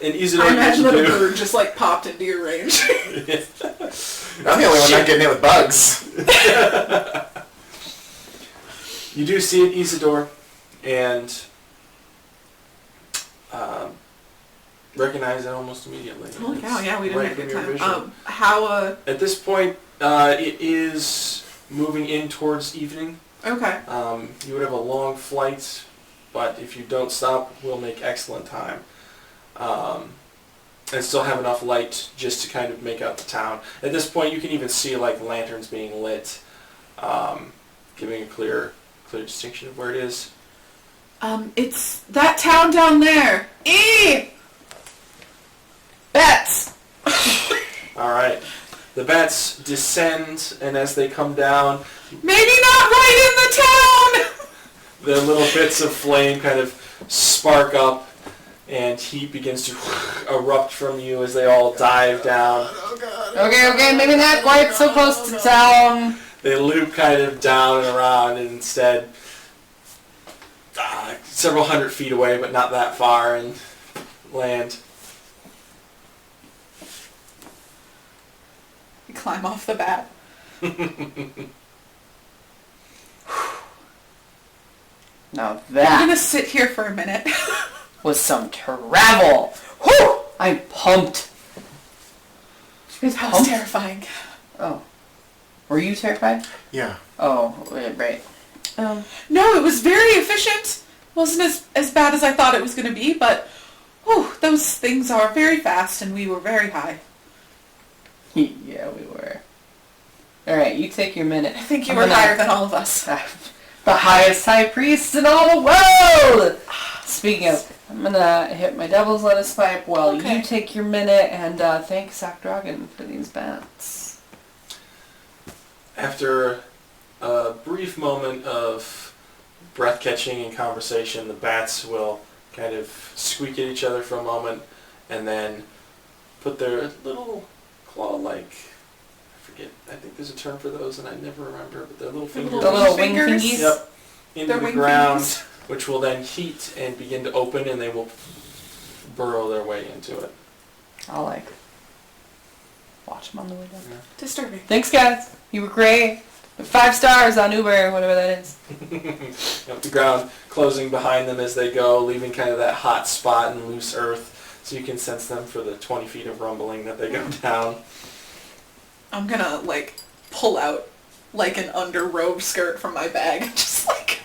And Isidore, I imagine that a you bird just like popped into your range. I'm the only one not getting hit with bugs. You do see it, Isidore, and recognize it almost immediately. Holy cow, It's yeah, we didn't right have in good your time. vision. How, At this point, it is moving in towards evening. okay. You would have a long flight, but if you don't stop, we'll make excellent time. And still have enough light just to kind of make out the town. At this point, you can even see like lanterns being lit, giving a clear distinction of where it is. It's that town down there. E! Bats! All right. The bats descend, and as they come down, Maybe not right in the town! the little bits of flame kind of spark up, and heat begins to erupt from you as they all dive down. Okay, maybe not quite so close to town. They loop kind of down and around, and instead several hundred feet away, but not that far, and land. You climb off the bat. Now I'm that gonna sit here for a minute. was some travel. Whew! I'm pumped. That was terrifying. Oh. Were you terrified? Yeah. Oh, right. No, it was very efficient. Wasn't as bad as I thought it was going to be, but whew, those things are very fast and we were very high. Yeah, we were. Alright, you take your minute. I think you I'm were gonna- higher than all of us. The highest high priest in all the world! Speaking of, I'm gonna hit my devil's lettuce pipe while Okay. you take your minute and thank Zach Dragon for these bats. After a brief moment of breath catching and conversation, the bats will kind of squeak at each other for a moment and then put their little claw-like, I think there's a term for those and I never remember, but their little fingers. The little wing Fingers? thingies? Yep. Into Their the wing ground, fingers. which will then heat and begin to open, and they will burrow their way into it. I'll watch them on the way down. Disturbing. Thanks, guys. You were great. 5 stars on Uber, whatever that is. Yep, the ground closing behind them as they go, leaving kind of that hot spot and loose earth, so you can sense them for the 20 feet of rumbling that they go down. I'm gonna like pull out like an under robe skirt from my bag and just like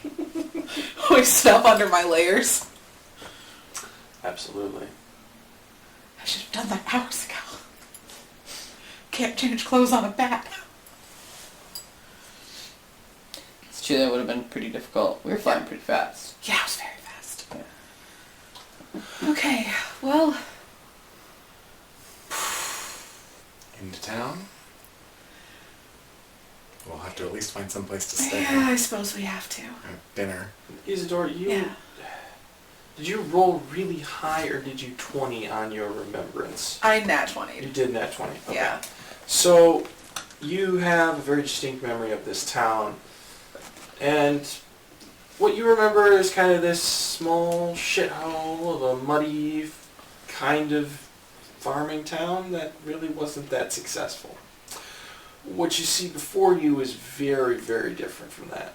hoist it up under my layers. Absolutely. I should have done that hours ago. Can't change clothes on a bat. It's true, that would have been pretty difficult. We were flying pretty fast. Yeah, it was very fast. Okay, well, Into town? We'll have to at least find some place to stay. yeah, I suppose we have to. Dinner. Isadora, Yeah. did you roll really high or did you 20 on your remembrance? I nat You 20'd. did nat 20. Okay. Yeah. So, you have a very distinct memory of this town, and what you remember is kind of this small shithole of a muddy kind of farming town that really wasn't that successful. What you see before you is very, very different from that.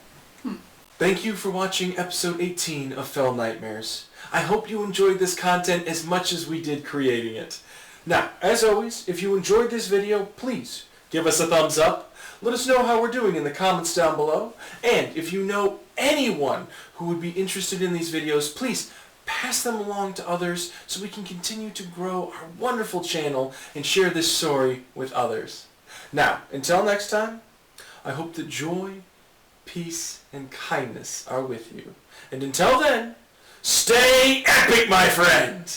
Thank you for watching episode 18 of Fell Nightmares. I hope you enjoyed this content as much as we did creating it. Now, as always, if you enjoyed this video, please give us a thumbs up. Let us know how we're doing in the comments down below. And if you know anyone who would be interested in these videos, please pass them along to others so we can continue to grow our wonderful channel and share this story with others. Now, until next time, I hope that joy, peace, and kindness are with you. And until then, stay epic, my friend!